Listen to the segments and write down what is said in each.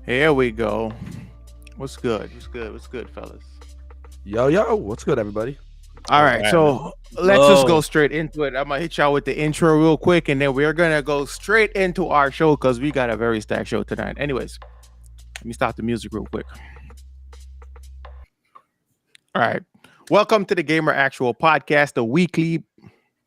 Here we go. What's good? What's good? What's good, fellas? Yo, what's good, everybody? All What's right, happening? so let's just go straight into it. I'm gonna hit y'all with the intro real quick, and then we're gonna go straight into our show because we got a very stacked show tonight. Anyways, let me stop the music real quick. All right, welcome to the Gamer Actual Podcast, the weekly.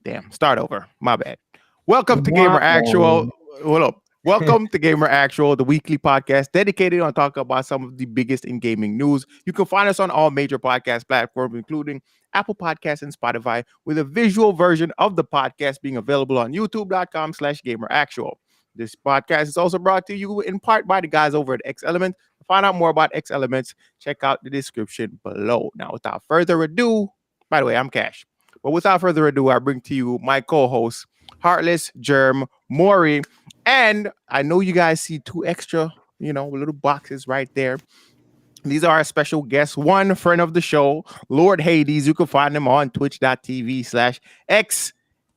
Damn, start over. My bad. Welcome to Gamer Actual. Hold up. Welcome to Gamer Actual, the weekly podcast dedicated on talking about some of the biggest in gaming news. You can find us on all major podcast platforms, including Apple Podcasts and Spotify, with a visual version of the podcast being available on youtube.com/gameractual. This podcast is also brought to you in part by the guys over at X Element. To find out more about X Elements, check out the description below. Now, without further ado, by the way, I'm Cash. But without further ado, I bring to you my co-hosts, Heartless, Germ, Maury, and I know you guys see two extra, little boxes right there. These are our special guests. One friend of the show, Lord Hades. You can find him on twitch.tv/X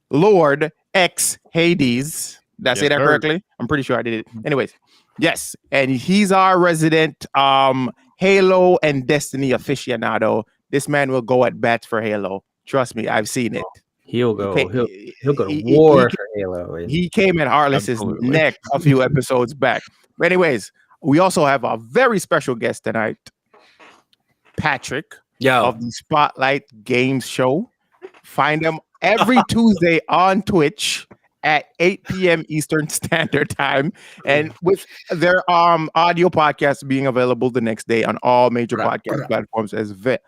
Lord X Hades. Did I say that correctly? I'm pretty sure I did it. Anyways, yes. And he's our resident Halo and Destiny aficionado. This man will go at bats for Halo. Trust me, I've seen it. He'll go to war for Halo. He came at Heartless's neck a few episodes back. But anyways, we also have a very special guest tonight, Patrick of the Spotlight Games Show. Find him every Tuesday on Twitch at 8 p.m. Eastern Standard Time, and with their audio podcast being available the next day on all major podcast platforms as well.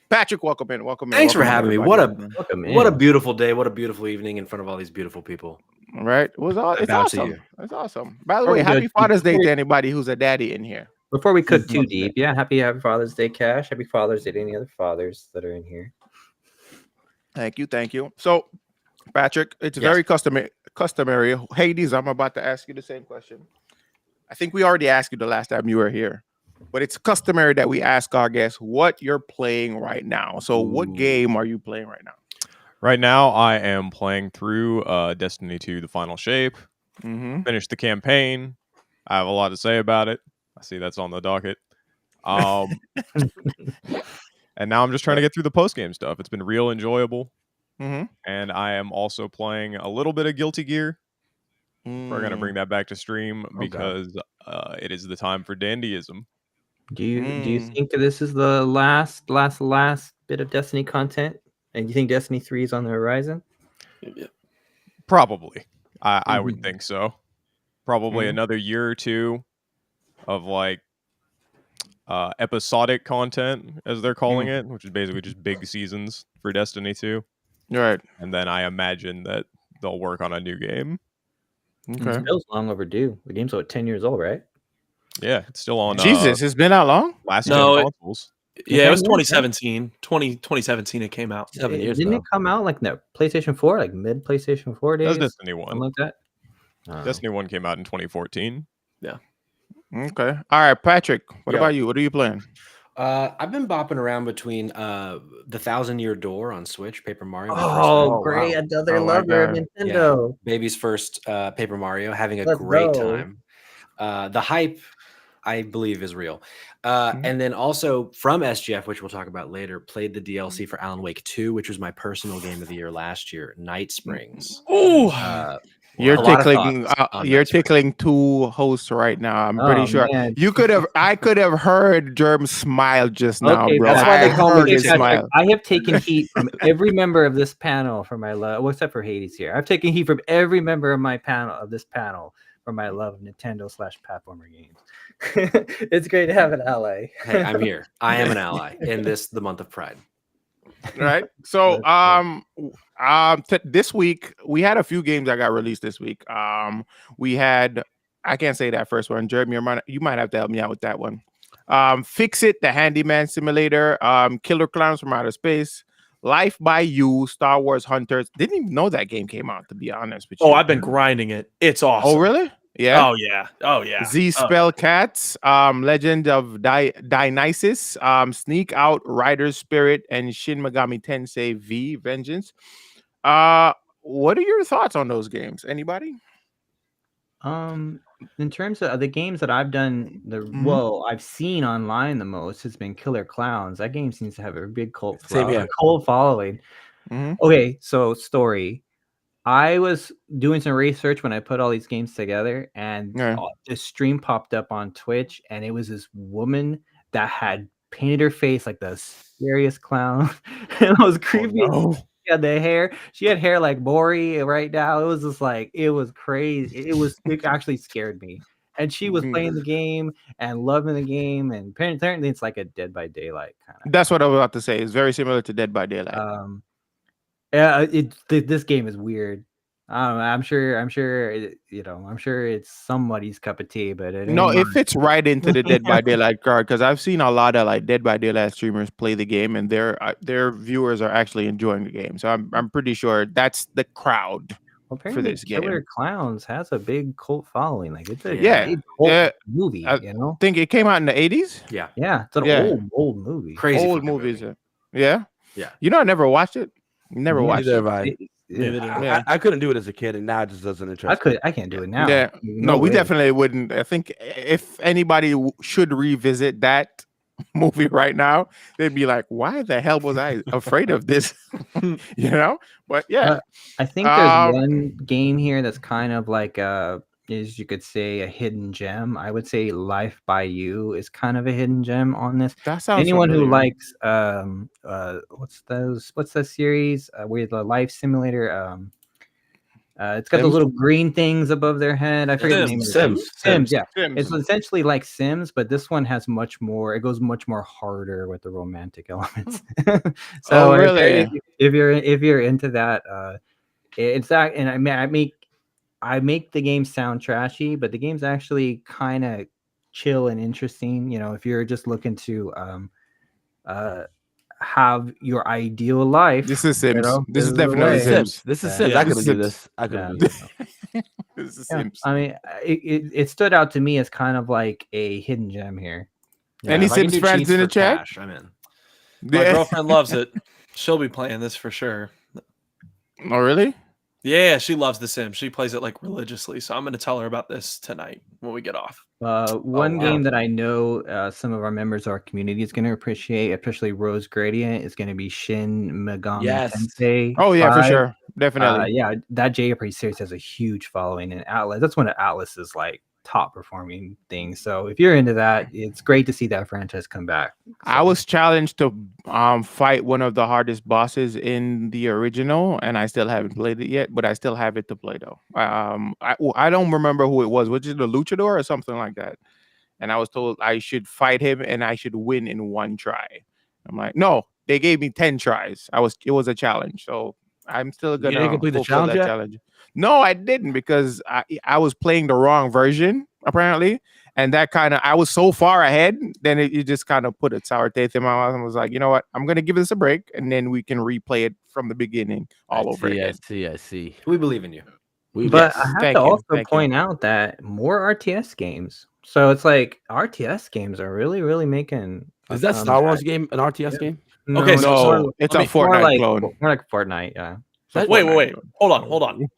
Patrick, welcome in. Thanks for having me. What a beautiful day. What a beautiful evening in front of all these beautiful people. All right. It's awesome. It's awesome. By the way, happy Father's Day to anybody who's a daddy in here. Before we cook too deep, happy Father's Day, Cash. Happy Father's Day to any other fathers that are in here. Thank you. So, Patrick, it's very customary. Hades, I'm about to ask you the same question. I think we already asked you the last time you were here. But it's customary that we ask our guests what you're playing right now. So what game are you playing right now? Right now, I am playing through Destiny 2, The Final Shape. Finished the campaign. I have a lot to say about it. I see that's on the docket. And now I'm just trying to get through the post-game stuff. It's been real enjoyable. And I am also playing a little bit of Guilty Gear. We're going to bring that back to stream because it is the time for dandyism. Do you think this is the last bit of Destiny content? And you think Destiny 3 is on the horizon? Probably. I would think so. Probably another year or two of episodic content, as they're calling it, which is basically just big seasons for Destiny 2. Right. And then I imagine that they'll work on a new game. Okay. It feels long overdue. The game's 10 years old, right? Yeah, it's still on. Jesus, it's been that long? Last gen consoles. Yeah, it was 2017. 2017 it came out. 7 years Didn't ago. it come out PlayStation 4, mid PlayStation 4 days? That was Destiny 1. Something like that? Destiny 1 came out in 2014. Yeah. Okay. All right, Patrick, what about you? What are you playing? I've been bopping around between the 1,000-Year Door on Switch, Paper Mario. Great. Wow. Another lover of Nintendo. Yeah. Baby's first Paper Mario, having a great time. The hype, I believe, is real. And then also from SGF, which we'll talk about later, played the DLC for Alan Wake 2, which was my personal game of the year last year, Night Springs. You're tickling two hosts right now. I'm pretty sure man. I could have heard Germ smile just now, bro. That's why they call me smile. I have taken heat from every member of this panel for my love, except for Hades here. I've taken heat from every member of this panel for my love of Nintendo/platformer games. It's great to have an ally. Hey, I'm here. I am an ally in the month of Pride. Right. So this week we had a few games that got released this week. We had, I can't say that first one. Jeremy, you might have to help me out with that one. Fix It, the Handyman Simulator, Killer Clowns from Outer Space, Life by You, Star Wars Hunters. Didn't even know that game came out, to be honest with you. Oh, I've been grinding it. It's awesome. Oh, really? Yeah. Oh yeah. Z Spell Cats, Legend of Dionysus, Sneak Out, Rider's Spirit, and Shin Megami Tensei V Vengeance. What are your thoughts on those games? Anybody? In terms of the games that I've done, I've seen online the most has been Killer Clowns. That game seems to have a big cult following. Okay, so story. I was doing some research when I put all these games together, and this stream popped up on Twitch, and it was this woman that had painted her face like the scariest clown. And it was creepy. Oh, no. She had the hair. She had hair like Maury right now. It was just like, it was crazy. It actually scared me. And she was playing the game and loving the game. And apparently it's like a Dead by Daylight kind of. That's what I was about to say. It's very similar to Dead by Daylight. Yeah, this game is weird. I don't know. I'm sure it's somebody's cup of tea, but it fits right into the Dead by Daylight card, because I've seen a lot of like Dead by Daylight streamers play the game, and their viewers are actually enjoying the game. So I'm pretty sure that's the crowd for this game. Killer Clowns has a big cult following. Like it's a big cult movie. I think it came out in the 80s. Yeah, it's an old movie. Crazy old movies. movie. Yeah. Yeah. I never watched it. Never watched it. I couldn't do it as a kid, and now it just doesn't interest me. I can't do it now. Yeah. No, we definitely wouldn't. I think if anybody should revisit that movie right now, they'd be like, why the hell was I afraid of this? But yeah. I think there's one game here that's kind of like is, you could say, a hidden gem. I would say Life by You is kind of a hidden gem on this. That sounds Anyone familiar. who likes what's the series where the life simulator, it's got those little green things above their head. I forget the name of it. Sims. Yeah. It's essentially like Sims, but this one has much more. It goes much more harder with the romantic elements. So really? if you're into that, it's that. And I make the game sound trashy, but the game's actually kind of chill and interesting. If you're just looking to have your ideal life. This is Sims. This is definitely Sims. This is Sims. I couldn't do this. This is Sims. I mean, it stood out to me as kind of like a hidden gem here. Any Sims friends in the chat? I'm in. My girlfriend loves it. She'll be playing this for sure. Oh, really? Yeah, she loves The Sims. She plays it like religiously. So I'm going to tell her about this tonight when we get off. One game that I know some of our members of our community is going to appreciate, especially Rose Gradient, is going to be Shin Megami Tensei. Oh yeah, 5. for sure, definitely. That JRPG series has a huge following in Atlas. That's one of Atlas's like top performing things. So if you're into that, it's great to see that franchise come back. So. I was challenged to fight one of the hardest bosses in the original, and I still haven't played it yet, but I still have it to play though. I don't remember who it was. Was it the Luchador or something like that? And I was told I should fight him and I should win in one try. I'm like, no, they gave me 10 tries. It was a challenge. So I'm still gonna complete the challenge. No, I didn't, because I was playing the wrong version apparently, and that I was so far ahead. Then it just kind of put a sour taste in my mouth, and was like, you know what, I'm gonna give this a break, and then we can replay it from the beginning all over again. I see. We believe in you. But I have to also point out that more RTS games. So it's like RTS games are really, really making. Is that Star Wars game an RTS game? No, it's a Fortnite clone. More like Fortnite, yeah. Wait. Hold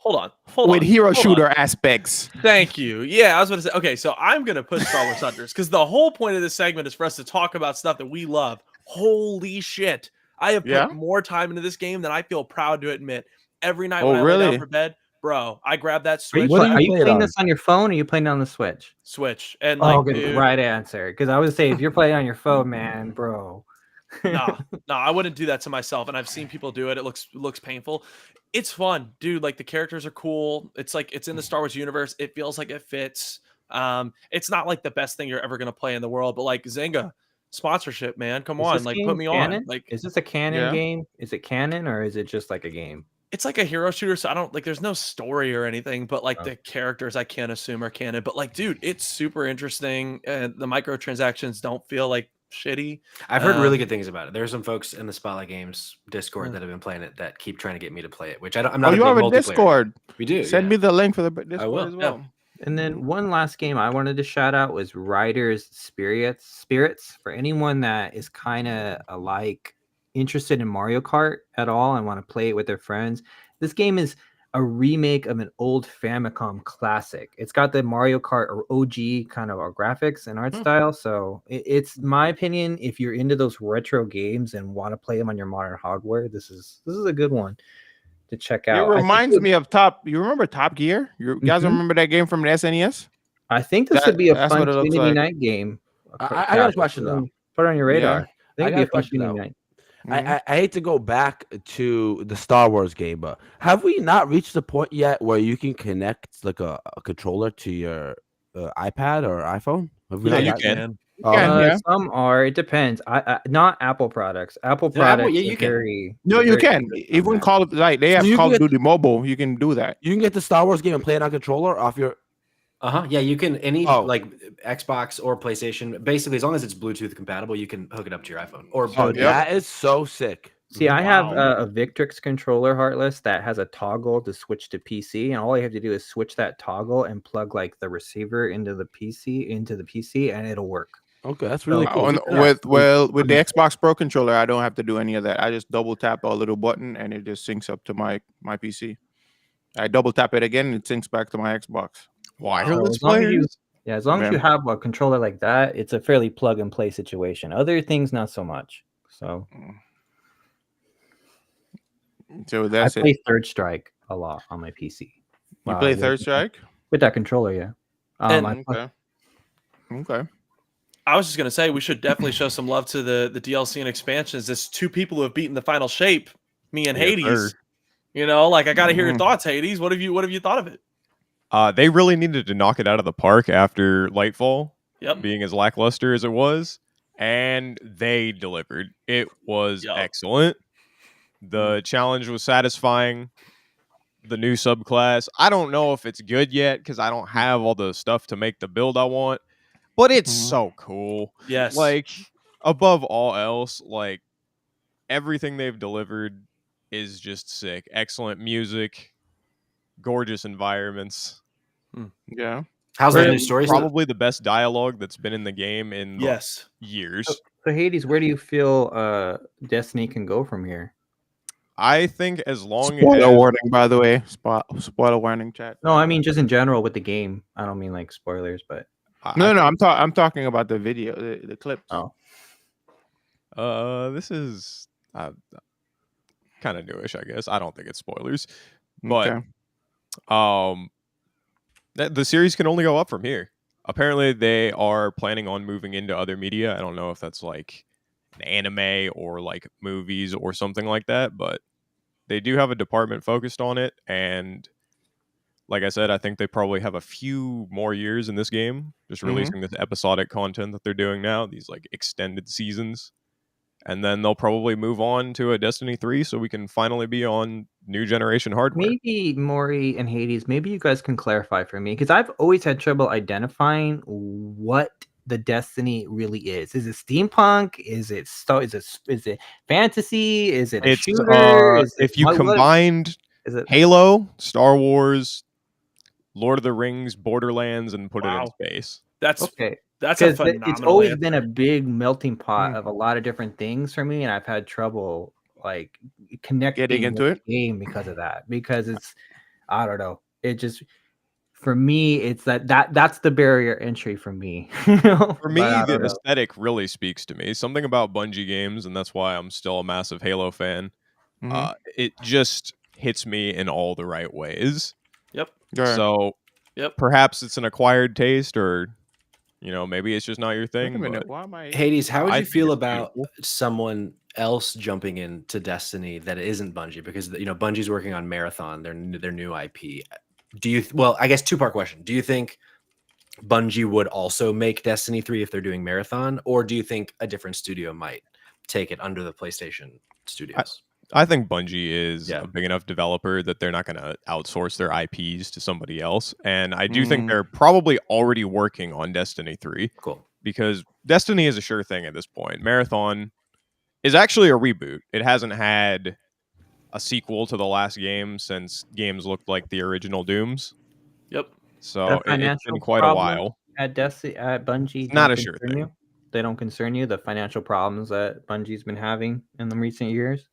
on. With hero shooter aspects. Thank you. Yeah, I was going to say, okay, so I'm going to put Star Wars Hunters, because the whole point of this segment is for us to talk about stuff that we love. Holy shit. I have put more time into this game than I feel proud to admit. Every night when I lay down for bed, bro, I grab that Switch. Are you playing this on your phone, or are you playing it on the Switch? Switch. And good, right answer. Because I would say if you're playing on your phone, man, bro. No, I wouldn't do that to myself. And I've seen people do it. It looks painful. It's fun, dude. Like, the characters are cool. It's like it's in the Star Wars universe. It feels like it fits. It's not like the best thing you're ever gonna play in the world, but like Zynga sponsorship, man. Come on, like put me on. Like, is this a canon game? Is it canon, or is it just like a game? It's like a hero shooter, so I don't like. There's no story or anything, but like the characters, I can't assume are canon. But like, dude, it's super interesting, and the microtransactions don't feel like shitty. I've heard really good things about it. There's some folks in the Spotlight Games Discord that have been playing it that keep trying to get me to play it, which I'm not. Oh, you have a Discord? We do. Send me the link for the Discord I will. as well. And then one last game I wanted to shout out was Riders Spirits. For anyone that is kind of like interested in Mario Kart at all and want to play it with their friends, this game is a remake of an old Famicom classic. It's got the Mario Kart or OG kind of graphics and art style. So it's my opinion. If you're into those retro games and want to play them on your modern hardware, this is a good one to check It out. reminds me of Top. You remember Top Gear? You guys remember that game from the SNES? I think this would be a That's fun what it looks community like. night game. I got a question though. Put it on your radar. Yeah. I think it'd be a fun community night. I hate to go back to the Star Wars game, but have we not reached the point yet where you can connect like a controller to your iPad or iPhone? Have we Yeah, not you gotten- can. Yeah. Some are. It depends. I not Apple products. Apple products. yeah, you can. Very, No, you very can. strict on Even that. Call of like they have you Call can of Duty Mobile. You can do that. You can get the Star Wars game and play it on controller off your. Yeah, you can any Oh. like Xbox or PlayStation. Basically, as long as it's Bluetooth compatible, you can hook it up to your iPhone or Oh, Yep. that is so sick. See, I have Wow. a Victrix controller heartless that has a toggle to switch to PC, and all I have to do is switch that toggle and plug like the receiver into the PC, and it'll work. Okay, that's really cool. On- Yeah. with the Xbox Pro controller, I don't have to do any of that. I just double tap a little button and it just syncs up to my PC. I double tap it again and it syncs back to my Xbox. Wireless as long as you- players. Yeah, as long as you have a controller like that, it's a fairly plug and play situation. Other things, not so much. So So I that's play it. Third Strike a lot on my PC. You play Third Strike? with that controller, yeah. Okay. Okay. I was just gonna say we should definitely show some love to the DLC and expansions. There's two people who have beaten the final shape, me and Yes, Hades. sir. You know, like I gotta hear your Mhm. thoughts, Hades. What have you thought of it? They really needed to knock it out of the park after Lightfall Yep. being as lackluster as it was, and they delivered. It was Yup. excellent. The challenge was satisfying. The new subclass, I don't know if it's good yet because I don't have all the stuff to make the build I want, but it's so cool. Yes. Like, above all else, like, everything they've delivered is just sick. Excellent music, gorgeous environments. Yeah. How's that new story? Probably the best dialogue that's been in the game in yes. years. So Hades, where do you feel Destiny can go from here? I think as long Spoiler as warning, by the way. Spoiler warning, chat. No, I mean just in general with the game. I don't mean like spoilers, but No, I'm talking about the video, the clips. Oh. This is kind of newish, I guess. I don't think it's spoilers, but Okay. the series can only go up from here. Apparently, they are planning on moving into other media. I don't know if that's like an anime or like movies or something like that, but they do have a department focused on it. And like I said, I think they probably have a few more years in this game, just releasing this episodic content that they're doing now, these like extended seasons. And then they'll probably move on to a Destiny 3 so we can finally be on new generation hardware. maybe Maury and Hades, maybe you guys can clarify for me because I've always had trouble identifying what the Destiny really is. Is it steampunk? Is it fantasy? Is it a It's shooter? Is it, if you what combined is it? Halo, Star Wars, Lord of the Rings, Borderlands, and put it Wow. in space. That's Okay. that's a Because phenomenal it's always answer. been a big melting pot of a lot of different things for me, and I've had trouble like connecting into with it? the game because of that. Because it's, I don't know, it just for me, it's that's the barrier entry for me. For me, But I the don't know. aesthetic really speaks to me. Something about Bungie games, and that's why I'm still a massive Halo fan. It just hits me in all the right ways. Yep. So Yep. perhaps it's an acquired taste, or maybe it's just not your Wait a thing. minute. But Why am I? Hades, how would I you think feel it's about beautiful. someone else jumping into Destiny that isn't Bungie? Because Bungie's working on Marathon, their new IP. Do you? Well, I guess two-part question. Do you think Bungie would also make Destiny 3 if they're doing Marathon, or do you think a different studio might take it under the PlayStation studios? I think Bungie is Yeah. a big enough developer that they're not going to outsource their IPs to somebody else. And I do think they're probably already working on Destiny 3 Cool. because Destiny is a sure thing at this point. Marathon is actually a reboot. It hasn't had a sequel to the last game since games looked like the original Dooms. Yep. So it's financial been quite a problem while. at Bungie, Not don't a sure concern thing. you? They don't concern you, the financial problems that Bungie's been having in the recent years.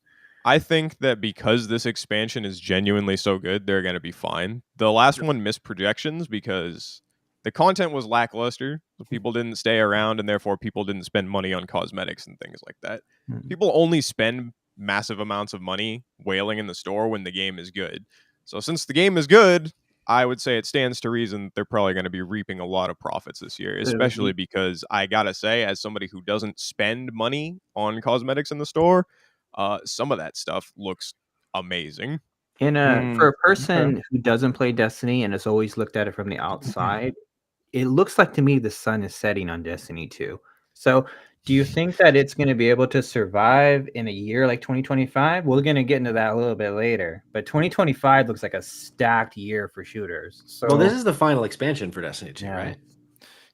I think that because this expansion is genuinely so good, they're going to be fine. The last one missed projections because the content was lackluster. So people didn't stay around, and therefore people didn't spend money on cosmetics and things like that. People only spend massive amounts of money whaling in the store when the game is good. So since the game is good, I would say it stands to reason they're probably going to be reaping a lot of profits this year, especially because I got to say, as somebody who doesn't spend money on cosmetics in the store, some of that stuff looks amazing. For a person who doesn't play Destiny and has always looked at it from the outside, it looks like to me the sun is setting on Destiny 2. So do you think that it's going to be able to survive in a year like 2025? We're going to get into that a little bit later, but 2025 looks like a stacked year for shooters. So well, this is the final expansion for Destiny 2, right?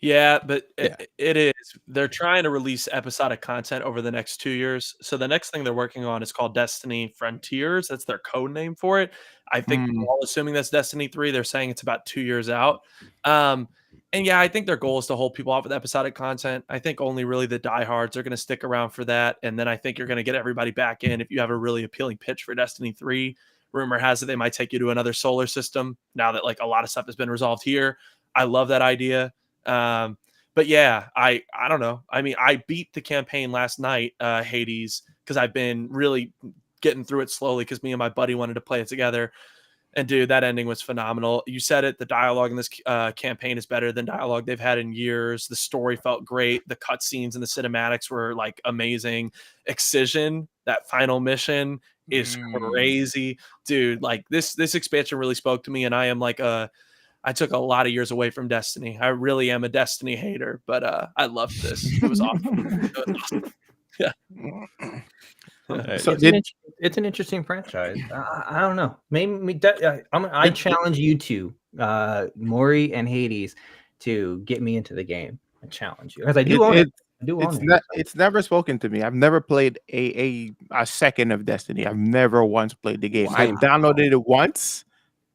Yeah, but it is. They're trying to release episodic content over the next 2 years. So the next thing they're working on is called Destiny Frontiers. That's their code name for it. I think we're all assuming that's Destiny 3. They're saying it's about 2 years out. And yeah, I think their goal is to hold people off with episodic content. I think only really the diehards are going to stick around for that. And then I think you're going to get everybody back in if you have a really appealing pitch for Destiny 3. Rumor has it they might take you to another solar system now that like a lot of stuff has been resolved here. I love that idea. But yeah, I don't know. I mean, I beat the campaign last night, Hades, because I've been really getting through it slowly because me and my buddy wanted to play it together. And dude, that ending was phenomenal. You said it. The dialogue in this campaign is better than dialogue they've had in years. The story felt great. The cutscenes and the cinematics were like amazing. Excision, that final mission is crazy, dude. Like this expansion really spoke to me, and I am like I took a lot of years away from Destiny. I really am a Destiny hater, but I loved this. It was awesome. It was awesome. Yeah. So it's an interesting franchise. I don't know. Maybe I challenge you two, Maury and Hades, to get me into the game. I challenge you because I do own it. I do own it. It's never spoken to me. I've never played a second of Destiny. I've never once played the game. I downloaded it once,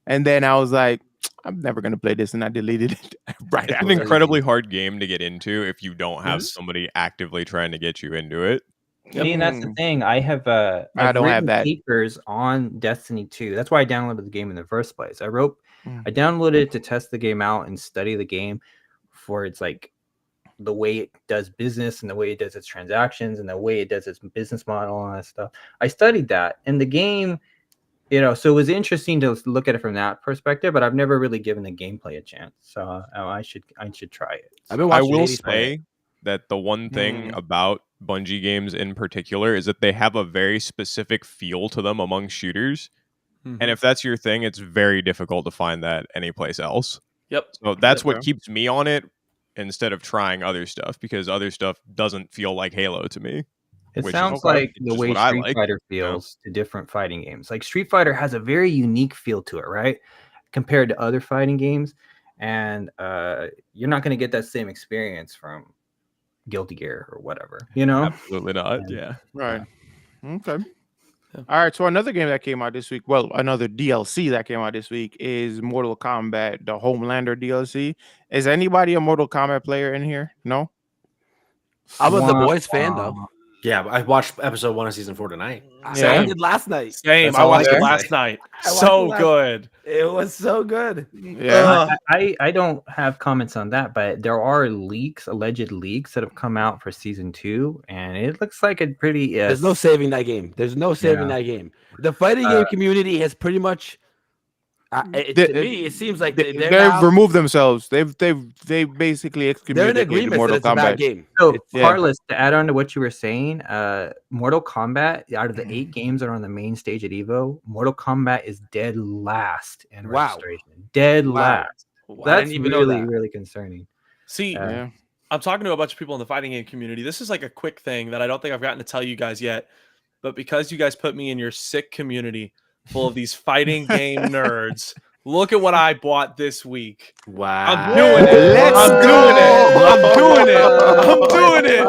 and then I was like, I'm never going to play this, and I deleted it right It's after. an incredibly hard game to get into if you don't have somebody actively trying to get you into it. I mean, that's the thing. I have I don't have that. papers on Destiny 2. That's why I downloaded the game in the first place. I downloaded it to test the game out and study the game for its like the way it does business and the way it does its transactions and the way it does its business model and all that stuff. I studied that, and the game, so it was interesting to look at it from that perspective, but I've never really given the gameplay a chance. So I should try it. I will say that the one thing about Bungie games in particular is that they have a very specific feel to them among shooters. And if that's your thing, it's very difficult to find that anyplace else. Yep. So that's what keeps me on it instead of trying other stuff, because other stuff doesn't feel like Halo to me. It sounds like the way Street Fighter feels to different fighting games. Like Street Fighter has a very unique feel to it, right? Compared to other fighting games. And you're not going to get that same experience from Guilty Gear or whatever, Absolutely not. Yeah. Right. Okay. All right. So another game that came out this week, another DLC that came out this week is Mortal Kombat, the Homelander DLC. Is anybody a Mortal Kombat player in here? No? I was the boys fan though. Yeah, I watched episode 1 of season 4 tonight. I did last night. Same. I watched it last night. So good. It was so good. Yeah. I don't have comments on that, but there are alleged leaks that have come out for season 2, and it looks like a pretty. There's no saving that game. There's no saving that game. The fighting game community has pretty much. To me, it seems like they've removed themselves. They've basically excommunicated Mortal Kombat. Game. So, Carlos, to add on to what you were saying, Mortal Kombat, out of the 8 games that are on the main stage at EVO, Mortal Kombat is dead last in registration. Dead last. That's really concerning. See, I'm talking to a bunch of people in the fighting game community. This is like a quick thing that I don't think I've gotten to tell you guys yet, but because you guys put me in your sick community full of these fighting game nerds, look at what I bought this week. Wow. I'm doing it. I'm doing it.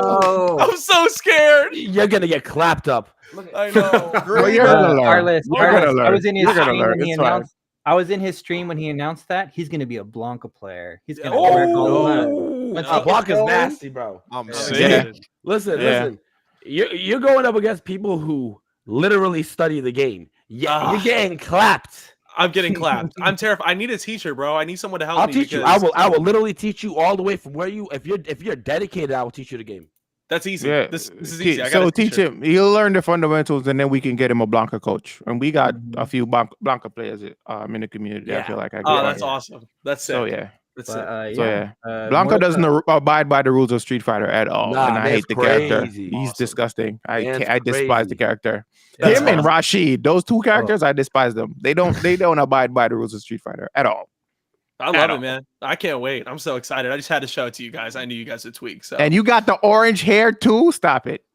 I'm so scared. You're going to get clapped up. I know. I was in his stream when he announced. I was in his stream when he announced that he's going to be a Blanca player. He's going to Blanca's nasty, bro. I'm saying. Listen. You're going up against people who literally study the game. Yeah, you're getting clapped. I'm getting clapped. I'm terrified. I need a teacher, bro. I need someone to help me. I'll teach you. I will literally teach you all the way from where you. If you're dedicated, I will teach you the game. That's easy. Yeah, This is easy. I so got teach him. He'll learn the fundamentals, and then we can get him a Blanca coach. And we got a few Blanca players in the community. I feel like I get. Oh, that's awesome. That's sick. So yeah. That's But, sick. so yeah, Blanca doesn't abide by the rules of Street Fighter at all, Nah, and I hate the character. He's Awesome. disgusting. I Man's despise the crazy. character. That's Him and awesome. Rashid, those two characters, I despise them. They don't abide by the rules of Street Fighter at all. I love it, man. I can't wait. I'm so excited. I just had to show it to you guys. I knew you guys would tweak. So And you got the orange hair too. Stop it.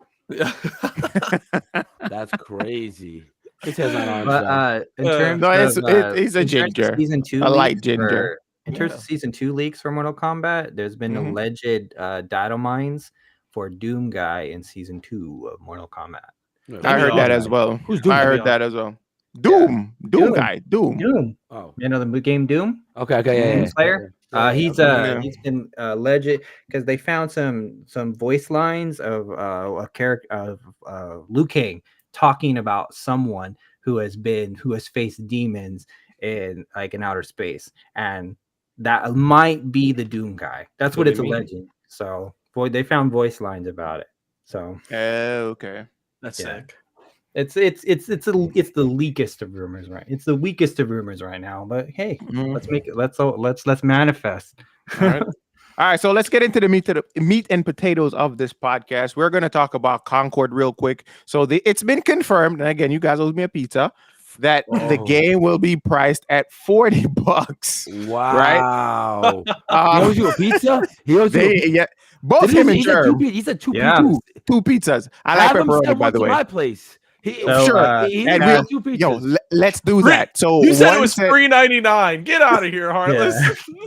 That's crazy. His hair's not orange, But in terms No, of he's a in terms of ginger, season 2 a light leaks ginger. in terms of season 2 leaks for Mortal Kombat, there's been Mhm. alleged data mines for Doom guy in season 2 of Mortal Kombat. I heard that as well. Who's Doom? I heard that as well. Doom guy, Doom. Oh, you know the game Doom? Okay, Doom Slayer. He's Yeah. he's been alleged because they found some voice lines of a character of Liu Kang talking about someone who has faced demons in outer space, and that might be the Doom guy. That's what it's alleged. So they found voice lines about it. So Okay. That's sick. it's the leakest of rumors, right? It's the weakest of rumors right now. But hey, let's make it. Let's manifest. All right. All right, so let's get into the meat and potatoes of this podcast. We're going to talk about Concord real quick. So it's been confirmed, and again, you guys owe me a pizza, that the game will be priced at $40. Wow. Right? He owes you a pizza? He owes you a pizza? Yeah, both him and Jerm. He said two pizzas. I like pepperoni, by the way. My place. Sure. He And had two pizzas. Yo, let's do that. So You said it was $3.99. Get out of here, Heartless.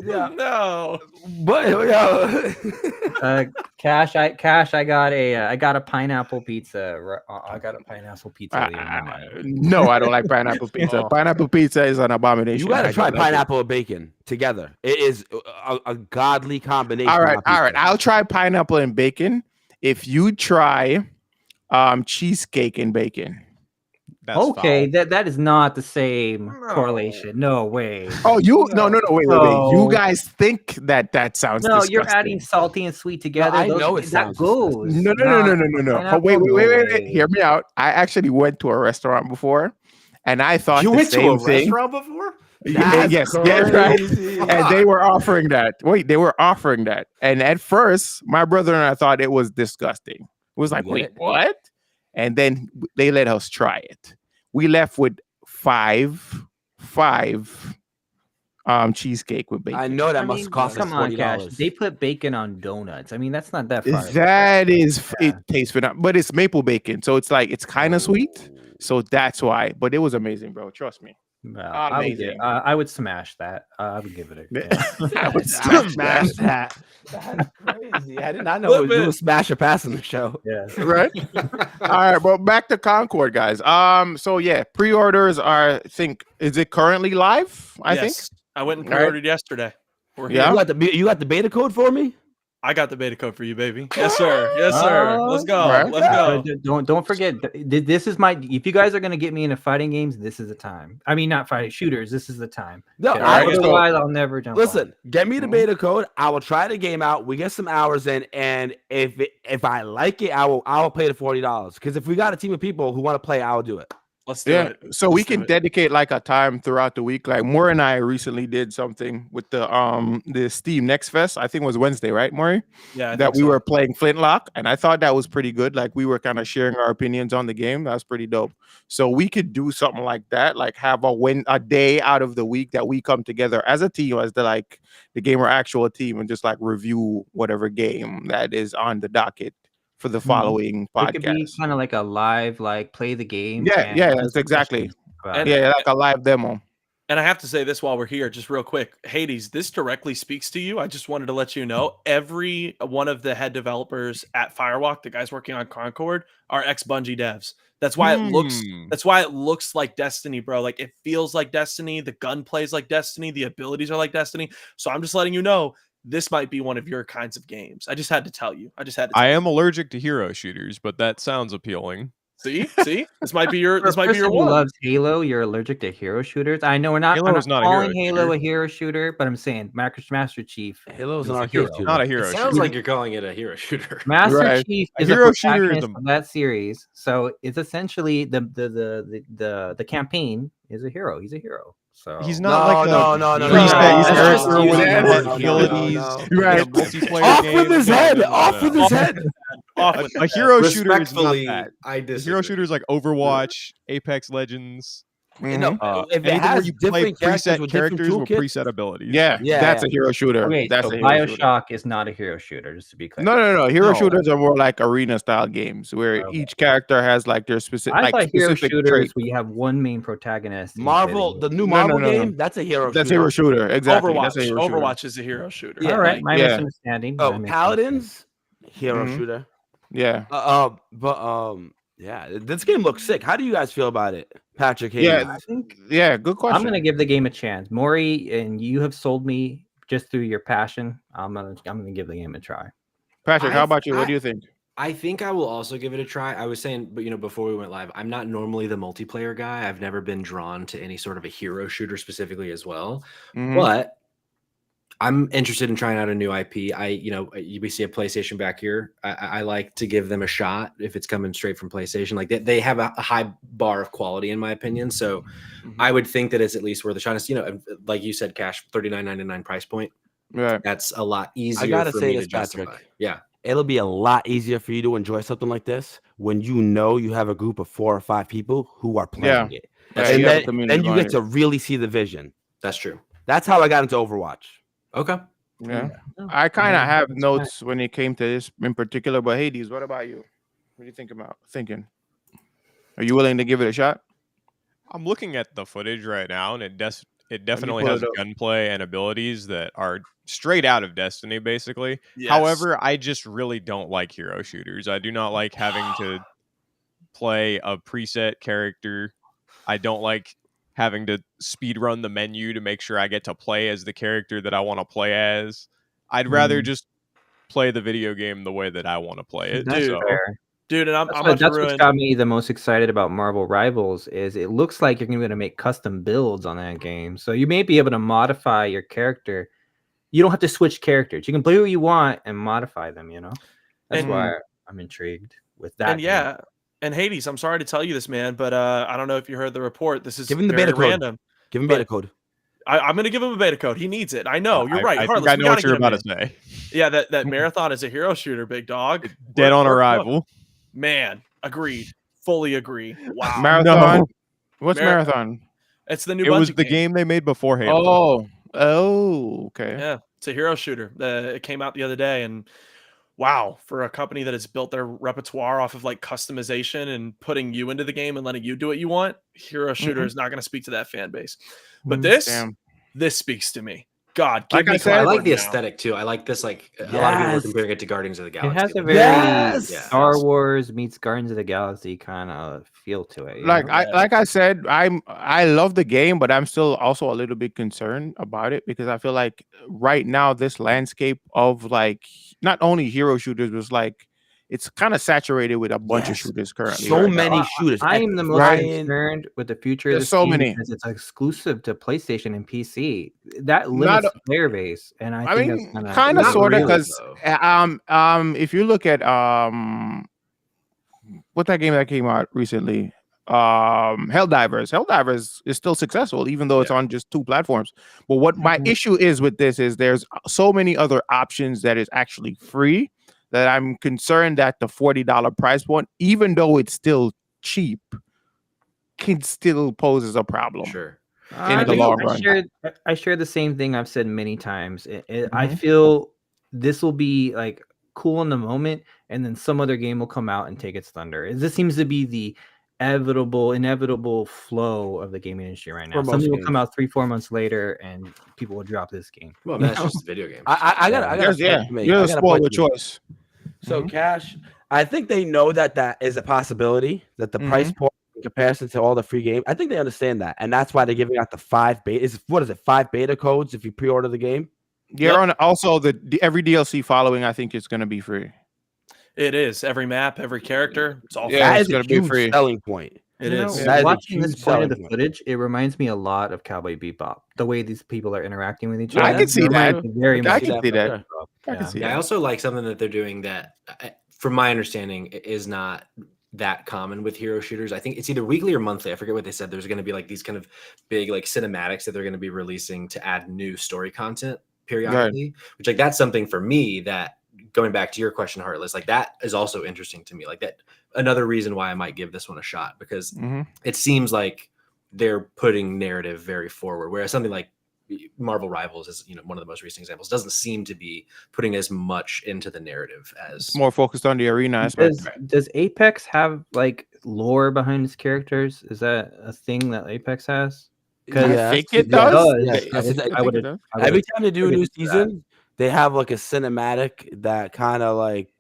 Yeah. No. But Cash, I got a pineapple pizza. I got a pineapple pizza. No, I don't like pineapple pizza. Pineapple pizza is an abomination. you got to try pineapple and bacon together. It is a godly combination. All right. I'll try pineapple and bacon if you try cheesecake and bacon. That's okay, foul. that is not the same correlation. No way. Oh, no, wait. You guys think that sounds disgusting. You're adding salty and sweet together. I know it that sounds goes. No. Oh, wait. Hear me out. I actually went to a restaurant before, and I thought You the went to same a thing. restaurant before? Yes, right. And they were offering that. And at first, my brother and I thought it was disgusting. It was like, wait, what? And then they let us try it. We left with five cheesecake with bacon. I know that must cost us come on, Cash. $40. They put bacon on donuts. I mean, that's not that far. It tastes phenomenal, but it's maple bacon, so it's kind of sweet. So that's why. But it was amazing, bro. Trust me. Well, amazing. I would smash that. I would give it a. I would smash that. That's crazy. I did not know it was smash or pass in the show. Yeah. Right. All right. Well, back to Concord, guys. So yeah, pre-orders are. Is it currently live? I think I went and pre-ordered yesterday. Yeah. You got the beta code for me? I got the beta code for you, baby. Yes, sir. Yes, sir. Let's go. Right. Let's go. Don't forget. This is if you guys are gonna get me into fighting games, this is the time. I mean, not fighting shooters. This is the time. No, otherwise I'll never jump. Listen, get me the beta code. I will try the game out. We get some hours in, and if I like it, I will pay the $40. Because if we got a team of people who want to play, I will do it. Let's do it. So we can dedicate like a time throughout the week. Like Maury and I recently did something with the Steam Next Fest. I think it was Wednesday, right, Maury? Yeah. That we were playing Flintlock, and I thought that was pretty good. Like we were kind of sharing our opinions on the game. That was pretty dope. So we could do something like that, like have a day out of the week that we come together as a team, as the Gamer Actual team, and just like review whatever game that is on the docket for the following podcast. It could be kind of like a live, play the game. Yeah, that's exactly. Like a live demo. And I have to say this while we're here, just real quick. Hades, this directly speaks to you. I just wanted to let you know, every one of the head developers at Firewalk, the guys working on Concord, are ex-Bungie devs. That's why it looks like Destiny, bro. Like it feels like Destiny. The gun plays like Destiny. The abilities are like Destiny. So I'm just letting you know, this might be one of your kinds of games. I just had to tell you. I am allergic to hero shooters, but that sounds appealing. See, this might be your For a person who one. loves Halo, you're allergic to hero shooters. I know we're not. Halo I'm is not not a hero calling Halo shooter. a hero shooter, but I'm saying Master Chief. Halo's is an a arcade hero. shooter. Not a It hero sounds shooter. like you're calling it a hero shooter. Master Right. Chief A is a hero shooter is protagonist of that series, so it's essentially the campaign is a hero. He's a hero. So He's not like a no, preset no, character no, with no, more no, abilities no. in Right. a multiplayer Off game. with his No, head! no, no, Off no. with his head! A hero shooter is not Respectfully, that. I A disagree. hero shooter is like Overwatch, Apex Legends. No, if it Anything where has you play different characters preset with different characters with toolkits, preset abilities. Yeah, Yeah. that's a hero shooter. okay, That's so a hero shooter. BioShock is not a hero shooter, just to be clear. No. Hero No. shooters are more like arena style games where Okay. each character has like their specific, I like thought hero specific shooters trait. where you have one main protagonist. and you play Marvel, game. the new No, Marvel no. game, that's a hero That's shooter. hero shooter. Exactly. That's a Overwatch. hero shooter. Overwatch is a hero shooter. Yeah, All right, Like, my yeah. misunderstanding. my Oh, misunderstanding. Paladins, hero Mhm. shooter. Yeah. Yeah, this game looks sick. How do you guys feel about it, Patrick? Yeah. Hayes? Yeah. Good question. I'm gonna give the game a chance, Maury, and you have sold me just through your passion. I'm gonna give the game a try. Patrick, how about you? What I- do you think? I think I will also give it a try. I was saying, but before we went live, I'm not normally the multiplayer guy. I've never been drawn to any sort of a hero shooter specifically as well. Mhm. But I'm interested in trying out a new IP. We see a PlayStation back here. I like to give them a shot if it's coming straight from PlayStation. Like they have a high bar of quality, in my opinion. So I would think that it's at least worth a shot. It's, like you said, Cash, $39.99 price point. Right. That's a lot easier. I gotta for say me this, to justify. Patrick. Yeah. It'll be a lot easier for you to enjoy something like this when you know you have a group of 4 or 5 people who are playing it. Yeah, And you have a then community you behind get to really see the vision. That's true. That's how I got into Overwatch. Okay. Yeah. I kind of have notes when it came to this in particular, but Hades, what about you? What do you think about thinking? Are you willing to give it a shot? I'm looking at the footage right now, and it definitely pull has it up. gunplay and abilities that are straight out of Destiny, basically. Yes. However, I just really don't like hero shooters. I do not like having to play a preset character. I don't like having to speed run the menu to make sure I get to play as the character that I want to play as. I'd rather just play the video game the way that I want to play it. That's So, fair. dude, and I'm That's, about to what's ruin. got me the most excited about Marvel Rivals is it looks like you're going to make custom builds on that game. So you may be able to modify your character. You don't have to switch characters. You can play who you want and modify them, That's And- why I'm intrigued with that. And game. yeah, and Hades, I'm sorry to tell you this, man, but I don't know if you heard the report. This is Give him the very beta code. random. Give him But- beta code. I'm going to give him a beta code. He needs it. I know. You're right. I Heartless, think I we know what gotta you're get him about to in. say. Yeah, that marathon is a hero shooter, big dog. Dead on Work up. arrival. Man, agreed. Fully agree. Wow. Marathon. No. What's Marathon? It's the new It was Bungie the game they made before Halo. Okay. Yeah, it's a hero shooter. It came out the other day, and wow, for a company that has built their repertoire off of like customization and putting you into the game and letting you do what you want, hero shooter is not going to speak to that fan base. But this speaks to me. God, give Like me I said, I Cloud like the now. aesthetic too. I like this. Like a lot of people are comparing it to Guardians of the It Galaxy. has a Like, very Yes! Star Wars meets Guardians of the Galaxy kind of feel to it. Like I said, I love the game, but I'm still also a little bit concerned about it because I feel like right now this landscape of like not only hero shooters, but it's kind of saturated with a bunch of Yes. shooters currently. So right now. many shooters. I am the most Ryan- concerned with the future of There's this so game many. because it's exclusive to PlayStation and PC. That limits the player base, and I think mean, that's kind of Not sort of really, because though. if you look at what that game that came out recently, Helldivers is still successful even though it's on just 2 platforms. But what my issue is with this is there's so many other options that is actually free that I'm concerned that the $40 price point, even though it's still cheap, can still poses a problem. Sure. In the long run. I share the same thing I've said many times. I Mm-hmm. feel this will be like cool in the moment, and then some other game will come out and take its thunder. This seems to be the inevitable flow of the gaming industry right now. For most Something will games. come out 3-4 months later, and people will drop this game. Well, that's just a video game. I got You're the spoiler choice. So Cash, I think they know that is a possibility, that the price point in comparison to all the free games, I think they understand that. And that's why they're giving out the 5 beta. What is it, 5 beta codes if you pre-order the game? Yeah, on also the every DLC following, I think it's gonna be free. It is every map, every character. It's all Yeah, That it's is a gonna be huge free. selling point. It You is. know, That is a watching this huge point of the selling point. footage, it reminds me a lot of Cowboy Bebop. The way these people are interacting with each I other. can see It reminds that. me very I much. can of see Cowboy that. Bebop. I can see Yeah, I that. also like something that they're doing that, from my understanding, is not that common with hero shooters. I think it's either weekly or monthly. I forget what they said. There's going to be like these kind of big like cinematics that they're going to be releasing to add new story content periodically. Which like that's something for me that, going back to your question, Heartless, like that is also interesting to me. Like that, another reason why I might give this one a shot, because it seems like they're putting narrative very forward, whereas something like Marvel Rivals is, one of the most recent examples, doesn't seem to be putting as much into the narrative as It's more focused on the arena aspect. Does Apex have like lore behind its characters? Is that a thing that Apex has? Because I think it yes, does. yes, I yes, would- I I would it have. does. Every time they do a new figured that. season, they have like a cinematic that kind of like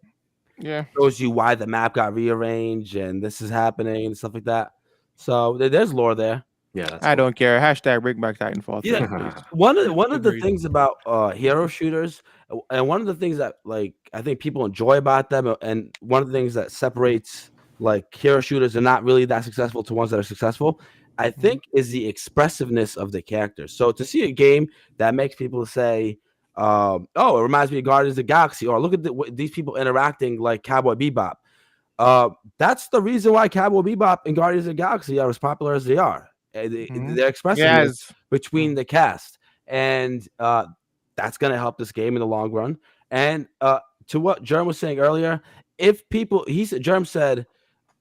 Yeah. shows you why the map got rearranged and this is happening and stuff like that. So there's lore there. yeah. That's I cool. don't care. Hashtag bring back Titanfall 3, Yeah. please. One of the Agreed. things about hero shooters, and one of the things that like I think people enjoy about them, and one of the things that separates like hero shooters are not really that successful to ones that are successful, I think, is the expressiveness of the characters. So to see a game that makes people say, "Oh, it reminds me of Guardians of the Galaxy," or "Look at these people interacting like Cowboy Bebop," that's the reason why Cowboy Bebop and Guardians of the Galaxy are as popular as they are. Their expressiveness Yes. between the cast, and that's going to help this game in the long run. And to what Jerm was saying earlier, if people, Jerm said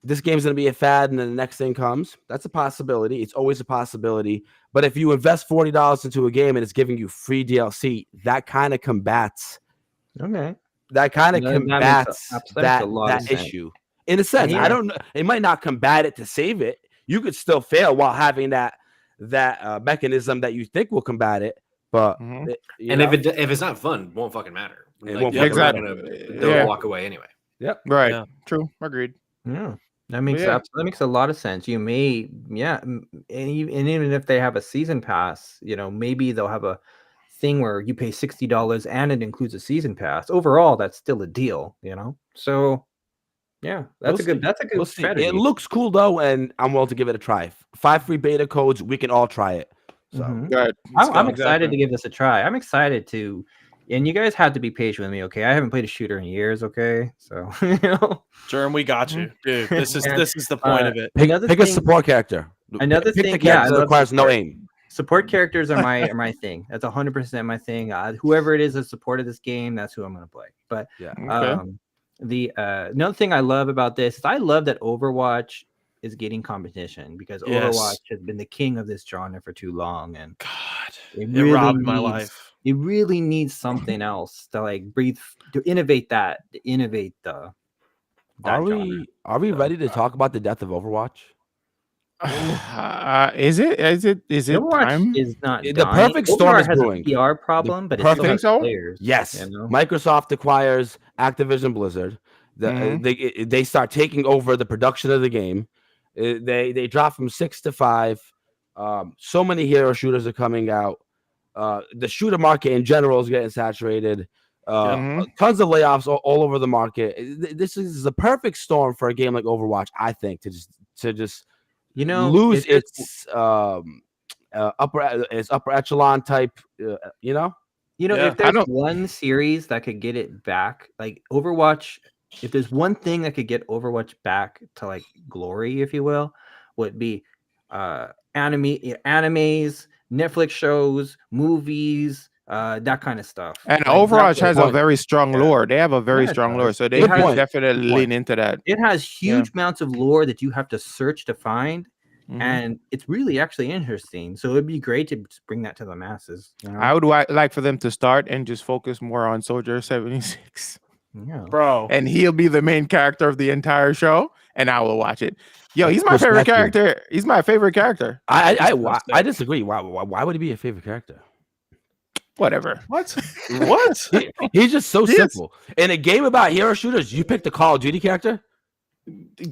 this game's going to be a fad and then the next thing comes, that's a possibility. It's always a possibility. But if you invest $40 into a game and it's giving you free DLC, that kind of combats. Okay. That kind of That combats makes a lot of that sense. issue. In a sense, Yeah. I don't know. It might not combat it to save it. You could still fail while having that mechanism that you think will combat it. But Mhm. If it's not fun, it won't fucking matter. It Like, won't people are fucking gonna- they'll Yeah. walk away anyway. Right. Yeah. True. Agreed. Yeah, that makes yeah. that makes a lot of sense. You may, and even if they have a season pass, maybe they'll have a thing where you pay $60 and it includes a season pass. Overall, that's still a deal, So, yeah, that's We'll a good We'll see. strategy. It looks cool though, and I'm willing to give it a try. 5 free beta codes, we can all try it. So Mhm. Right. I'm excited to give this a try. I'm excited to, and you guys have to be patient with me, okay? I haven't played a shooter in years, okay? So, Germ, we got you, dude. This is the point of it. pick Another a thing- support character. Another pick thing, the character that I love requires no support. aim. Support characters are my thing. That's 100% my thing. Whoever it is that supported this game, that's who I'm going to play. But Yeah. Okay. the another thing I love about this is I love that Overwatch is getting competition, because Yes. Overwatch has been the king of this genre for too long, and God, it it robbed my life. It really needs something else to like breathe, to innovate that Are genre. we ready to talk about the death of Overwatch? Is it Overwatch time? is not The dying. perfect storm Overwatch is has brewing. a PR problem, but it perfect- still has Think so? players. Yes. Microsoft acquires Activision Blizzard. They start taking over the production of the game. They drop from 6 to 5. So many hero shooters are coming out. The shooter market in general is getting saturated. Tons of layoffs all over the market. This is the perfect storm for a game like Overwatch, I think, to just lose its upper echelon type. Yeah. If there's one series that could get it back, like Overwatch, if there's one thing that could get Overwatch back to like glory, if you will, would be animes, Netflix shows, movies, that kind of stuff. And Like, Overwatch has a point. very strong lore. They have a very Yeah, it strong does. lore, so they It can has- definitely lean into that. It has huge amounts of lore that you have to search to find, Mhm. and it's really actually interesting. So it'd be great to just bring that to the masses. I would like for them to start and just focus more on Soldier 76. Yeah. Bro. And he'll be the main character of the entire show, and I will watch it. Yo, he's my favorite Respect you. character. He's my favorite character. I disagree. Why would he be a favorite character? Whatever. What? What? He's just so He is. simple. In a game about hero shooters, you picked the Call of Duty character.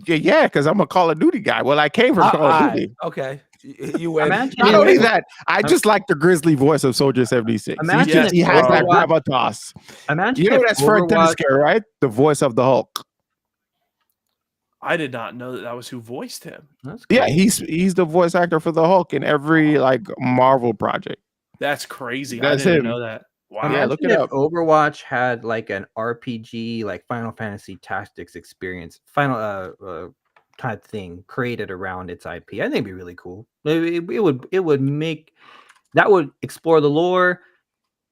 Yeah, because I'm a Call of Duty guy. Well, I came from Call of Duty. Okay, you win. Imagine Not if- only that, I just like the grizzly voice of Soldier 76. Imagine He has that Overwatch- gravitas. Imagine You know if that's Frank Overwatch- Tedesco, right? The voice of the Hulk. I did not know that was who voiced him. That's cool. Yeah, he's the voice actor for the Hulk in every like Marvel project. That's crazy. That's I didn't him. know that. Wow. Yeah, Imagine look it if up. Overwatch had like an RPG, like Final Fantasy Tactics experience, type thing created around its IP. I think it'd be really cool. It would make that would explore the lore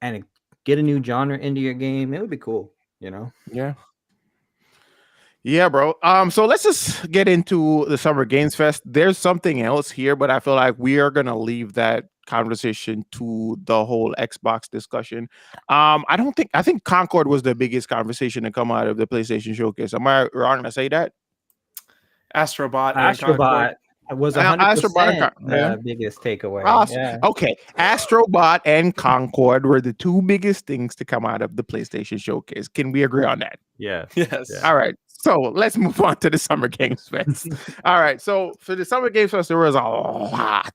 and get a new genre into your game. It would be cool, you know. Yeah. Yeah, bro. So let's just get into the Summer Games Fest. There's something else here, but I feel like we are gonna leave that conversation to the whole Xbox discussion. I think Concord was the biggest conversation to come out of the PlayStation Showcase. Am I wrong to say that? Astrobot. And Concord. Astrobot was 100% Astrobot, yeah. the biggest takeaway. Yeah. Okay, Astrobot and Concord were the two biggest things to come out of the PlayStation Showcase. Can we agree on that? Yeah. Yes. Yeah. All right. So let's move on to the Summer Games Fest. All right. So for the Summer Games Fest, there was a lot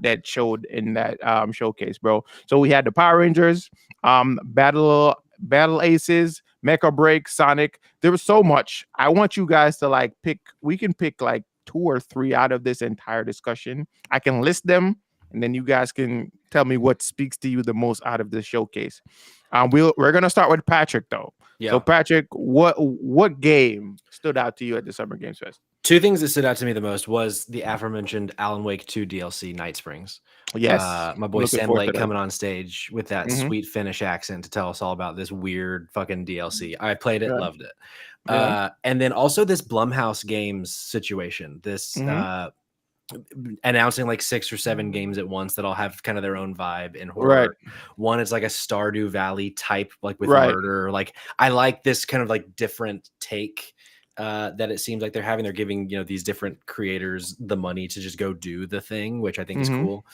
that showed in that showcase, bro. So we had the Power Rangers, Battle Aces, Mecha Break, Sonic. There was so much. I want you guys to like pick. We can pick like 2 or 3 out of this entire discussion. I can list them, and then you guys can tell me what speaks to you the most out of this showcase. We're gonna start with Patrick though. Yeah. So Patrick, what game stood out to you at the Summer Games Fest? 2 things that stood out to me the most was the aforementioned Alan Wake 2 DLC Night Springs. Yes, My boy looking Sam forward Lake to that. coming on stage with that Mhm. sweet Finnish accent to tell us all about this weird fucking DLC. I played it, Yeah. loved it. Yeah. And then also this Blumhouse Games situation, this announcing like 6 or 7 games at once that all have kind of their own vibe in horror. Right. One is like a Stardew Valley type, like with Right. murder. Like I like this kind of like different take that it seems like they're having. They're giving, you know, these different creators the money to just go do the thing, which I think is cool.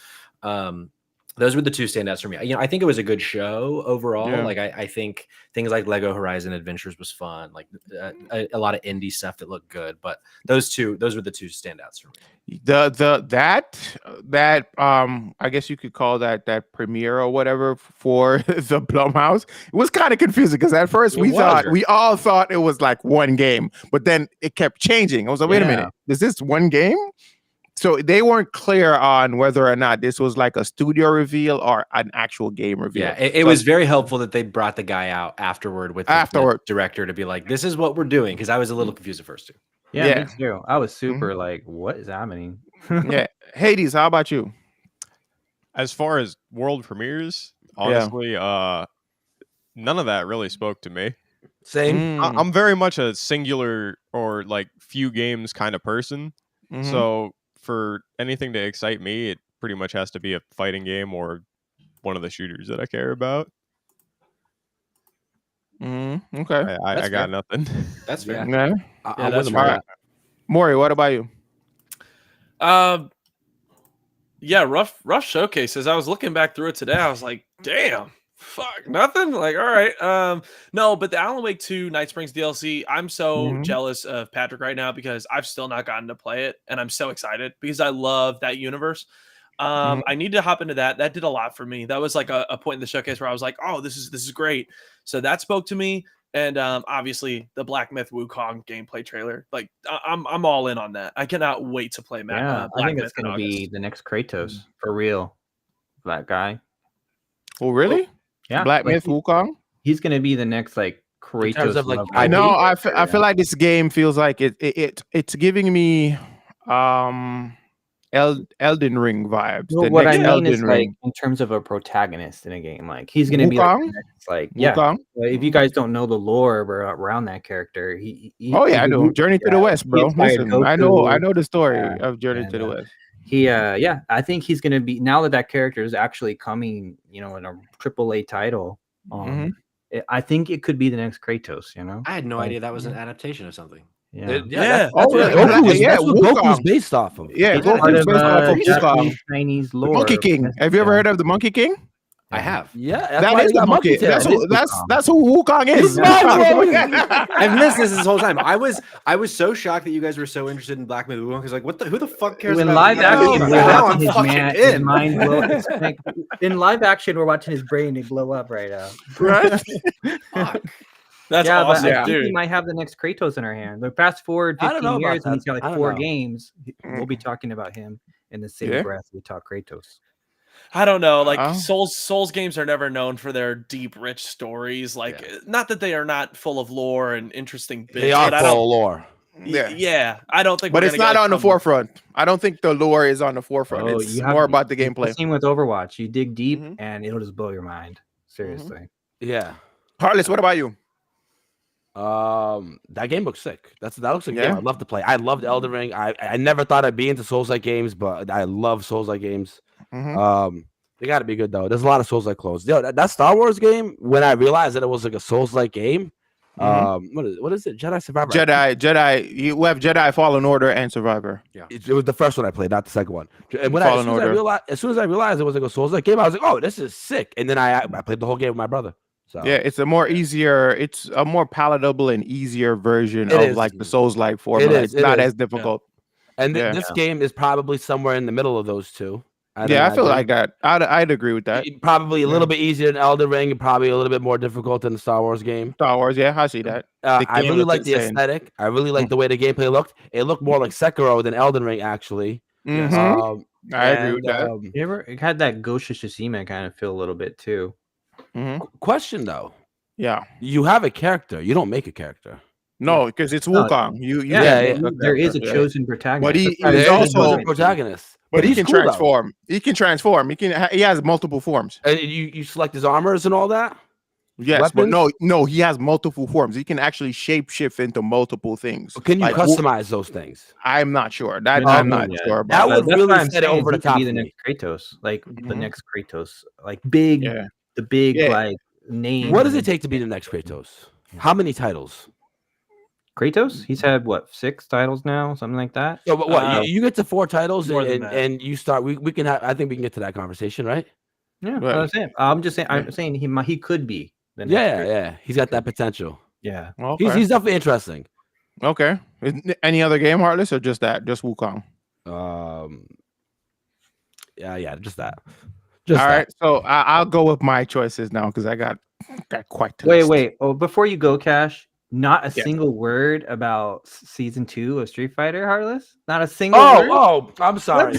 Those were the 2 standouts for me. You know, I think it was a good show overall. Yeah. Like I think things like Lego Horizon Adventures was fun. Like a lot of indie stuff that looked good. But those were the 2 standouts for me. That I guess you could call that premiere or whatever for the Blumhouse. It was kind of confusing because at first we all thought it was like one game, but then it kept changing. I was like, wait a minute, is this one game? So they weren't clear on whether or not this was like a studio reveal or an actual game reveal. Yeah, it was very helpful that they brought the guy out afterward with the director to be like, this is what we're doing, because I was a little confused at first too. Yeah, me too. I was super like, what is happening? Yeah. Hades, how about you? As far as world premieres, honestly, none of that really spoke to me. Same. I'm very much a singular or like few games kind of person. So for anything to excite me, it pretty much has to be a fighting game or one of the shooters that I care about. Okay. I got nothing. That's fair. Yeah. That's right. Maury, what about you? Yeah, rough showcases. I was looking back through it today. I was like, damn, fuck, nothing. Like, all right. No, but the Alan Wake 2 Night Springs DLC, I'm so jealous of Patrick right now because I've still not gotten to play it, and I'm so excited because I love that universe. I need to hop into that. That did a lot for me. That was like a point in the showcase where I was like, oh, this is great. So that spoke to me. And obviously the Black Myth Wukong gameplay trailer. Like I'm all in on that. I cannot wait to play Black I think Myth it's gonna be the next Kratos for real. That guy. Oh, really? Yeah. Black Myth Wukong? He's gonna be the next like Kratos. Of, like, I know. I feel like this game feels like it's giving me Elden Ring vibes. Well, what I mean is like in terms of a protagonist in a game, like he's gonna be like Wukong? If you guys don't know the lore around that character, I know Journey to the West, bro. Listen, I know the story of Journey to the West. I think he's gonna be, now that character is actually coming, you know, in a AAA title. I think it could be the next Kratos. You know, I had no idea that was an adaptation of something. That's what Goku's based off of. Yeah, Goku's based off of Chinese lore. Monkey King. Have you ever heard of the Monkey King? I have. Yeah, that is the monkey. That's who Wukong is. I've missed this whole time. I was so shocked that you guys were so interested in Black Myth Wukong, because like, who the fuck cares? When about live action, his mind blow. In live action, we're watching his brain blow up right now. Right? Fuck. That's yeah, awesome, but I think we dude. might have the next Kratos in our hand. But fast forward I don't 15 know about years and he's that. got I like don't 4 know. games. We'll be talking about him in the same Yeah. breath we talk Kratos. I don't know. Like Uh-oh. Souls games are never known for their deep, rich stories. Like, not that they are not full of lore and interesting bits. They are but I full don't. of lore. Yeah, I don't think. But we're it's gonna not get, like, on the some- forefront. I don't think the lore is on the forefront. Oh, It's you more about the it's gameplay. Same with Overwatch. You dig deep Mhm. and it'll just blow your mind. Seriously. Yeah. Heartless, what about you? That game looks sick. That looks like a Yeah. game I'd love to play. I loved Elden Ring. I never thought I'd be into Souls-like games, but I love Souls-like games. Mhm. They got to be good though. There's a lot of Souls-like clones. Yo, that Star Wars game. When I realized that it was like a Souls-like game, what is it? Jedi Survivor. Jedi. You have Jedi Fallen Order and Survivor. It was the first one I played, not the second one. And when Fallen Order. as soon as I realized it was like a Souls-like game, I was like, oh, this is sick. And then I played the whole game with my brother. So Yeah, it's a more palatable and easier version It of is. like the Souls-like formula. is, It's it not is. as difficult. and Yeah. this game is probably somewhere in the middle of those two. I feel imagine. like that. I'd agree with that. Probably a little bit easier than Elden Ring, and probably a little bit more difficult than the Star Wars game. Star Wars, yeah, I see that. The I game really looks like the insane. aesthetic. I really like the way the gameplay looked. It looked more like Sekiro than Elden Ring, actually. Mhm. I agree with that. It had that Ghost of Tsushima kind of feel a little bit too. Mhm. Question though, Yeah. you have a character. You don't make a character. No, because it's No, Wukong. You yeah, make a there is a character, yeah. chosen protagonist. But he That's why is it's There also- is chosen a protagonist, But he he's can cool, though. transform. He can transform. He has multiple forms. And you select his armors and all that. Yes, but Weapons? no, he has multiple forms. He can actually shapeshift into multiple things. Can you Like, customize those things? I'm not sure. That No, I'm no, not yeah. sure That about. would That's really why I'm set it saying over the he could top be the for me. next Kratos, like the Mhm. next Kratos, like big, Yeah. the big Yeah. like name. What does it take to be the next Kratos? How many titles? Kratos? He's had what 6 titles now, something like that. Yeah, what? Uh, You get to 4 titles, more than and, that. and you start. We can have. I think we can get to that conversation, right? Yeah, Right. that's what I'm saying. I'm just saying. I'm saying he could be the next Yeah, Kratos. yeah. He's got that potential. Yeah. Okay. He's definitely interesting. Okay. Any other game, Heartless, or just that? Just Wukong. Yeah, just that. Just All that. right. So I'll go with my choices now because I got quite. the Wait, list. wait. Oh, before you go, Cash. Not a Yeah. single word about season 2 of Street Fighter, Heartless. Not a single word. Oh, I'm sorry.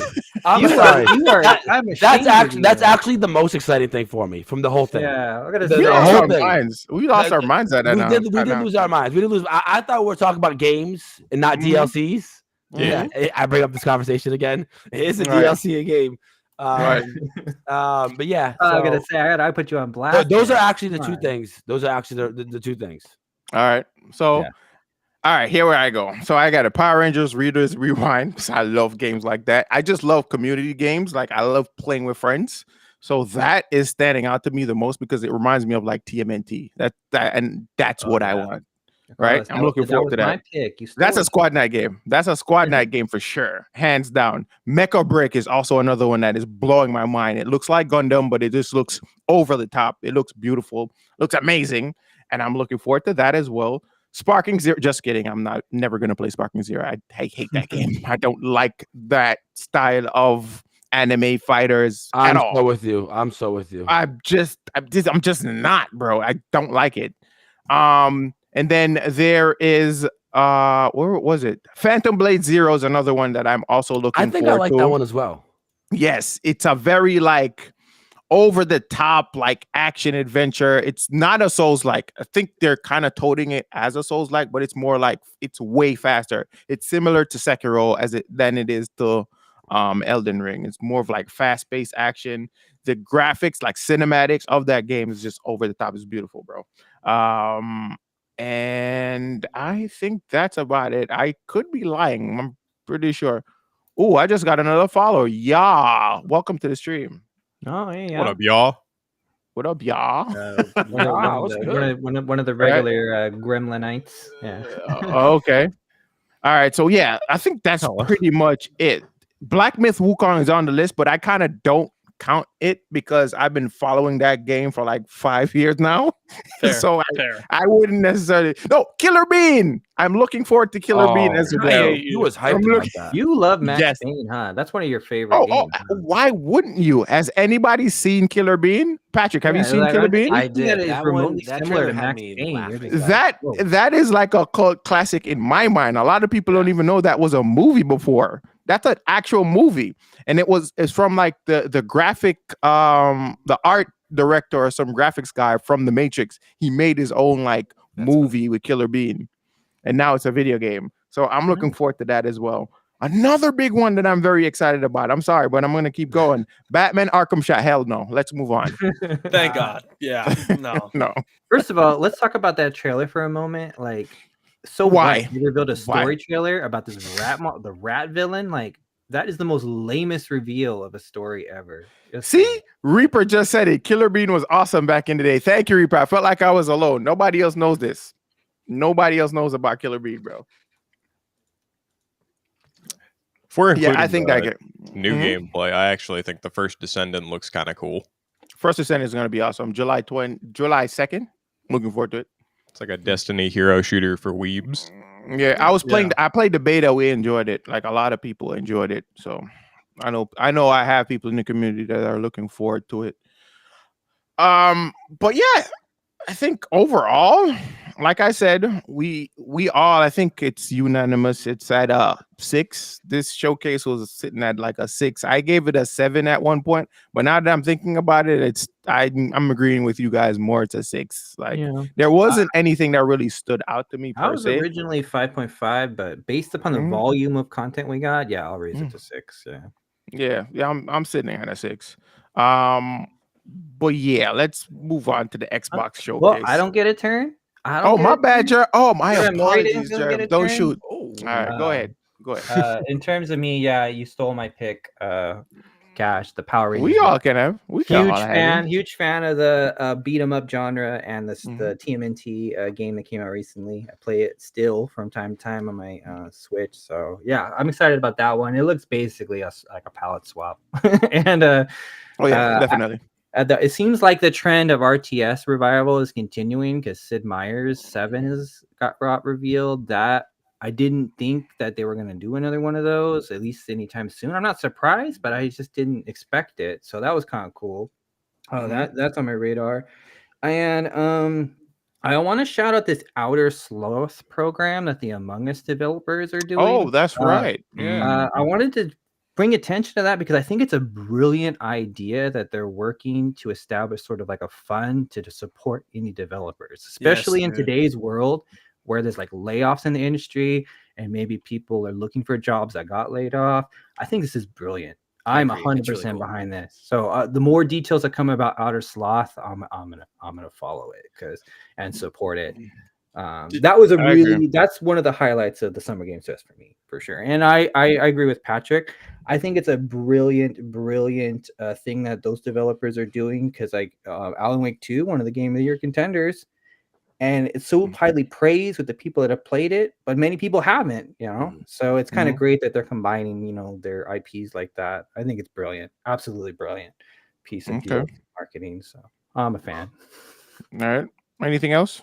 I'm You sorry. are. I'm ashamed of That's you. actually the most exciting thing for me from the whole thing. Yeah, I gotta The- We say. the lost whole our thing. minds. We lost our minds at that. We now. did lose our minds. We did lose. I thought we were talking about games and not Mhm. DLCs. Yeah. I bring up this conversation again. It is a Right. DLC a game. Right. But yeah. I gotta so- say, I put you on blast. those are man. actually the Come two on. things. Those are actually the two things. All right. So, Yeah. all right, here where I go. So I got a Power Rangers Readers Rewind because I love games like that. I just love community games. Like I love playing with friends. So that is standing out to me the most because it reminds me of like TMNT. That's what I yeah. want. Right? I'm looking forward to was that. My pick. You That's stole a it. squad night game. That's a squad night game for sure, hands down. Mecha Break is also another one that is blowing my mind. It looks like Gundam, but it just looks over the top. It looks beautiful, looks amazing, and I'm looking forward to that as well. Sparking Zero, just kidding. I'm never gonna play Sparking Zero. I hate that game. I don't like that style of anime fighters at I'm all. so with you. I'm so with you. I'm just not, bro. I don't like it. And then there is where was it? Phantom Blade Zero is another one that I'm also looking I think I forward like to. that one as well. Yes, it's a very like over the top like action adventure. It's not a Souls like. I think they're kind of toting it as a Souls like, but it's more like it's way faster. It's similar to Sekiro than it is to Elden Ring. It's more of like fast-paced action. The graphics, like cinematics of that game is just over the top. It's beautiful, bro. And I think that's about it. I could be lying. I'm pretty sure. Oh, I just got another follower. Yeah. Welcome to the stream. Oh, yeah. What up, y'all? What up, y'all? One of the regular Gremlinites. Yeah. Okay. All right. So yeah, I think that's Oh. pretty much it. Black Myth Wukong is on the list, but I kind of don't count it because I've been following that game for like 5 years now. Fair, So fair. I wouldn't necessarily. No, Killer Bean. I'm looking forward to Killer Bean as I well. hate You was I'm hyped looking- about that. You love Max Yes. Payne, huh? That's one of your favorite Oh, games. huh? why wouldn't you? Has anybody seen Killer Bean? Patrick, have you Yeah, seen like, Killer Bean? I anything that did. is That remotely that similar trailer to had Max me Payne, you're laughing. just like, whoa. That is like a cult classic in my mind. A lot of people don't even know that was a movie before. That's an actual movie, and it's from like the graphic the art director or some graphics guy from The Matrix. He made his own like movie with Killer Bean, and now it's a video game. So I'm looking forward to that as well. Another big one that I'm very excited about. I'm sorry, but I'm going to keep going. Batman Arkham Shot. Hell no. Let's move on. Thank God. Yeah. No. No. First of all, let's talk about that trailer for a moment. Like, so Why? what? They revealed a story Why? trailer about this the rat villain. Like, that is the most lamest reveal of a story ever. Just See, saying. Reaper just said it. Killer Bean was awesome back in the day. Thank you, Reaper. I felt like I was alone. Nobody else knows this. Nobody else knows about Killer Bean, bro. If we're including Yeah, I think that new Mhm. gameplay, I actually think the first Descendant looks kind of cool. First Descent is going to be awesome. July 2nd. Looking forward to it. It's like a Destiny hero shooter for weebs. Yeah, I played the beta. We enjoyed it. Like a lot of people enjoyed it. So I know I have people in the community that are looking forward to it. But yeah, I think overall, like I said, we all, I think it's unanimous. It's at 6. This showcase was sitting at like a 6. I gave it a 7 at one point, but now that I'm thinking about it, I'm agreeing with you guys more. It's a 6. Like Yeah. there wasn't anything that really stood out to me I per was se. originally 5.5, but based upon the Mhm. volume of content we got, yeah, I'll raise it to 6. Yeah. Yeah, I'm sitting at a 6. But yeah, let's move on to the Xbox showcase. Well, I don't get a turn. I don't Oh, get my a bad, turn. Jerem. Oh, my Jerem Moyden apologies, doesn't get a Jerem. Don't turn? shoot. Oh, All right, go ahead. Go ahead. In terms of me, yeah, you stole my pick. Cash, the Power Rangers. We all can have. We can huge all have fan, it. huge fan of the beat 'em up genre and the Mhm. TMNT game that came out recently. I play it still from time to time on my Switch. So yeah, I'm excited about that one. It looks basically like a palette swap, and Oh yeah, definitely. it seems like the trend of RTS revival is continuing because Sid Meier's 7 got revealed. That I didn't think that they were going to do another one of those, at least anytime soon. I'm not surprised, but I just didn't expect it. So that was kind of cool. Oh, that's on my radar. And I want to shout out this Outer Sloth program that the Among Us developers are doing. Oh, that's right. Yeah. I wanted to bring attention to that because I think it's a brilliant idea that they're working to establish sort of like a fund to support indie developers, especially in today's world where there's like layoffs in the industry and maybe people are looking for jobs that got laid off. I think this is brilliant. I'm 100% behind this. So the more details that come about Outer Sloth, I'm gonna follow it and support it. That was that's one of the highlights of the Summer Games Fest for me, for sure. And I agree with Patrick. I think it's a brilliant thing that those developers are doing because like Alan Wake 2, one of the Game of the Year contenders, and it's so highly praised with the people that have played it, but many people haven't, so it's kind of great that they're combining, their IPs like that. I think it's brilliant, absolutely brilliant piece of marketing. So I'm a fan. All right. Anything else?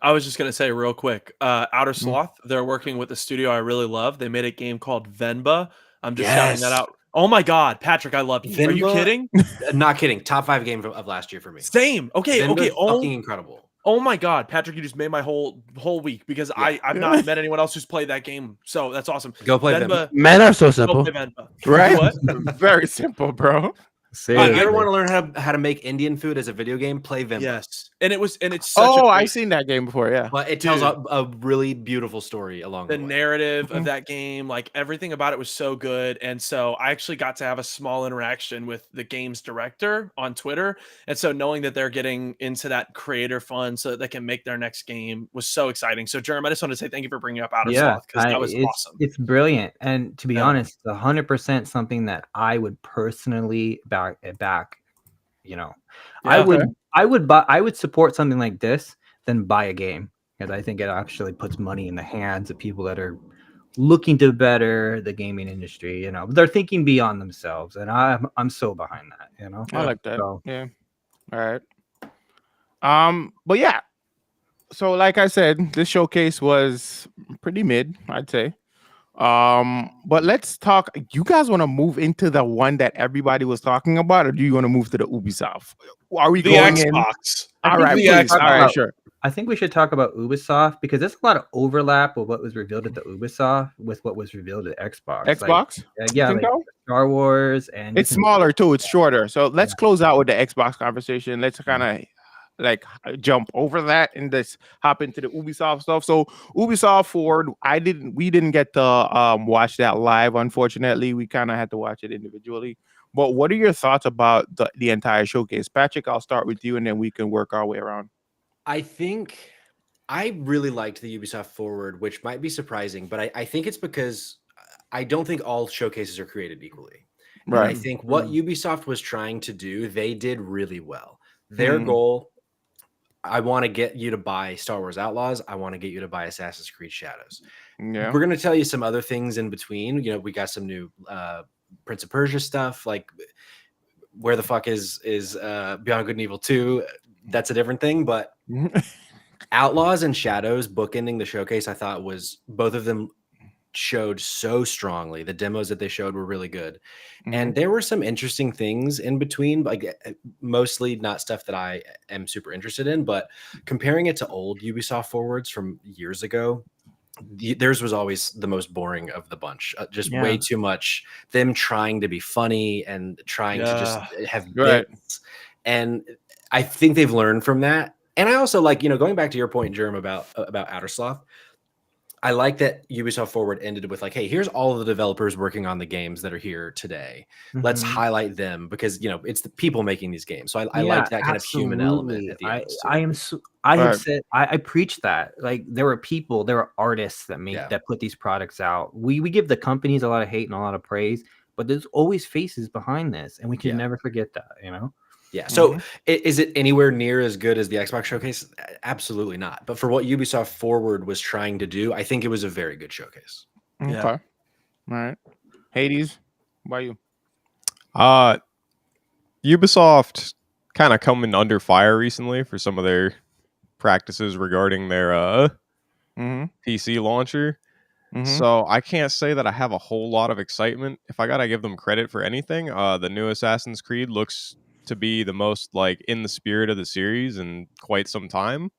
I was just gonna say real quick, Outer Sloth, they're working with a studio I really love. They made a game called Venba. I'm just shouting that out. Oh my God, Patrick, I love you. Venba? Are you kidding? Not kidding. Top 5 game of last year for me. Same. Okay. Venba's fucking incredible. Oh my God, Patrick, you just made my whole week because I've not met anyone else who's played that game. So that's awesome. Go play Venba. Men are so simple. Go play Venba. Right? What? Very simple, bro. You ever want to learn how to make Indian food as a video game? Play Venba. Yes, and it's such I've seen that game before. Yeah, but it tells a really beautiful story along the way. Narrative of that game, like everything about it was so good. And so I actually got to have a small interaction with the game's director on Twitter. And so knowing that they're getting into that creator fund so that they can make their next game was so exciting. So Jerem, I just want to say thank you for bringing up Outer Sloth because that was awesome. It's brilliant, and to be honest, 100% something that I would personally back. I would support something like this than buy a game because I think it actually puts money in the hands of people that are looking to better the gaming industry. You know, they're thinking beyond themselves, and I'm so behind that. You know, I like that. So, Yeah. All right. But yeah. So like I said, this showcase was pretty mid, I'd say. But let's talk. You guys want to move into the one that everybody was talking about, or do you want to move to the Ubisoft? Are we The going in? Xbox. I All think right, we please. should talk All right, about- sure. I think we should talk about Ubisoft because there's a lot of overlap with what was revealed at the Ubisoft with what was revealed at Xbox. Xbox? Yeah, think like so? Star Wars, and It's different- smaller too. It's shorter. So let's Yeah. close out with the Xbox conversation. Let's kind of like jump over that and just hop into the Ubisoft stuff. So Ubisoft Forward, we didn't get to watch that live. Unfortunately, we kind of had to watch it individually. But what are your thoughts about the entire showcase? Patrick, I'll start with you, and then we can work our way around. I think I really liked the Ubisoft Forward, which might be surprising, but I think it's because I don't think all showcases are created equally. And I Right. think what Ubisoft was trying to do, they did really well. Their goal, I want to get you to buy Star Wars Outlaws. I want to get you to buy Assassin's Creed Shadows. Yeah. We're going to tell you some other things in between. You know, we got some new Prince of Persia stuff, like where the fuck is Beyond Good and Evil 2? That's a different thing, but Outlaws and Shadows bookending the showcase, I thought was both of them showed so strongly. The demos that they showed were really good. And there were some interesting things in between, like mostly not stuff that I am super interested in, but comparing it to old Ubisoft Forwards from years ago, theirs was always the most boring of the bunch. Just way too much them trying to be funny and trying to just have bits. And I think they've learned from that. And I also like, you know, going back to your point, Jerm, about Outer Sloth, I like that Ubisoft Forward ended with like, hey, here's all of the developers working on the games that are here today. Let's highlight them because, you know, it's the people making these games. So I like that kind of human element at the end. I preach that. Like there were artists that put these products out. We give the companies a lot of hate and a lot of praise, but there's always faces behind this, and we can never forget that, you know? Yeah. So is it anywhere near as good as the Xbox showcase? Absolutely not. But for what Ubisoft Forward was trying to do, I think it was a very good showcase. Okay. Yeah. All right. Hades, what about you? Ubisoft kind of coming under fire recently for some of their practices regarding their PC launcher. So I can't say that I have a whole lot of excitement. If I gotta give them credit for anything, the new Assassin's Creed looks to be the most like in the spirit of the series in quite some time.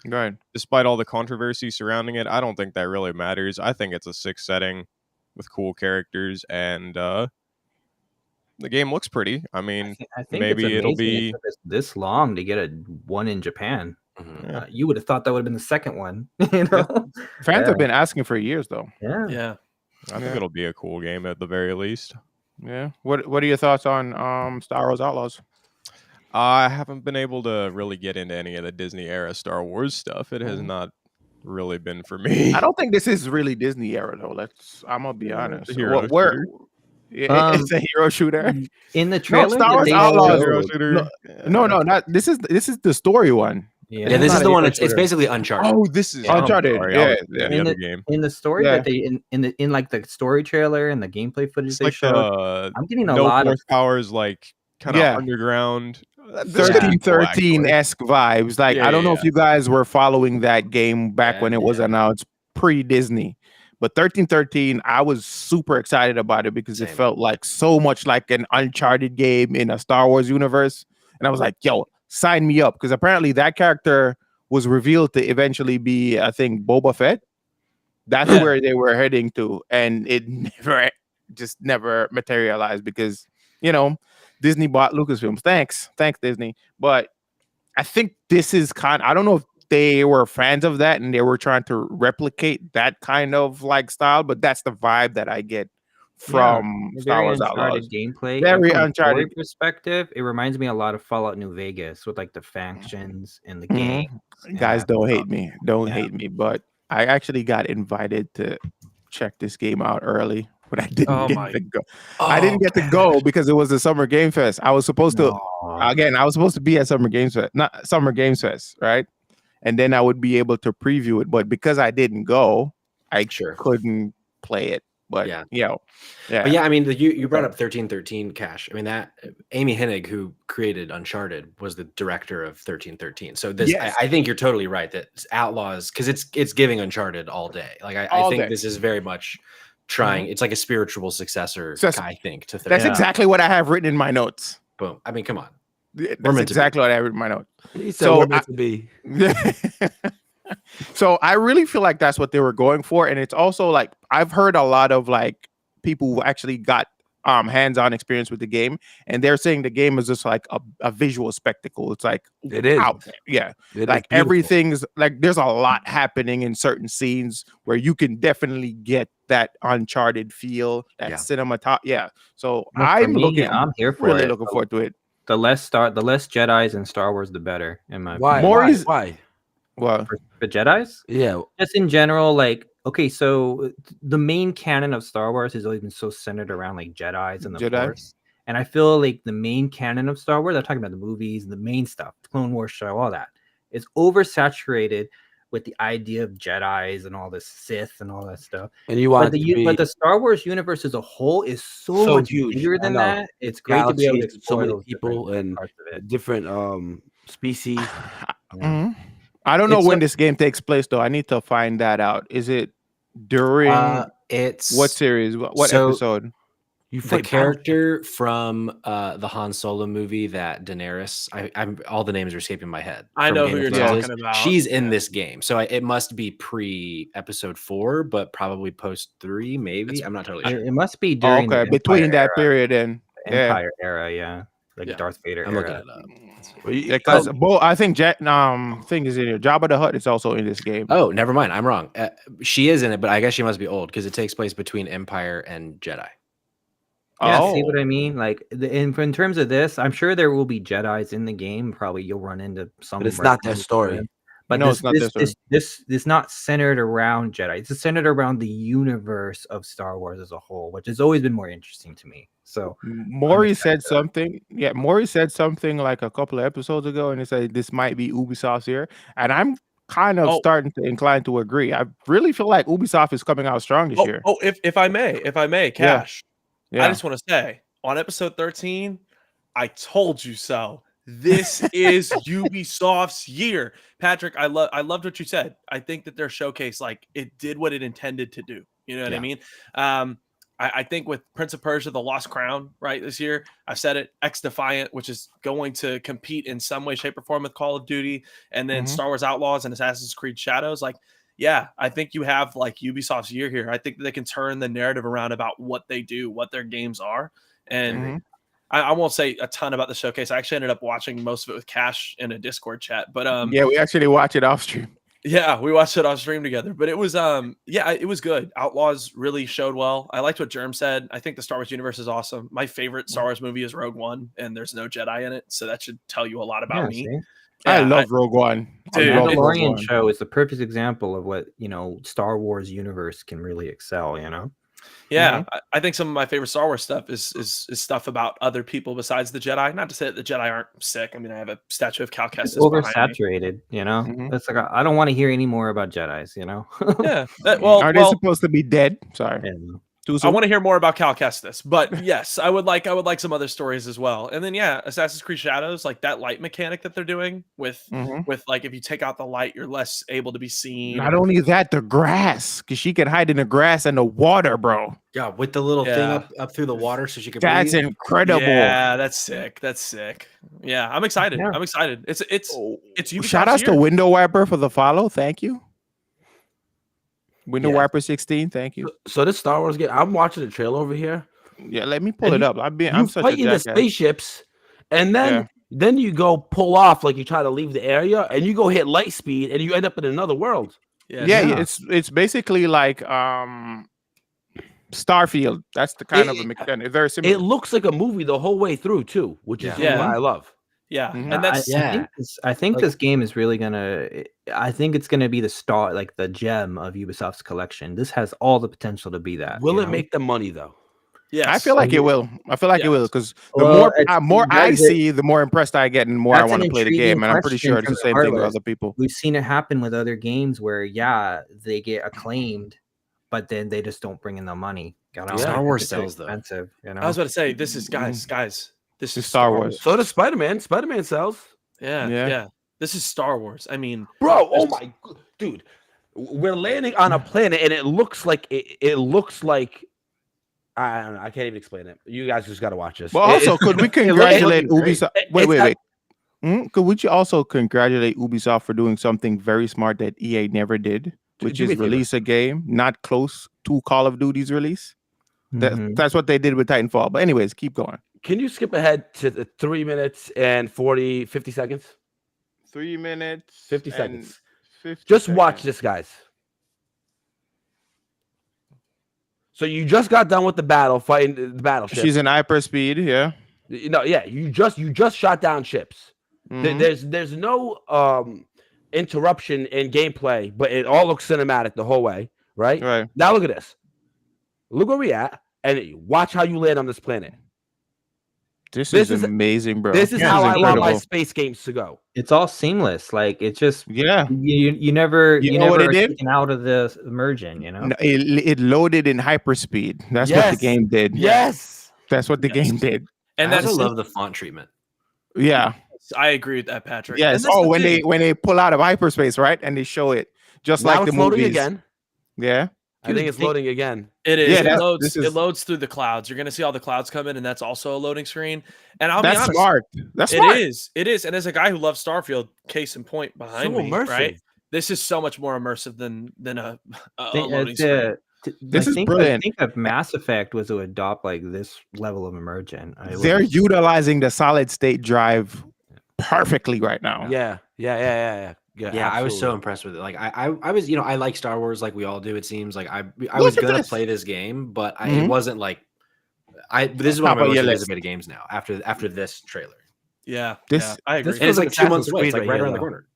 Right. Despite all the controversy surrounding it, I don't think that really matters. I think it's a sick setting with cool characters, and the game looks pretty. I mean, I think maybe it'll be it took us this long to get a one in Japan. Yeah. You would have thought that would have been the second one. You know, Fans have been asking for years, though. Yeah. I think it'll be a cool game at the very least. Yeah. What are your thoughts on Star Wars Outlaws? I haven't been able to really get into any of the Disney era Star Wars stuff. It has not really been for me. I don't think this is really Disney era though. I'm gonna be honest. It's a hero shooter. It's a hero shooter. In the trailer, Star Wars Outlaws. Hero shooter. No, not this is the story one. Yeah, this is the one. It's basically Uncharted. Oh, this is Uncharted. Sorry, Yeah. the other game. In the story that they in like the story trailer and the gameplay footage they Like showed, I'm getting a no lot of powers, like kind of underground. 1313-esque vibes. Like I don't know if you guys were following that game back when it was announced pre-Disney. But 1313, I was super excited about it because it felt like so much like an Uncharted game in a Star Wars universe. And I was like, yo, sign me up. Because apparently that character was revealed to eventually be, I think, Boba Fett. That's where they were heading to. And it never materialized because, you know, Disney bought Lucasfilms. Thanks, Disney. But I think this is I don't know if they were fans of that and they were trying to replicate that kind of like style, but that's the vibe that I get from Star Wars Outlaws. Gameplay. Very from Uncharted perspective. It reminds me a lot of Fallout New Vegas with like the factions in the game. Guys, don't hate me. Don't hate me, but I actually got invited to check this game out early. But I didn't get to go. I didn't get to go because it was the Summer Game Fest. I was supposed to be at Summer Games Fest, not Summer Games Fest, right? And then I would be able to preview it. But because I didn't go, I couldn't play it. But Yeah. yeah. But yeah, I mean, you brought up 1313, Cash. I mean, that Amy Hennig, who created Uncharted, was the director of 1313. So this, Yes. I think you're totally right that Outlaws, because it's giving Uncharted all day. Like I think this is very much trying. It's like a spiritual successor, I think. To 13. That's exactly what I have written in my notes. Boom. I mean, come on. That's exactly what I have written in my notes. So we're meant to be. So I really feel like that's what they were going for, and it's also like I've heard a lot of like people who actually got hands-on experience with the game, and they're saying the game is just like a visual spectacle. It's like it is out there. Yeah, like everything's like there's a lot happening in certain scenes where you can definitely get that Uncharted feel, that cinematography. Yeah, so I'm here for really it. looking forward to it. The less Jedis in Star Wars, the better. In my opinion. Why? Well, for the Jedis? Yeah. Just in general, like, okay, so the main canon of Star Wars has always been so centered around like Jedis and the Force. And I feel like the main canon of Star Wars, I'm talking about the movies, the main stuff, Clone Wars show, all that, is oversaturated with the idea of Jedis and all this Sith and all that stuff. And you want but the Star Wars universe as a whole is so much huge. bigger than that. It's great to be able to explore so many people and different species. I don't know when this game takes place though. I need to find that out. Is it during it's what series? What episode? The character from the Han Solo movie that Daenerys, I'm all the names are escaping my head. I know who you're talking about. She's in this game, so it must be pre episode 4, but probably post 3, maybe. I'm not totally sure. It must be during between that period and Empire era, like Darth Vader. I'm looking it up. Because I think thing is in here. Jabba the Hutt is also in this game. Oh, never mind. I'm wrong. She is in it, but I guess she must be old because it takes place between Empire and Jedi. Yeah, see what I mean? Like, in terms of this, I'm sure there will be Jedis in the game. Probably you'll run into some. But it's not their story. But no, it's not their story. This is not centered around Jedi. It's centered around the universe of Star Wars as a whole, which has always been more interesting to me. So Maury said something. Yeah, Maury said something like a couple of episodes ago, and he said this might be Ubisoft's year, and I'm kind of starting to incline to agree. I really feel like Ubisoft is coming out strong this year. Oh, if I may, Cash. Yeah. I just want to say on episode 13, I told you so. This is Ubisoft's year. Patrick, I loved what you said. I think that their showcase, like, it did what it intended to do. You know what I mean? I think with Prince of Persia, The Lost Crown, right, this year, I said it, X-Defiant, which is going to compete in some way, shape, or form with Call of Duty, and then Star Wars Outlaws and Assassin's Creed Shadows. Like, yeah, I think you have like Ubisoft's year here. I think that they can turn the narrative around about what they do, what their games are. And I won't say a ton about the showcase. I actually ended up watching most of it with Cash in a Discord chat. But yeah, we actually watch it off stream. Yeah, we watched it off stream together. But it was it was good. Outlaws really showed well. I liked what Germ said. I think the Star Wars universe is awesome. My favorite Star Wars movie is Rogue One, and there's no Jedi in it. So that should tell you a lot about me. See? I love Rogue One. The Mandalorian show is the perfect example of what, Star Wars universe can really excel, Yeah, I think some of my favorite Star Wars stuff is stuff about other people besides the Jedi. Not to say that the Jedi aren't sick. I mean, I have a statue of Cal Kestis. Oversaturated, It's like I don't want to hear any more about Jedis, Yeah. Are they supposed to be dead? Sorry. Yeah. I want to hear more about Cal Kestis, but yes, I would like some other stories as well. And then Assassin's Creed Shadows, like that light mechanic that they're doing with like if you take out the light, you're less able to be seen. Not only that, the grass, because she can hide in the grass and the water, bro. Yeah, with the little thing up through the water so she can That's breathe. Incredible. Yeah, that's sick. Yeah, I'm excited. Yeah. I'm excited. It's Ubisoft's shout outs to Window Wiper for the follow. Thank you. Window Wiper 16, thank you. So this Star Wars game, I'm watching the trailer over here. Yeah, let me pull it up. I'm such fighting a the spaceships, and then you go pull off like you try to leave the area, and you go hit light speed, and you end up in another world. Yeah. It's basically like Starfield. That's the kind of a mechanic. Very similar. It looks like a movie the whole way through too, which is what I love. Yeah, and that's I think this game is really gonna. I think it's gonna be the star, like the gem of Ubisoft's collection. This has all the potential to be that. Will it make the money though? Yeah, I feel like it will. I feel like it will because the more I see, the more impressed I get, and more I want to play the game. And I'm pretty sure it's the same thing with other people. We've seen it happen with other games where they get acclaimed, but then they just don't bring in the money. Star Wars It's too sells though. expensive, you know. I was about to say, this is guys. This is Star Wars. So does Spider-Man. Spider-Man sells. Yeah. This is Star Wars. I mean, Bro, oh my dude. We're landing on a planet and it looks like it looks like I don't know. I can't even explain it. You guys just got to watch this. But also, could we congratulate Ubisoft? Wait. Could we also congratulate Ubisoft for doing something very smart that EA never did, which is release a game not close to Call of Duty's release? That's what they did with Titanfall. But anyways, keep going. Can you skip ahead to the 3 minutes and 50 seconds? 3 minutes, 50 seconds. 50 just seconds. watch this, guys. So you just got done with the battle, fighting the battleship. She's in hyperspeed, yeah. You just shot down ships. There's no interruption in gameplay, but it all looks cinematic the whole way, right? Right. Now look at this. Look where we at, and watch how you land on this planet. This is amazing, bro. This is how I want my space games to go. It's all seamless. Like it's just you never are taken out of the immersion. You know, it loaded in hyperspeed. That's what the game did. Yes, that's what the game did. And I also love the font treatment. Yeah, I agree with that, Patrick. Yes. Oh, when they pull out of hyperspace, right, and they show it just now like the loading movies again. Yeah. I think it's loading again. It is. Yeah, it loads through the clouds. You're going to see all the clouds come in, and that's also a loading screen. And I'll be honest, smart. That's smart. It is. And as a guy who loves Starfield, case in point behind me, right? This is so much more immersive than a loading screen. This is brilliant. I think if Mass Effect was to adopt like this level of immersion, they're utilizing the solid state drive perfectly right now. Yeah. Yeah, I was so impressed with it. Like I was, I like Star Wars like we all do. It seems like I was gonna play this game, but it wasn't like this is one of my most anticipated games now after this trailer. Yeah, I agree. And it's like 2 months away. It's like right around the corner.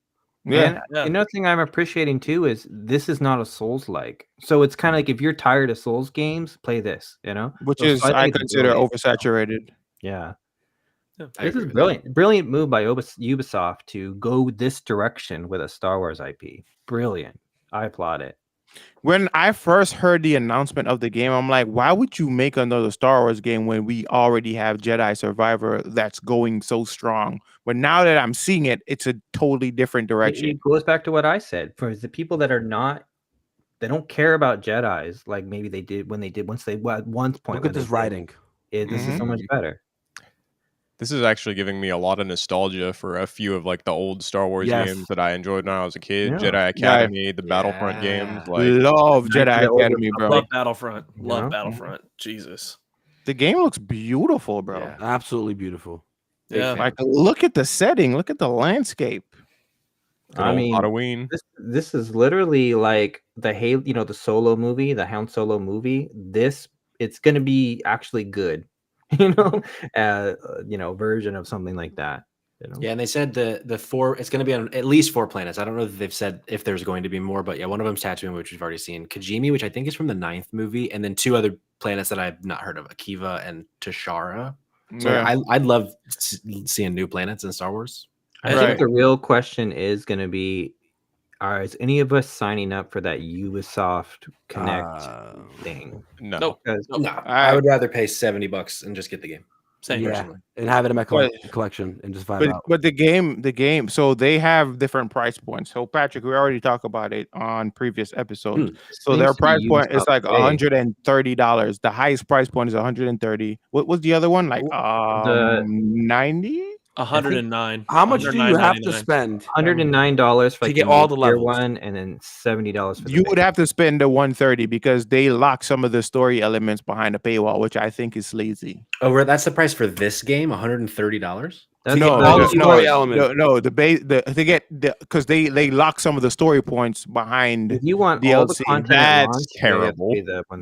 Yeah. Another thing I'm appreciating too is this is not a Souls-like. So it's kind of like if you're tired of Souls games, play this, Which is I consider oversaturated. Yeah. This is brilliant. Brilliant move by Ubisoft to go this direction with a Star Wars IP. Brilliant. I applaud it. When I first heard the announcement of the game, I'm like, why would you make another Star Wars game when we already have Jedi Survivor that's going so strong? But now that I'm seeing it, it's a totally different direction. It goes back to what I said. For the people that are not, they don't care about Jedis like maybe they did once they at one point. Look at this writing. This is so much better. This is actually giving me a lot of nostalgia for a few of like the old Star Wars games that I enjoyed when I was a kid. Jedi Academy, the Battlefront games. Like, love Jedi Academy, bro. Love Battlefront. Love Battlefront. Jesus. The game looks beautiful, bro. Yeah, absolutely beautiful. Yeah. Like, look at the setting. Look at the landscape. I mean, Halloween. This is literally like the the Solo movie, the Hound Solo movie. It's going to be actually good. Version of something like that. Yeah, and they said the four. It's going to be on at least 4 planets. I don't know if they've said if there's going to be more, but yeah, one of them's Tatooine, which we've already seen. Kijimi, which I think is from the 9th movie, and then 2 other planets that I've not heard of: Akiva and Tashara. So I'd love seeing new planets in Star Wars. I think the real question is going to be: is any of us signing up for that Ubisoft Connect thing? No. I would rather pay $70 and just get the game. Same personally. And have it in my collection and just find out. But the game, so they have different price points. So Patrick, we already talked about it on previous episodes. So their price point is like $130. The highest price point is $130. What was the other one? Like 90? 109. How much do you have to spend? $109 for to get all the levels, one, and then $70 for. You would have to spend the $130 because they lock some of the story elements behind the paywall, which I think is sleazy. Oh, that's the price for this game, $130. No, the base they get because they lock some of the story points behind. If you want DLC, all the content, that's terrible.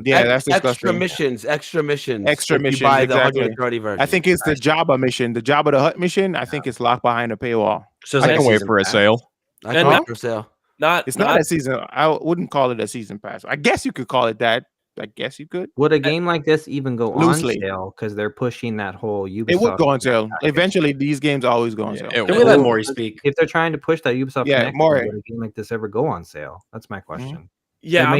Yeah, that's disgusting. Extra missions. You buy the exactly. 130 version. I think it's the Jabba mission, the Jabba the Hutt mission. I think it's locked behind a paywall. So I can wait for a sale. I can wait for a sale. It's not a season. I wouldn't call it a season pass. I guess you could call it that. I guess you could. Would a game like this even go on sale? Because they're pushing that whole Ubisoft. It would go on sale. Eventually, these games always go on sale. Can we let Maury speak? If they're trying to push that Ubisoft Connect, Maury. would a game like this ever go on sale? That's my question. Yeah,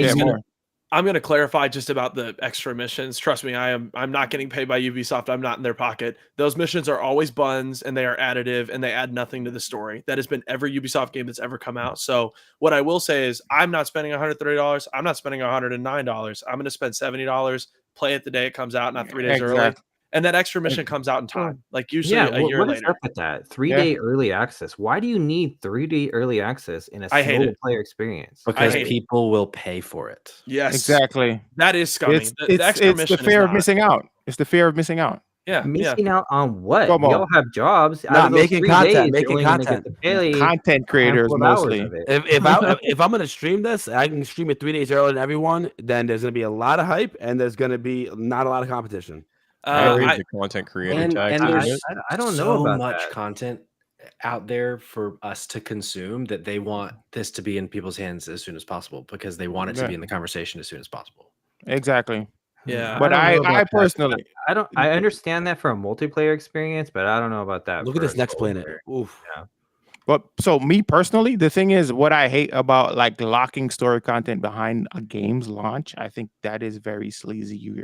I'm going to clarify just about the extra missions. Trust me, I'm not getting paid by Ubisoft. I'm not in their pocket. Those missions are always buns and they are additive and they add nothing to the story. That has been every Ubisoft game that's ever come out. So what I will say is I'm not spending $130. I'm not spending $109. I'm going to spend $70, play it the day it comes out, not 3 days early. And that extra mission comes out in time, like usually a year what later. is up with that 3-day early access? Why do you need 3-day early access in a single player experience? Because people will pay for it. Yes, exactly. That is scummy. It's the fear of missing out. It's the fear of missing out. Yeah, missing out on what? We all have jobs. Not making content. Making content. Content creators mostly. If I'm gonna stream this, I can stream it 3 days earlier than everyone. Then there's gonna be a lot of hype, and there's gonna be not a lot of competition. The content creator tag. And there's I don't know so about much that. content out there for us to consume that they want this to be in people's hands as soon as possible because they want it to be in the conversation as soon as possible. Exactly. Yeah, but I personally, I understand that for a multiplayer experience, but I don't know about that. Look at this next planet. Oof. Yeah. But so me personally, the thing is, what I hate about like locking story content behind a game's launch, I think that is very sleazy.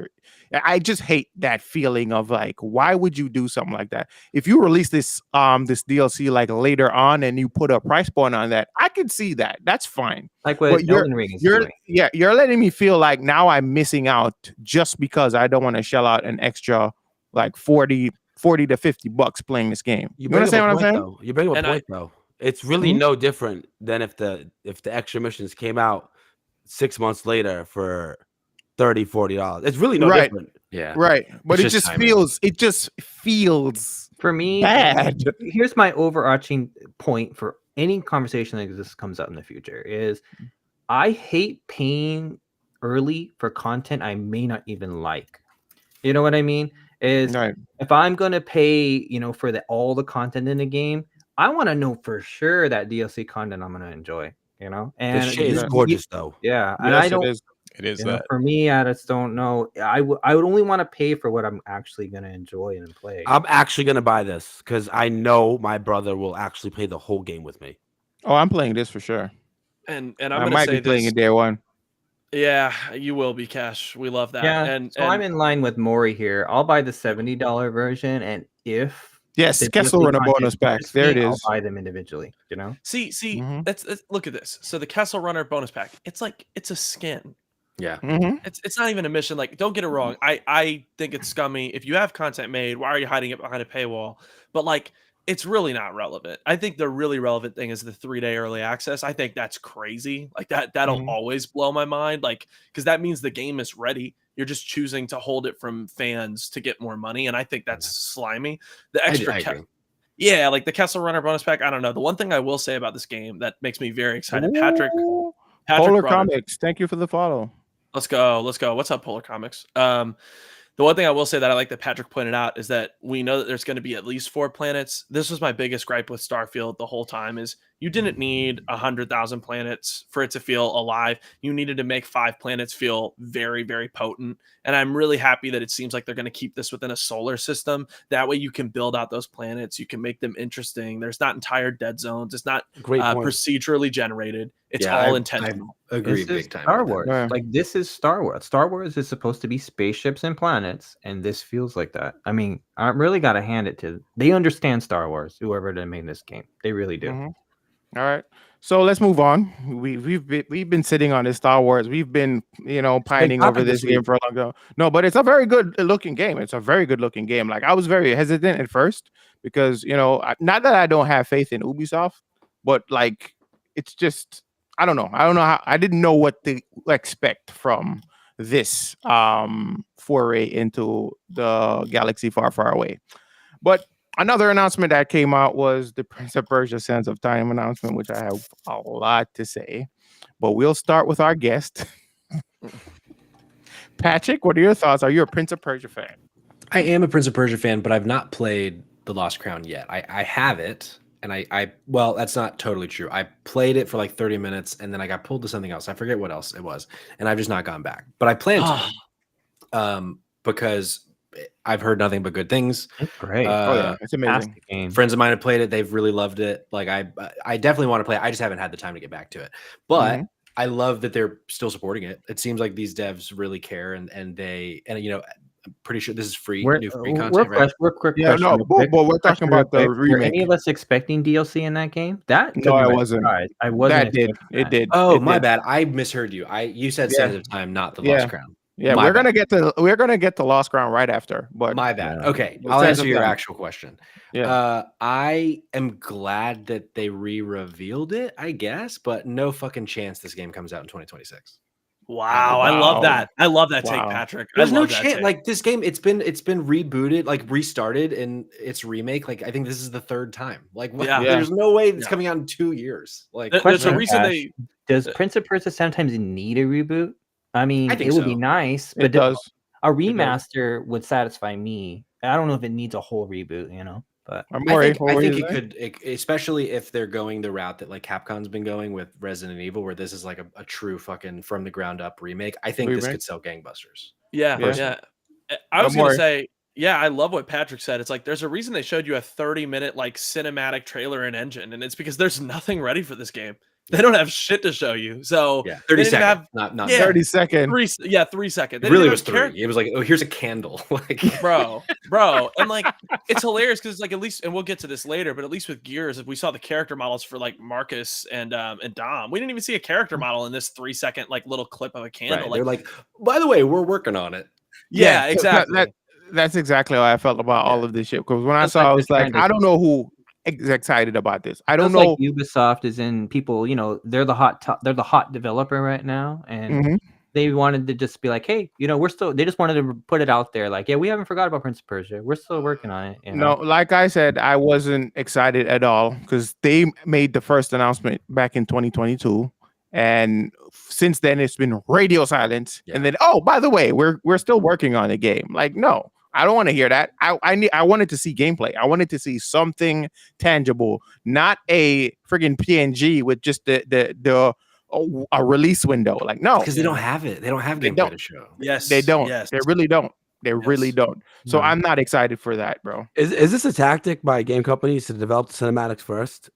I just hate that feeling of like, why would you do something like that? If you release this this DLC like later on and you put a price point on that, I could see that. That's fine. Like what Elden Ring is doing. Yeah, you're letting me feel like now I'm missing out just because I don't want to shell out an extra like 40 to $50 playing this game. You understand what I'm saying? Though. You bring up a point though. It's really no different than if the extra missions came out 6 months later for $30-$40. It's really no different. Yeah. Right. But it just feels for me bad. Here's my overarching point for any conversation like this comes up in the future is I hate paying early for content I may not even like. You know what I mean? Is if I'm going to pay, for all the content in the game, I want to know for sure that DLC content I'm going to enjoy, And this shit is gorgeous though. Yeah. And I don't, it is that for me, I just don't know. I would only want to pay for what I'm actually going to enjoy and play. I'm actually going to buy this because I know my brother will actually play the whole game with me. Oh, I'm playing this for sure. And I might be playing it day one. Yeah, you will be, Cash. We love that. Yeah, so I'm in line with Maury here. I'll buy the $70 version, and if Kessel Runner bonus packs, there it is. I'll buy them individually. See, let's look at this. So the Kessel Runner bonus pack, it's a skin. Yeah, it's not even a mission. Like, don't get it wrong. I think it's scummy. If you have content made, why are you hiding it behind a paywall? But like, it's really not relevant. I think the really relevant thing is the 3-day early access. I think that's crazy. Like that'll always blow my mind. Like, because that means the game is ready. You're just choosing to hold it from fans to get more money, and I think that's slimy. The extra, like the Kessel Runner bonus pack. I don't know. The one thing I will say about this game that makes me very excited, Patrick Polar Comics. Thank you for the follow. Let's go. What's up, Polar Comics? The one thing I will say that I like that Patrick pointed out is that we know that there's going to be at least 4 planets. This was my biggest gripe with Starfield the whole time is you didn't need 100,000 planets for it to feel alive. You needed to make 5 planets feel very, very potent. And I'm really happy that it seems like they're going to keep this within a solar system. That way you can build out those planets. You can make them interesting. There's not entire dead zones. It's not procedurally generated. It's all intentional. I agree big time. Star Wars. Like this is Star Wars. Star Wars is supposed to be spaceships and planets, and this feels like that. I mean, I really got to hand it to they understand Star Wars. Whoever they made this game, they really do. All right, so let's move on. We've been sitting on this Star Wars. We've been pining over this game for a long time. No, but it's a very good looking game. It's a very good looking game. Like I was very hesitant at first because not that I don't have faith in Ubisoft, but like it's just. I don't know how I didn't know what to expect from this foray into the galaxy far, far away. But another announcement that came out was the Prince of Persia Sands of Time announcement, which I have a lot to say. But we'll start with our guest. Patrick, what are your thoughts? Are you a Prince of Persia fan? I am a Prince of Persia fan, but I've not played The Lost Crown yet. I have it. And well, that's not totally true. I played it for like 30 minutes and then I got pulled to something else. I forget what else it was. And I've just not gone back. But I plan to because I've heard nothing but good things. It's great. It's amazing. Game. Friends of mine have played it. They've really loved it. Like I definitely want to play it. I just haven't had the time to get back to it. But I love that they're still supporting it. It seems like these devs really care, and you know, I'm pretty sure this is free, new free content, right? We're quick Yeah, question. no, real quick. but we're talking Question real about the quick. Were any remake. of us expecting DLC in that game? That No, took me I by wasn't. surprise. I wasn't. That did. expecting It that. did. Oh, It my did. bad. I misheard you. You said Yeah. Sands of Time, not the Yeah. Lost Crown. Yeah, My we're bad. gonna get to Lost Crown right after. But My bad. Yeah. Okay, Well, I'll Sands answer of your Time. actual question. Yeah. I am glad that they re-revealed it, I guess, but no fucking chance this game comes out in 2026. Wow, I love Wow. that. I love that take, Wow. Patrick. There's I no love that chance. take. Like this game, it's been rebooted, like restarted in its remake. Like I think this is the third time. Like what? Yeah. There's no way it's Yeah. coming out in 2 years. Like There's a Question, reason Ash. they. Does Prince of Persia sometimes need a reboot? I mean, I think it would be so. nice, It but does. a remaster would satisfy me. I don't know if it needs a whole reboot, you know. But Amori, what I were think you it saying? could, especially if they're going the route that like Capcom's been going with Resident Evil, where this is like a true fucking from the ground up remake. I think this Remake? could sell gangbusters. Yeah, Yeah. yeah. I was gonna Amori. say, yeah, I love what Patrick said. It's like there's a reason they showed you a 30-minute like cinematic trailer and engine, and it's because there's nothing ready for this game. They don't have shit to show you. So Yeah, they 30 didn't even seconds, have not yeah, 30-second. 3 seconds. They It didn't really even was have 3. It was like, oh, here's a candle. Like, bro, and like it's hilarious because like at least, and we'll get to this later, but at least with Gears, if we saw the character models for like Marcus and Dom, we didn't even see a character model in this 3-second like little clip of a candle. right. They're like, by the way, we're working on it. Yeah, so exactly. that's exactly how I felt about all of this shit. Because when I Just saw, like I they're was like, trying to- I don't know who is excited about this. I don't Just know. like Ubisoft is in people, you know, they're the hot developer right now, and Mhm. they wanted to just be like, hey, you know, they just wanted to put it out there, like, yeah, we haven't forgot about Prince of Persia, we're still working on it. You know? No, like I said, I wasn't excited at all because they made the first announcement back in 2022, and since then it's been radio silence. Yeah. And then, oh, by the way, we're still working on the game. Like, no, I don't want to hear that. I wanted to see gameplay. I wanted to see something tangible, not a friggin' PNG with just a release window. Like, no, Because they don't have it. They don't have They gameplay don't. to show. Yes, they don't. Yes. They really don't. They really Yes. don't. So No. I'm not excited for that, bro. Is this a tactic by game companies to develop the cinematics first,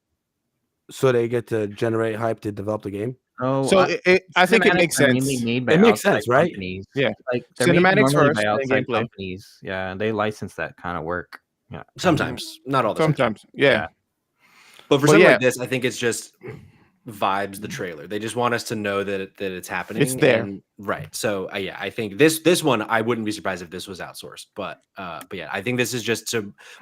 so they get to generate hype to develop the game? Oh, So I think it cinematics makes are sense. mainly made by It makes outside sense, right? companies. Yeah. Like they're made Cinematics normally first, by then outside gameplay. companies. Yeah, they license that kind of work. Yeah. Sometimes, not all the time. Sometimes, yeah. Yeah. But for But something yeah. like this, I think it's just vibes the trailer. They just want us to know that it's happening. It's there. and- right. So yeah, I think this one, I wouldn't be surprised if this was outsourced. But yeah, I think this is just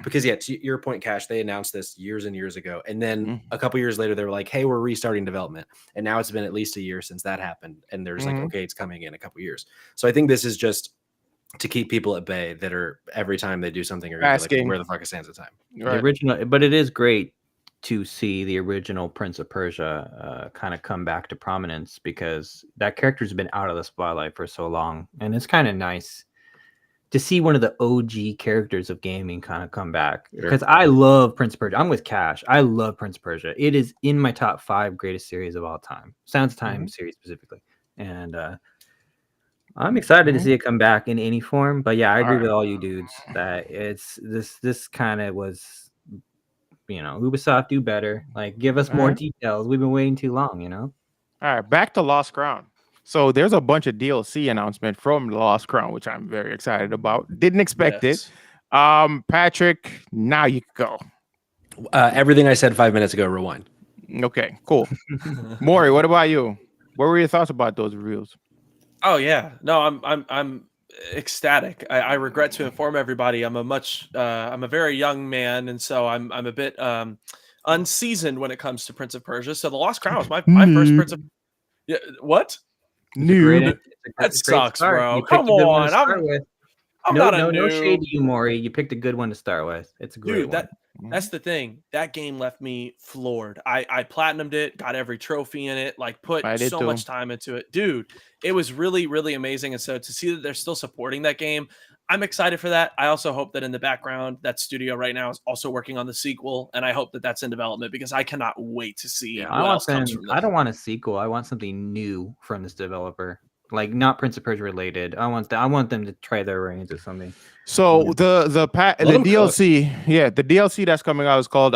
because yeah, to your point, Cash, they announced this years and years ago, and then a couple years later, they were like, "Hey, we're restarting development," and now it's been at least a year since that happened, and there's like, okay, it's coming in a couple years. So I think this is just to keep people at bay that are every time they do something are gonna be Asking. like, "Where the fuck is Sands of Time?" The Right. original, but it is great to see the original Prince of Persia kind of come back to prominence because that character's been out of the spotlight for so long, and it's kind of nice to see one of the OG characters of gaming kind of come back. Sure. Because I love Prince of Persia. I'm with Cash. I love Prince of Persia. It is in my top 5 greatest series of all time. Sands of Time series specifically, and I'm excited to see it come back in any form. But yeah, I agree with all you dudes that it's this kind of was. You know, Ubisoft, do better. Like, give us more details. We've been waiting too long, you know? All right, back to Lost Crown. So there's a bunch of DLC announcement from Lost Crown, which I'm very excited about. Didn't expect it. Patrick, now you can go. Everything I said 5 minutes ago, rewind. Okay, cool. Maury, what about you? What were your thoughts about those reviews? Oh yeah, no, I'm ecstatic. I regret to inform everybody I'm a very young man, and so I'm a bit unseasoned when it comes to Prince of Persia. So the Lost Crown was my first Prince of. Yeah, what? Noob. That sucks, bro. You picked Come a good one on, to start with. I'm no, not a no noob. shade to you, Maury. You picked a good one to start with. It's a great Dude, one. that's the thing. That game left me floored. I platinumed it, got every trophy in it, like put I did so too. much time into it. Dude, it was really, really amazing. And so to see that they're still supporting that game, I'm excited for that. I also hope that in the background, that studio right now is also working on the sequel. And I hope that that's in development because I cannot wait to see what else comes from I that. don't want a sequel. I want something new from this developer. like not Prince of Persia related. I want them to try their reigns or something. So the them DLC, the DLC that's coming out is called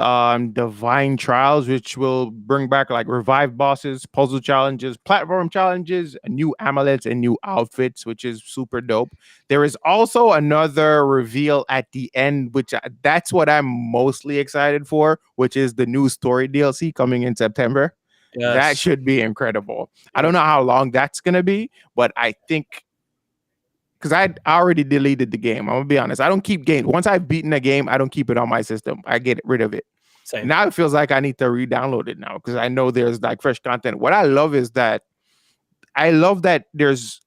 Divine Trials, which will bring back like revived bosses, puzzle challenges, platform challenges, new amulets, and new outfits, which is super dope. There is also another reveal at the end, which that's what I'm mostly excited for, which is the new story DLC coming in September. Yes. That should be incredible. I don't know how long that's gonna be, but I think. Because I already deleted the game. I'm gonna be honest. I don't keep games. Once I've beaten a game, I don't keep it on my system. I get rid of it. Same. Now it feels like I need to re-download it now because I know there's like fresh content. What I love is that there's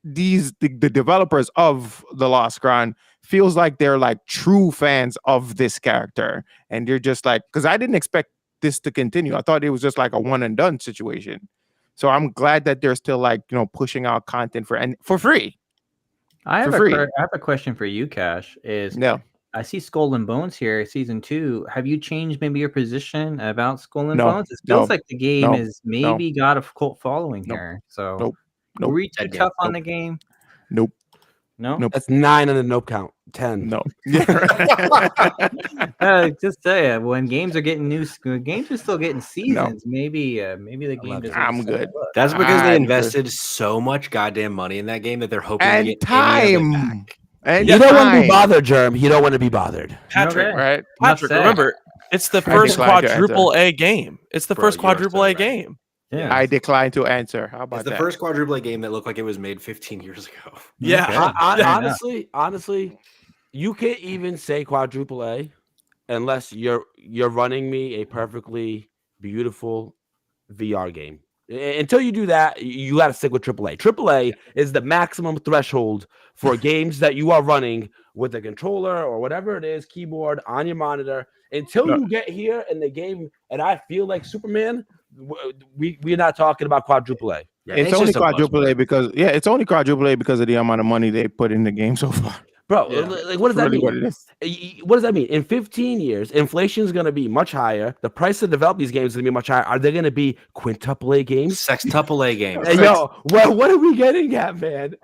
the developers of the Lost Crown feels like they're like true fans of this character, and they're just like, because I didn't expect this to continue. I thought it was just like a one and done situation. So I'm glad that they're still like pushing out content for free. I have free. I have a question for you, Cash. I see Skull and Bones here, season 2. Have you changed maybe your position about Skull and Bones? It feels like the game is maybe got a cult following here. So Nope. Were we too tough on the game? Nope. No. That's 9 on the nope count. 10. No. Just say it. When games are getting games are still getting seasons. Maybe the game is. I'm good. That's because they invested so much goddamn money in that game that they're hoping and to get time. any of it back. And you don't want to be bothered, Germ. You don't want to be bothered. Patrick, right? Patrick, remember, it's the first quadruple A game. It's the first quadruple A game. Yeah. I decline to answer. How about it's the that? first quadruple A game that looked like it was made 15 years ago. Yeah. Honestly, you can't even say quadruple A unless you're running me a perfectly beautiful VR game. Until you do that, you got to stick with AAA. AAA is the maximum threshold for games that you are running with a controller or whatever it is, keyboard on your monitor. Until you get here in the game, and I feel like Superman, we're not talking about quadruple A. Yeah, it's only quadruple A because it's only quadruple A because of the amount of money they put in the game so far. Bro, like, what does that mean? What does that mean? In 15 years, inflation is going to be much higher. The price to develop these games is going to be much higher. Are they going to be quintuple A games? Sextuple A games. Yo, what are we getting at, man?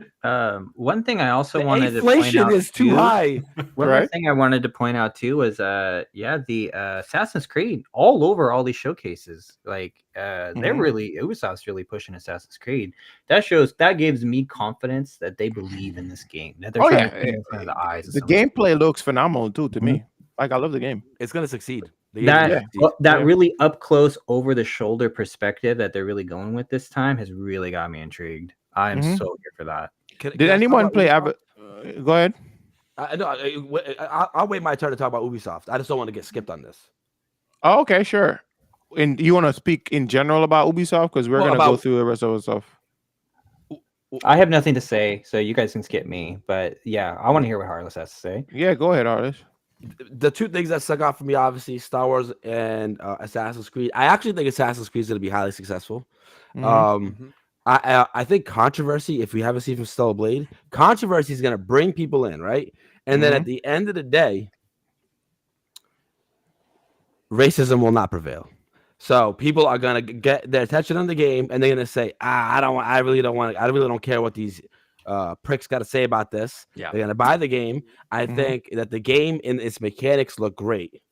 One thing I also wanted to point out. Inflation is too high. One thing I wanted to point out too was the Assassin's Creed all over all these showcases. Like they're really Ubisoft's really pushing Assassin's Creed. That gives me confidence that they believe in this game. That they're trying to put it in front of the eyes. The gameplay looks phenomenal too to me. Like I love the game. It's gonna succeed. That really up close, over the shoulder perspective that they're really going with this time has really got me intrigued. I am so here for that. Did anyone play? Go ahead. I'll wait my turn to talk about Ubisoft. I just don't want to get skipped on this. Oh, okay, sure. And you want to speak in general about Ubisoft because we're gonna go through the rest of the stuff. I have nothing to say, so you guys can skip me. But yeah, I want to hear what Harless has to say. Yeah, go ahead, Harless. The two things that stuck out for me, obviously, Star Wars and Assassin's Creed. I actually think Assassin's Creed is going to be highly successful. I think controversy, if we haven't seen from Stellar Blade, controversy is going to bring people in, right? And then at the end of the day, racism will not prevail. So people are going to get their attention on the game, and they're going to say, I really don't care what these pricks got to say about this. Yeah. They're going to buy the game. I think that the game and its mechanics look great.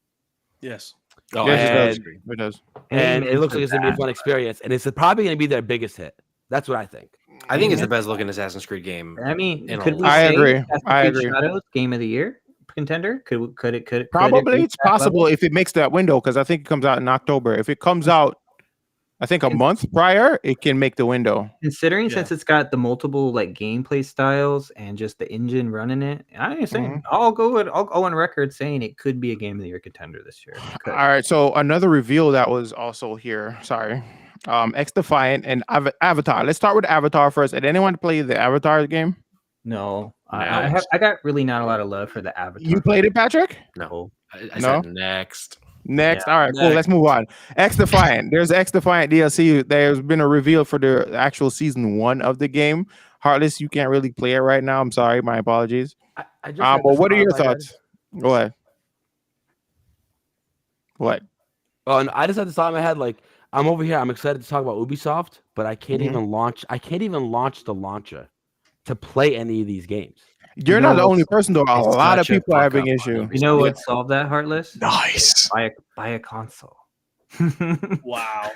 Yes. Oh, yes, it does. And it looks like it's going to be a fun experience, and it's probably going to be their biggest hit. That's what I think. I think it's the best looking Assassin's Creed game. I mean, I agree. Shadows Game of the Year contender? Could it probably? It's possible if it makes that window, because I think it comes out in October. If it comes out, I think a month prior, it can make the window. Considering since it's got the multiple like gameplay styles and just the engine running it, I ain't saying I'll go on record saying it could be a Game of the Year contender this year. All right, so another reveal that was also here. Sorry, X Defiant and Avatar. Let's start with Avatar first. Did anyone play the Avatar game? No. I got really not a lot of love for the Avatar. You played it, Patrick? No. I said next. Next. All right, cool. Let's move on. X Defiant. There's X Defiant DLC. There's been a reveal for the actual season 1 of the game. Heartless, you can't really play it right now. I'm sorry. My apologies. But what are your thoughts? Go ahead. What? Oh, and I just had this thought in my head, like, I'm over here. I'm excited to talk about Ubisoft, but I can't even launch. I can't even launch the launcher to play any of these games. You're not the only person though. A lot of people are having issue. You know what solved that, Heartless? Nice. Buy a console. Wow.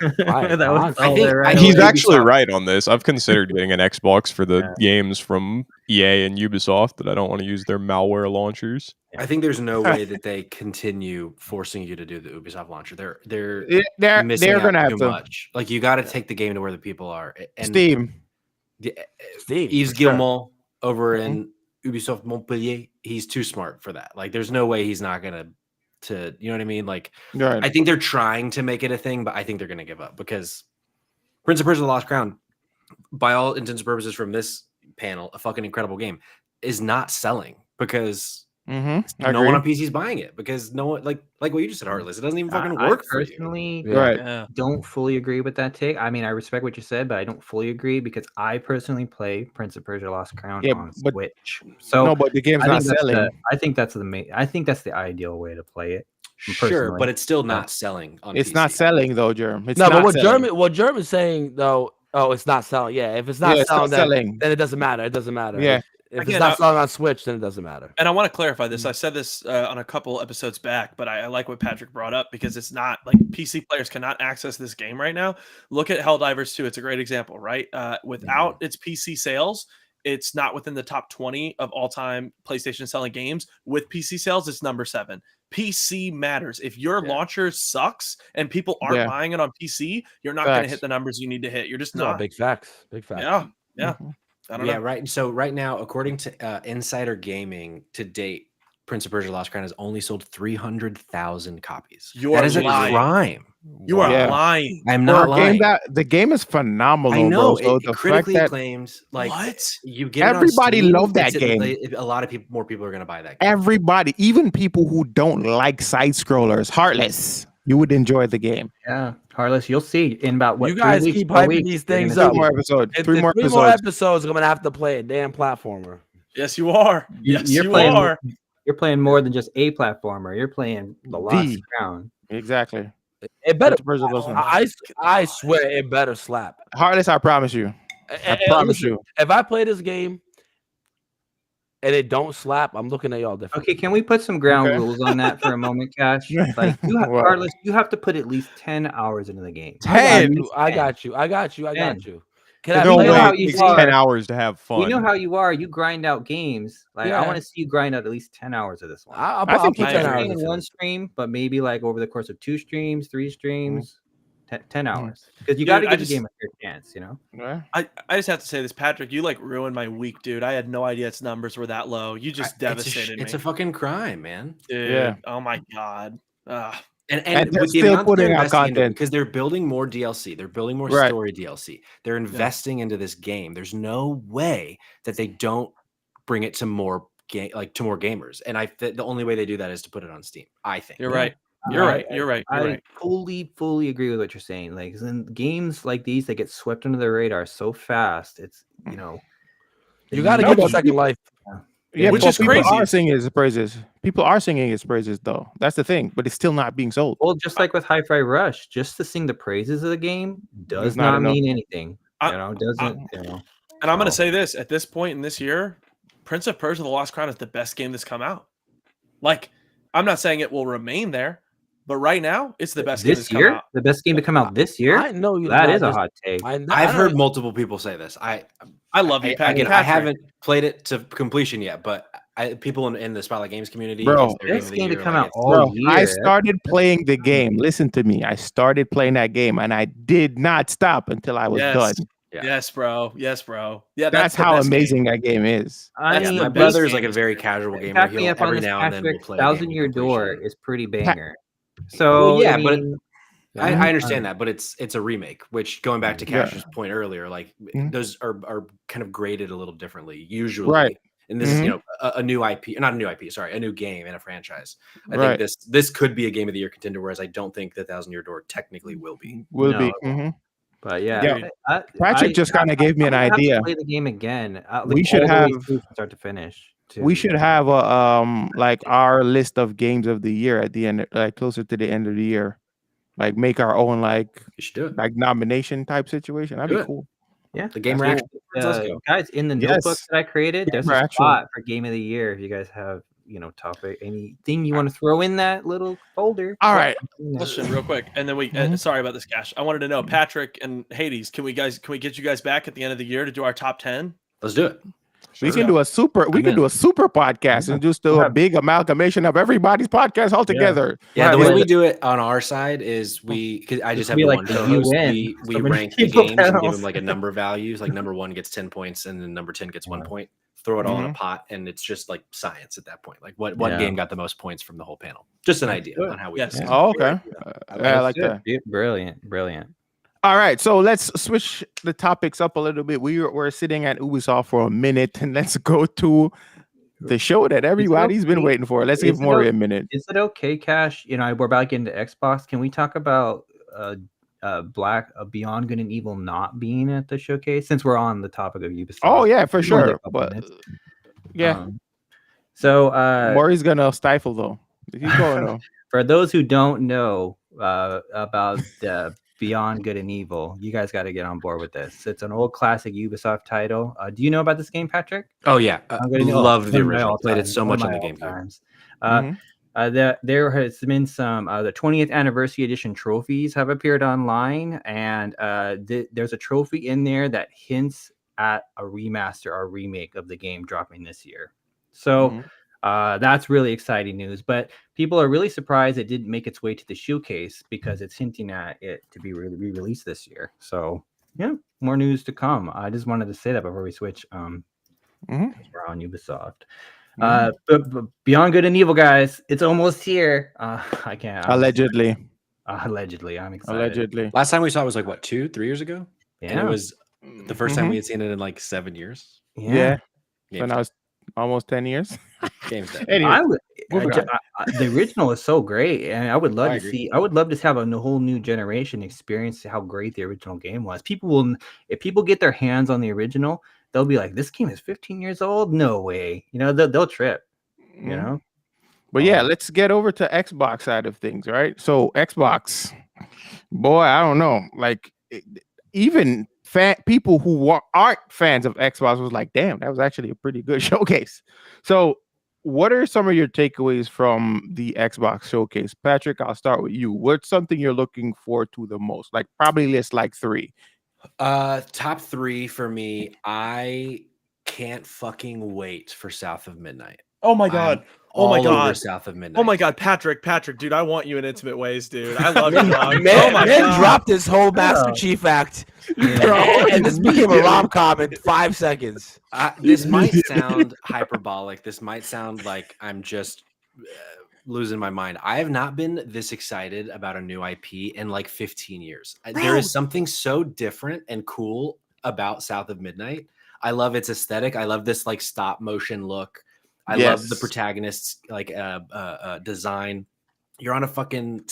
He's actually right on this. I've considered getting an Xbox for the games from EA and Ubisoft that I don't want to use their malware launchers. I think there's no way that they continue forcing you to do the Ubisoft launcher. They're missing they're out gonna have too to. much. Like you got to take the game to where the people are. And Steam. Yves Guillemot over in Ubisoft Montpellier, he's too smart for that. Like there's no way he's not gonna you know what I mean? Like I think they're trying to make it a thing, but I think they're gonna give up because Prince of Persia: The Lost Crown, by all intents and purposes from this panel, a fucking incredible game, is not selling because no one on PC is buying it because no one like what you just said, Heartless. It doesn't even fucking work. I personally don't fully agree with that take. I mean, I respect what you said, but I don't fully agree because I personally play Prince of Persia: Lost Crown on Switch. So no, but the game's not selling. I think that's the ideal way to play it. Sure, but it's still not selling on It's PC. not selling though, Jerm. It's no, not but selling. what Jerm is saying though, it's not selling. Yeah, if it's not selling, then it doesn't matter. It doesn't matter. Yeah. If it's not selling on Switch, then it doesn't matter. And I want to clarify this. I said this on a couple episodes back, but I like what Patrick brought up because it's not like PC players cannot access this game right now. Look at Helldivers 2. It's a great example, right? Without its PC sales, it's not within the top 20 of all-time PlayStation selling games. With PC sales, it's number 7. PC matters. If your launcher sucks and people aren't buying it on PC, you're not going to hit the numbers you need to hit. You're just not. Big facts. Big facts. Yeah. I don't know. Right. So right now, according to Insider Gaming, to date, Prince of Persia: Lost Crown has only sold 300,000 copies. That is a crime. You are lying. I'm not lying. The game is phenomenal. I know. Bro. So it critically acclaimed. Like what? You get everybody loved that game. A lot of more people are going to buy that game. Everybody, even people who don't like side scrollers, Heartless, you would enjoy the game. Yeah, Heartless, you'll see in about what you guys keep hyping these things up. 3 more episodes. 3 more episodes. I'm gonna have to play a damn platformer. Yes, you are. Yes, you are. You're playing more than just a platformer. You're playing the Lost Crown. Exactly. It better. I swear, it better slap. Heartless, I promise you. I promise you. If I play this game and it don't slap, I'm looking at y'all different. Okay, can we put some ground rules on that for a moment, Cash? Like Heartless, you have to put at least 10 hours into the game. 10. I got you. Can I play 10 hours to have fun? We know how you are. You grind out games. Like I want to see you grind out at least 10 hours of this one. I'll put 10 hours in one stream, but maybe like over the course of 2 streams, 3 streams. 10 hours because you got to give the game a fair chance, you know. I just have to say this, Patrick. You like ruined my week, dude. I had no idea its numbers were that low. You just devastated me. It's a fucking crime, man. Dude, yeah. Oh my god. And with the amount putting out content because they're building more DLC, they're building more story DLC. They're investing into this game. There's no way that they don't bring it to more more gamers. And the only way they do that is to put it on Steam. I think you're right. You're right. I fully agree with what you're saying. Like in games like these, they get swept under the radar so fast. It's you got to give it a second life. Yeah, which is crazy. People are singing his praises. People are singing his praises, though. That's the thing. But it's still not being sold. Well, just like with Hi-Fi Rush, just to sing the praises of the game does not mean anything. Doesn't. And I'm going to say this: at this point in this year, Prince of Persia: The Lost Crown is the best game that's come out. Like, I'm not saying it will remain there. But right now, it's the best game that's come out. The best game to come out this year? I know that is a hot take. I've heard multiple people say this. I love you, Patrick. I haven't played it to completion yet, but people in the Spotlight Games community, bro, this game to come out all year. I started playing the game. Listen to me. I started playing that game, and I did not stop until I was done. Yeah. Yes, bro. Yeah, that's how amazing that game is. My brother is like a very casual gamer. He'll every now and then will play. 1,000-Year Door is pretty banger. So but I understand that, but it's a remake. Which going back to Cash's point earlier, like those are kind of graded a little differently usually. Right. And this is a new IP, not a new IP, sorry, a new game in a franchise. I think this could be a Game of the Year contender, whereas I don't think the 1,000-Year Door technically will be. But Patrick just kind of gave me an idea. Play the game again. We should have start to finish. We should have a like our list of games of the year at the end, like closer to the end of the year. like make our own like You should do it. like nomination type situation. That'd Do be it. cool. Yeah, The gamer That's action. Let's go. guys, in the Yes. notebook that I created, there's Gamer a Actual. spot for game of the year. If you guys have, topic, anything you want to throw in that little folder. All right. Question real quick, and then we. Sorry about this, Cash. I wanted to know, Patrick and Hades, can we get you guys back at the end of the year to do our top 10? Let's do it. We can do a super podcast and just do a big amalgamation of everybody's podcast all together. Yeah, the way we do it on our side is because I just have the one co-host. We rank the games and give them like a number values. Like number 1 gets 10 points, and then number 10 gets 1 point. Throw it all in a pot, and it's just like science at that point. Like what game got the most points from the whole panel? Just an idea on how we. Oh, okay. I like that. Brilliant. All right, so let's switch the topics up a little bit. We're sitting at Ubisoft for a minute, and let's go to the show that everybody's been waiting for. Let's give Maury a minute. Is it okay, Cash? We're back into Xbox. Can we talk about Beyond Good and Evil not being at the showcase, since we're on the topic of Ubisoft? Oh yeah, for sure. But so Maury's gonna stifle though. Keep going though. For those who don't know about the Beyond Good and Evil, you guys got to get on board with this. It's an old classic Ubisoft title. Do you know about this game, Patrick? Oh yeah, loved the original. Played it so much on the GameCube. There has been some the 20th anniversary edition trophies have appeared online, and there's a trophy in there that hints at a remaster or remake of the game dropping this year. So that's really exciting news, but people are really surprised it didn't make its way to the showcase because it's hinting at it to be re-released this year. So yeah, more news to come. I just wanted to say that before we switch. We're on Ubisoft. But Beyond Good and Evil, guys, it's almost here. I can't. Allegedly, I'm excited. Allegedly. Last time we saw it was like what, 2-3 years ago? Yeah. And it was the first time we had seen it in like 7 years. Yeah. So now it's almost 10 years. Game's dead. Anyway, the original is so great, and I would love to see. I would love to have a whole new generation experience how great the original game was. If people get their hands on the original, they'll be like, "This game is 15 years old? No way!" They'll trip. But yeah, let's get over to Xbox side of things, right? So Xbox, boy, I don't know. Like even people who aren't fans of Xbox was like, "Damn, that was actually a pretty good showcase." So, what are some of your takeaways from the Xbox showcase, Patrick? I'll start with you. What's something you're looking forward to the most? Like probably list like 3. Top 3 for me. I can't fucking wait for South of Midnight. Oh my god. Oh my god. South of Midnight. Oh my god, Patrick, dude, I want you in intimate ways, dude. I love you, dog. Man dropped his whole Master Chief Act, and this became a rom-com in 5 seconds. This might sound hyperbolic. This might sound like I'm just losing my mind. I have not been this excited about a new IP in like 15 years. There is something so different and cool about South of Midnight. I love its aesthetic. I love this like stop motion look. I love the protagonist's like design. You're on a fucking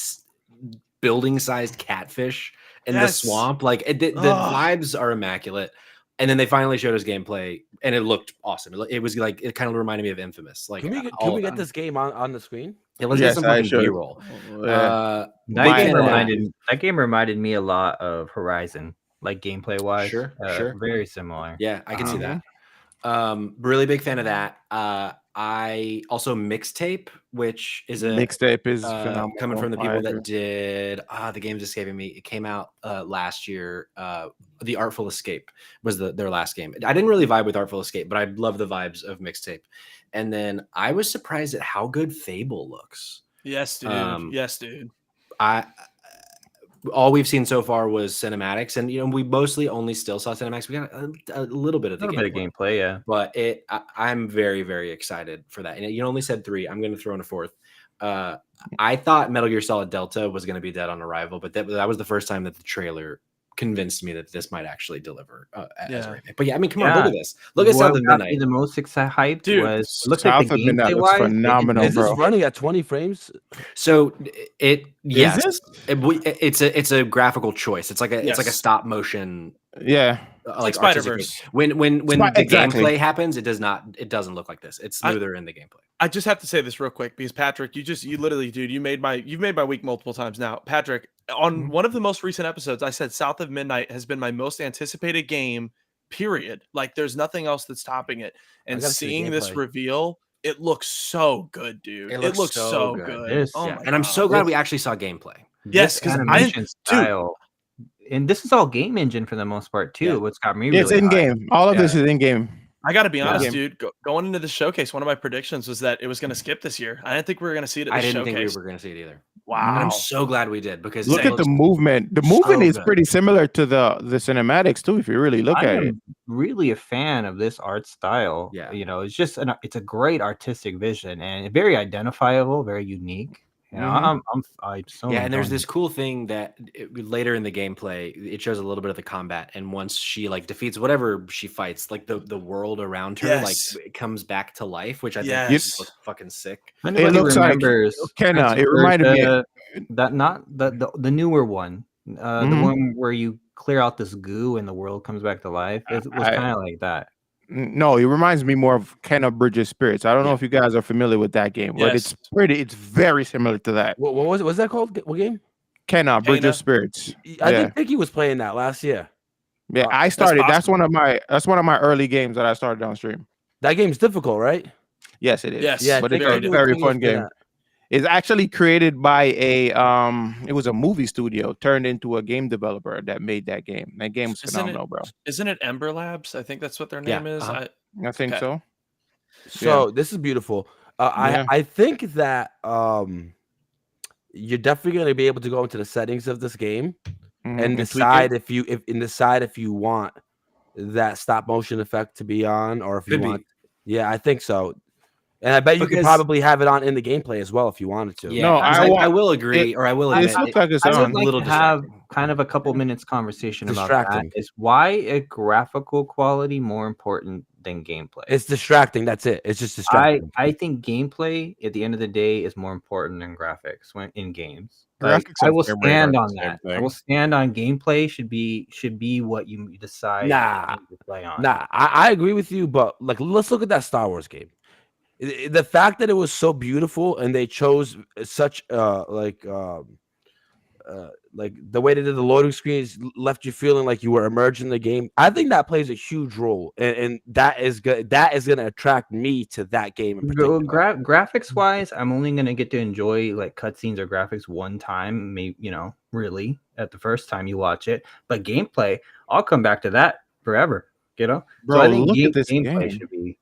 building-sized catfish in the swamp. Like the vibes are immaculate. And then they finally showed us gameplay, and it looked awesome. It was like it kind of reminded me of Infamous. Like, can we get this game on the screen? Yeah, let's get some fucking B-roll. That game reminded me a lot of Horizon, like gameplay wise. Sure. Very similar. Yeah, I can see that. Really big fan of that. I also Mixtape, which is Mixtape is phenomenal. Coming from the people that did the game's escaping me. It came out last year. The Artful Escape was their last game. I didn't really vibe with Artful Escape, but I love the vibes of Mixtape. And then I was surprised at how good Fable looks. Yes, dude. All we've seen so far was cinematics, and we mostly only still saw cinematics. We got a little bit of gameplay, yeah. But I'm very, very excited for that. And you only said 3. I'm going to throw in a 4th. I thought Metal Gear Solid Delta was going to be dead on arrival, but that was the first time that the trailer convinced me that this might actually deliver as a remake. But yeah, I mean, come on, look at this. Look at South of Midnight. The most hyped dude, was looks South like the of Midnight looks phenomenal, Is this running at 20 frames? So it's a graphical choice. It's like a stop motion. Yeah, like Spider-Verse. When the gameplay happens, it doesn't look like this. It's smoother in the gameplay. I just have to say this real quick because Patrick, you literally, dude, you've made my week multiple times now. Patrick, on one of the most recent episodes, I said South of Midnight has been my most anticipated game, period. Like there's nothing else that's topping it. And seeing this reveal, it looks so good, dude. It looks so good. Oh my and I'm so glad we actually saw gameplay. Yes, because animation style. And this is all game engine for the most part too. What's got me it's really in game. All of this is in game. I got to be honest, dude. Going into the showcase, one of my predictions was that it was going to skip this year. I didn't think we were going to see it at the showcase. I didn't think we were going to see it either. Wow. And I'm so glad we did because look at the movement. The movement is pretty similar to the cinematics too. If you really look at it, really a fan of this art style. Yeah, you know, it's just it's a great artistic vision and very identifiable, very unique. You know, I'm so and there's this cool thing that later in the gameplay it shows a little bit of the combat, and once she like defeats whatever she fights, like the world around her like it comes back to life, which I think is fucking sick. It looks like Kenna. It reminded me of that, not the newer one, the one where you clear out this goo and the world comes back to life. It was kind of like that. No, it reminds me more of Kenna Bridges Spirits. I don't know if you guys are familiar with that game, but it's very similar to that. What was it? What's that called? What game? Kenna Bridges Spirits. I didn't think he was playing that last year. Yeah, I started. That's one of my early games that I started on stream. That game's difficult, right? Yes, it is. Yes, but it's a very fun game. It's actually created by it was a movie studio turned into a game developer that made that game. That game was phenomenal, bro. Isn't it Ember Labs? I think that's what their name is. I think so. So this is beautiful. I think that you're definitely going to be able to go into the settings of this game and decide if you want that stop motion effect to be on, or if you want. Yeah, I think so. And I bet you could probably have it on in the gameplay as well if you wanted to. Yeah, no, I will agree, or I will admit. I would like to have kind of a couple minutes conversation about that. Is why a graphical quality more important than gameplay? It's distracting. That's it. It's just distracting. I think gameplay at the end of the day is more important than graphics when in games. Like, I will stand on that. I will stand on gameplay should be what you decide to play on. I agree with you, but like let's look at that Star Wars game. The fact that it was so beautiful and they chose such like the way they did the loading screens left you feeling like you were immersed in the game. I think that plays a huge role, and that is good. That is going to attract me to that game. Graphics wise, I'm only going to get to enjoy like cutscenes or graphics one time, maybe really at the first time you watch it. But gameplay, I'll come back to that forever. Bro, so I think look at this gameplay should be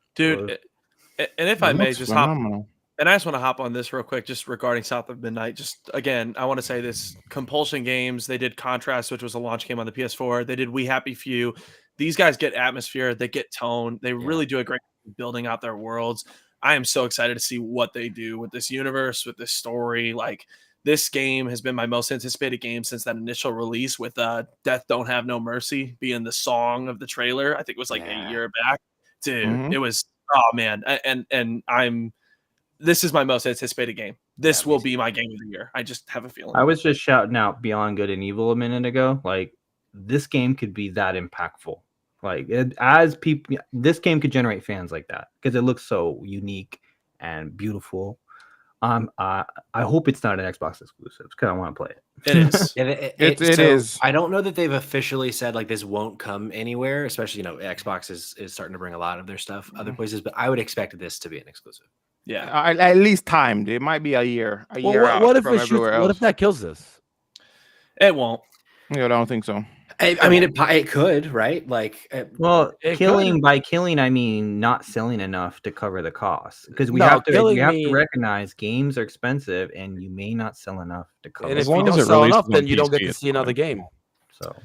And if I may just phenomenal. And I just want to hop on this real quick, just regarding South of Midnight. Just again, I want to say this: Compulsion Games, they did Contrast, which was a launch game on the PS4. They did We Happy Few. These guys get atmosphere, they get tone, they really do a great job building out their worlds. I am so excited to see what they do with this universe, with this story. Like this game has been my most anticipated game since that initial release, with Death Don't Have No Mercy being the song of the trailer. I think it was like a year back. Dude, it was. Oh man, and this is my most anticipated game. This will be my game of the year. I just have a feeling. I was just shouting out Beyond Good and Evil a minute ago. Like this game could be that impactful. Like this game could generate fans like that because it looks so unique and beautiful. I hope it's not an Xbox exclusive because I want to play it. It is. It is. I don't know that they've officially said like this won't come anywhere, especially Xbox is starting to bring a lot of their stuff other places, but I would expect this to be an exclusive. Yeah, at least timed. It might be a year. What if that kills this? It won't. I don't think so. I mean, it could, right? Like, by killing, I mean not selling enough to cover the cost. Because we have to recognize games are expensive, and you may not sell enough to cover. And if you don't sell enough, then you don't get to see another game. So,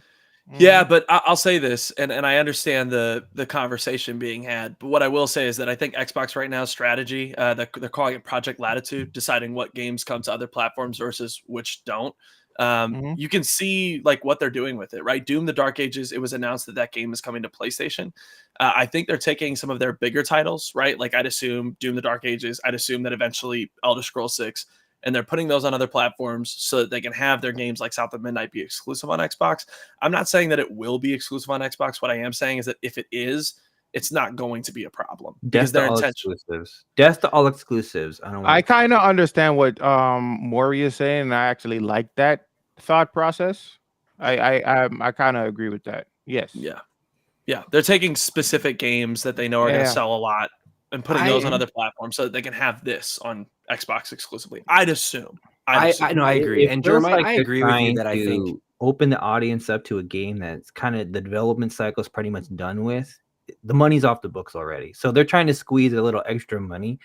yeah, but I'll say this, and I understand the conversation being had. But what I will say is that I think Xbox right now strategy, they're calling it Project Latitude, deciding what games come to other platforms versus which don't. You can see like what they're doing with it, right? Doom: The Dark Ages, it was announced that game is coming to PlayStation. I think they're taking some of their bigger titles, right? Like I'd assume Doom: The Dark Ages, I'd assume that eventually Elder Scrolls 6, and they're putting those on other platforms so that they can have their games like South of Midnight be exclusive on Xbox. I'm not saying that it will be exclusive on Xbox. What I am saying is that if it is, it's not going to be a problem because they're exclusives. Death to all exclusives. I kind of understand what Maury is saying, and I actually like that. thought process. I kind of agree with that. Yes. Yeah. They're taking specific games that they know are going to sell a lot and putting those on other platforms so that they can have this on Xbox exclusively. I'd assume. I know, I agree. It And feels Jeremiah, like I they're agree with you trying that I think to open the audience up to a game that's kind of the development cycle is pretty much done with. The money's off the books already, so they're trying to squeeze a little extra money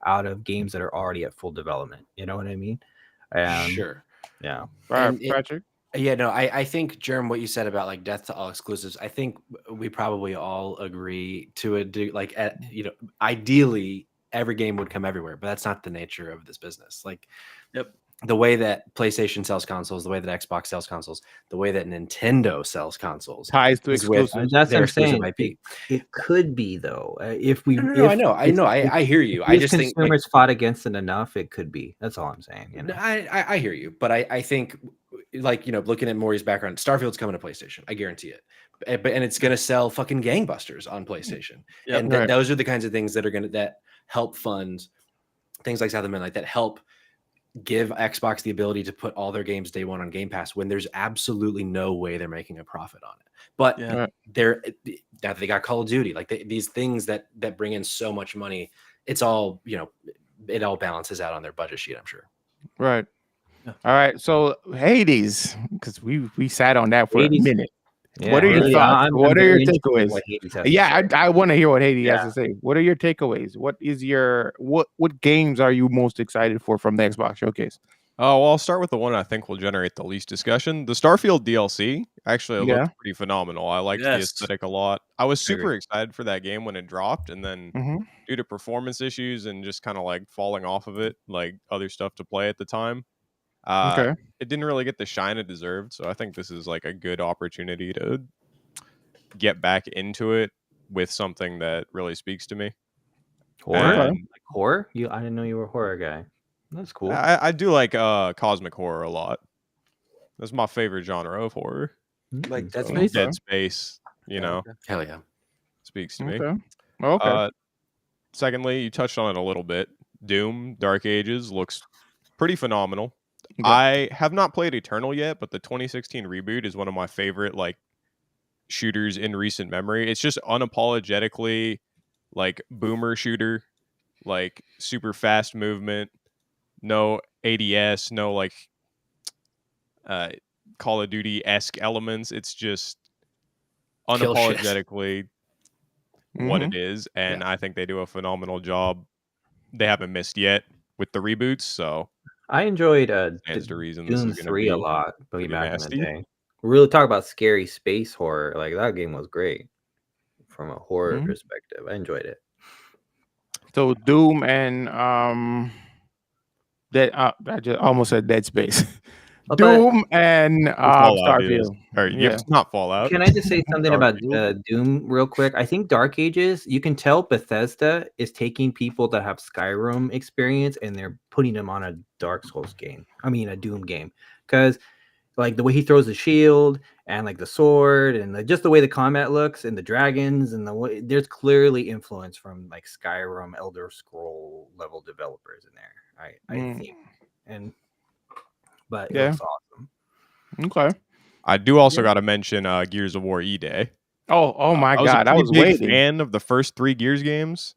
out of games that are already at full development. You know what I mean? sure. Yeah. All right, Patrick. Yeah, no, I think, Jerem, what you said about like death to all exclusives, I think we probably all agree to a like, ideally every game would come everywhere, but that's not the nature of this business. Like, the way that PlayStation sells consoles, the way that Xbox sells consoles, the way that Nintendo sells consoles ties to is with exclusives. That's what their I'm exclusive saying. IP. It could be though. If we, No, I know, I hear you. I if just think consumers fought against it enough, it could be. That's all I'm saying. You know? I hear you, but I think, like, looking at Maury's background, Starfield's coming to PlayStation. I guarantee it. And it's gonna sell fucking gangbusters on PlayStation. Yep. And those are the kinds of things that are that help fund things like South of Midnight, that help give Xbox the ability to put all their games day one on Game Pass when there's absolutely no way they're making a profit on it. But they're now they got Call of Duty, like these things that bring in so much money. It's all, it all balances out on their budget sheet, I'm sure. Right. All right. So Hades, because we sat on that for a minute. Yeah, what are your thoughts? What are your takeaways? I want to hear what Hades has to say. What are your takeaways? What is your what games are you most excited for from the Xbox showcase? Oh, well, I'll start with the one I think will generate the least discussion. The Starfield DLC actually looked pretty phenomenal. I liked the aesthetic a lot. I was super excited for that game when it dropped, and then due to performance issues and just kind of like falling off of it, like other stuff to play at the time, it didn't really get the shine it deserved. So I think this is like a good opportunity to get back into it with something that really speaks to me. Horror? Like horror? I didn't know you were a horror guy. That's cool. I do like cosmic horror a lot. That's my favorite genre of horror. Like Dead Space? Dead Space, Hell yeah. Speaks to me. Okay. Secondly, you touched on it a little bit. Doom, Dark Ages looks pretty phenomenal. I have not played Eternal yet, but the 2016 reboot is one of my favorite like shooters in recent memory. It's just unapologetically like boomer shooter, like super fast movement, no ADS, no like Call of Duty-esque elements. It's just unapologetically what it is, and I think they do a phenomenal job. They haven't missed yet with the reboots, so I enjoyed Doom 3 a lot back in the day. We really talk about scary space horror. Like that game was great from a horror perspective. I enjoyed it. So Doom and I just almost said Dead Space. Doom and Starfield. It's not Fallout. Can I just say something about Doom real quick? I think Dark Ages, you can tell Bethesda is taking people that have Skyrim experience and they're putting them on a Dark Souls game. I mean, a Doom game. Because like the way he throws the shield and like the sword and just the way the combat looks and the dragons and the way there's clearly influence from like Skyrim, Elder Scroll level developers in there. I think. But it looks awesome. Okay. I do also got to mention Gears of War E-Day. Oh my God. I was a big waiting. fan of the first 3 Gears games.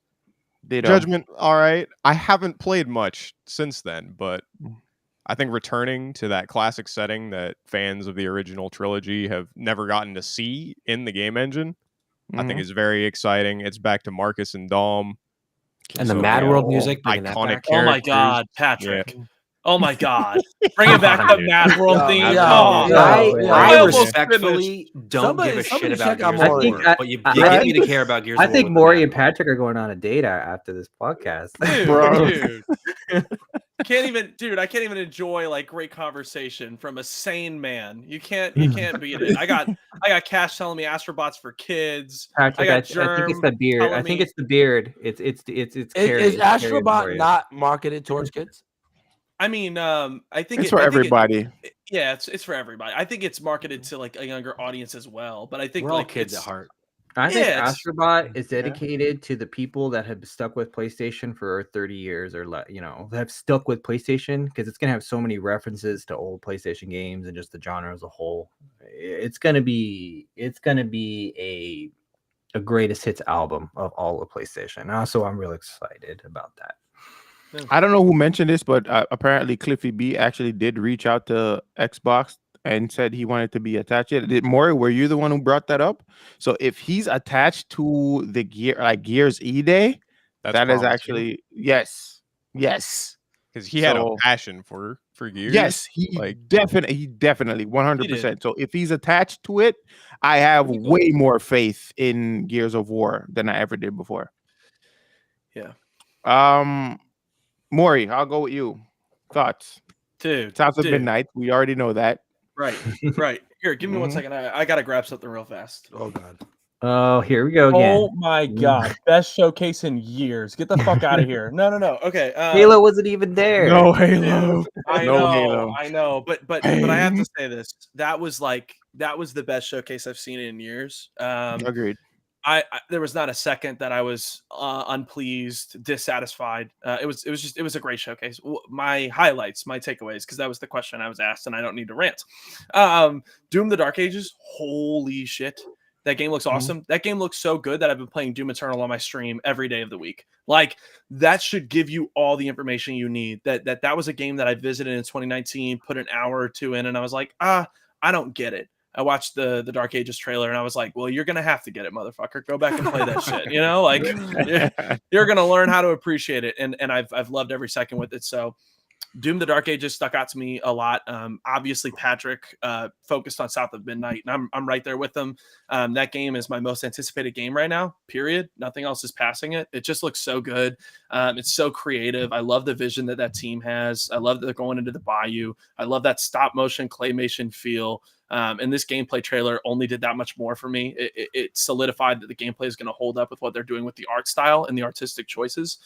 Judgment, all right. I haven't played much since then, but I think returning to that classic setting that fans of the original trilogy have never gotten to see in the game engine, I think is very exciting. It's back to Marcus and Dom. And the Mad World music, iconic characters. Oh my God, Patrick. Yeah. Oh my God. Bring it back to Mad World theme. I respectfully don't give a shit about Gears of War, but you get me to care about Gears of War. I think Maury and Patrick are going on a date after this podcast. Dude. I can't even enjoy like great conversation from a sane man. You can't beat it. I got Cash telling me Astrobots for kids. Patrick, I think it's the beard. I think it's the beard. It's Is Astrobot not marketed towards kids? I mean, I think it's for everybody. It's for everybody. I think it's marketed to like a younger audience as well. But I think we're all kids at heart. I think Yeah, Astrobot is dedicated to the people that have stuck with PlayStation for 30 years or have stuck with PlayStation, because it's gonna have so many references to old PlayStation games and just the genre as a whole. It's gonna be a greatest hits album of all of PlayStation. Also, I'm really excited about that. I don't know who mentioned this, but apparently Cliffy B actually did reach out to Xbox and said he wanted to be attached. Maury, were you the one who brought that up? So if he's attached to the Gears E-Day, that is actually yes. Because he had a passion for Gears. Yes, he definitely 100%. So if he's attached to it, I have way more faith in Gears of War than I ever did before. Yeah. Maury, I'll go with you. Thoughts? Dude. Sounds of Midnight. We already know that. Right. Here, give me 1 second. I gotta grab something real fast. Oh God. Oh, here we go again. Oh my God. Best showcase in years. Get the fuck out of here. No. Okay. Halo wasn't even there. No Halo. I know. But I have to say this. That was the best showcase I've seen in years. Agreed. There was not a second that I was unpleased, dissatisfied. It was a great showcase. My highlights, my takeaways, because that was the question I was asked, and I don't need to rant. Doom: The Dark Ages. Holy shit. That game looks awesome. That game looks so good that I've been playing Doom Eternal on my stream every day of the week. Like, that should give you all the information you need. That was a game that I visited in 2019, put an hour or two in, and I was like, I don't get it. I watched the Dark Ages trailer, and I was like, well, you're going to have to get it, motherfucker. Go back and play that shit. You know, like, you're going to learn how to appreciate it. And I've loved every second with it. So Doom: The Dark Ages stuck out to me a lot. Obviously, Patrick focused on South of Midnight, and I'm right there with him. That game is my most anticipated game right now, period. Nothing else is passing it. It just looks so good. It's so creative. I love the vision that team has. I love that they're going into the bayou. I love that stop motion claymation feel. And this gameplay trailer only did that much more for me. It solidified that the gameplay is going to hold up with what they're doing with the art style and the artistic choices.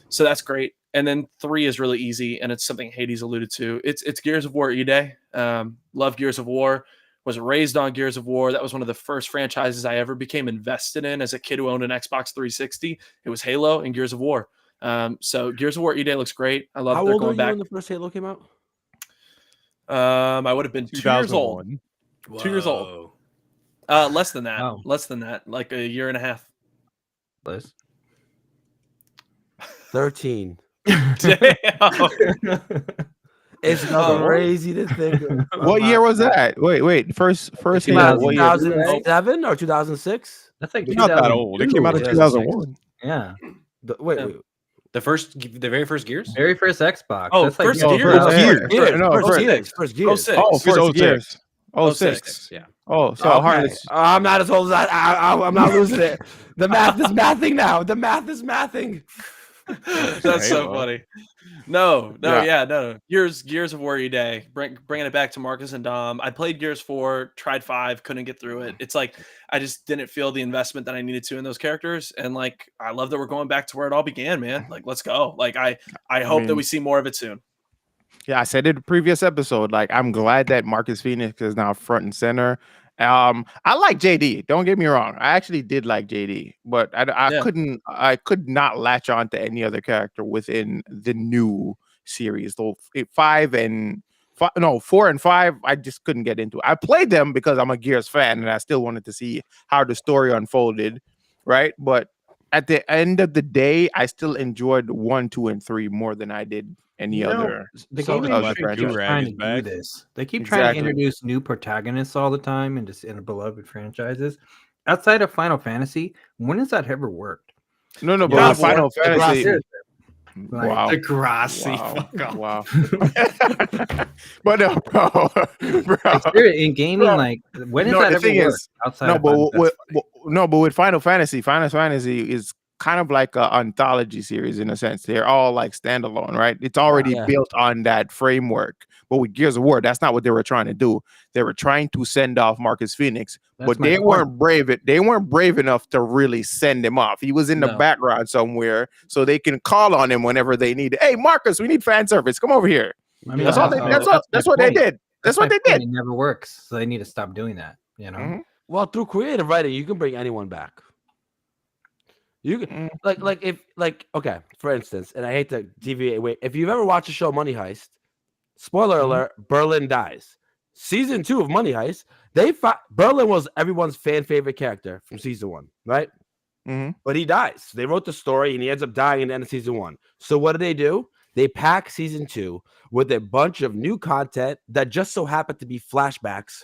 So that's great. And then 3 is really easy, and it's something Hades alluded to. It's Gears of War E-Day. Love Gears of War. Was raised on Gears of War. That was one of the first franchises I ever became invested in as a kid who owned an Xbox 360. It was Halo and Gears of War. So Gears of War E-Day looks great. I love. How they're old going were you back when the first Halo came out? I would have been 2 years old. Whoa. 2 years old. Less than that. Wow. Less than that. Like a year and a half. Liz? 13. Damn. It's crazy to think. What year was that? Wait. First Yeah, Halo. What year? 2007 or 2006? That's like It's not that old. It came out in 2001. Yeah. Wait. The very first Gears? Very first Xbox. Oh, That's like first years Gears. ago. First Gears. Oh, First six. Gears. Oh, 06. 6. Yeah. Oh, so Okay. I'm not as old as that. I'm not losing it. The math is mathing now. The math is mathing. That's so funny. No. Yeah. Gears of War E-Day. Bringing it back to Marcus and Dom. I played Gears 4, tried 5, couldn't get through it. It's like I just didn't feel the investment that I needed to in those characters. And like I love that we're going back to where it all began, man. Like let's go. Like I hope that we see more of it soon. Yeah, I said it in the previous episode. Like, I'm glad that Marcus Phoenix is now front and center. I like JD. Don't get me wrong. I actually did like JD, but I could not latch on to any other character within the new series. Though 4 and 5, I just couldn't get into. I played them because I'm a Gears fan, and I still wanted to see how the story unfolded, right? But at the end of the day, I still enjoyed 1, 2, and 3 more than I did any other. The So game other industry keeps franchise. trying to is do back. this. They keep trying to introduce new protagonists all the time and just in beloved franchises. Outside of Final Fantasy, when has that ever worked? No, but God with of War, Final Fantasy. Like, Degrassi. Wow. But no, bro. in gaming, like when has No, that the ever thing worked is, outside no, of but Final Fantasy? with Final Fantasy is kind of like an anthology series in a sense. They're all like standalone, right? It's already built on that framework. But with Gears of War, that's not what they were trying to do. They were trying to send off Marcus Phoenix, but they weren't brave. They weren't brave enough to really send him off. He was in the background somewhere, so they can call on him whenever they need it. Hey, Marcus, we need fan service. Come over here. I mean, That's what they did. That's what they did. It never works, so they need to stop doing that. You know. Well, through creative writing, you can bring anyone back. You can okay, for instance, and I hate to deviate away. If you've ever watched the show Money Heist, spoiler alert, Berlin dies. Season 2 of Money Heist, Berlin was everyone's fan favorite character from season 1, right? But he dies. They wrote the story, and he ends up dying at the end of season 1. So what do? They pack season 2 with a bunch of new content that just so happened to be flashbacks.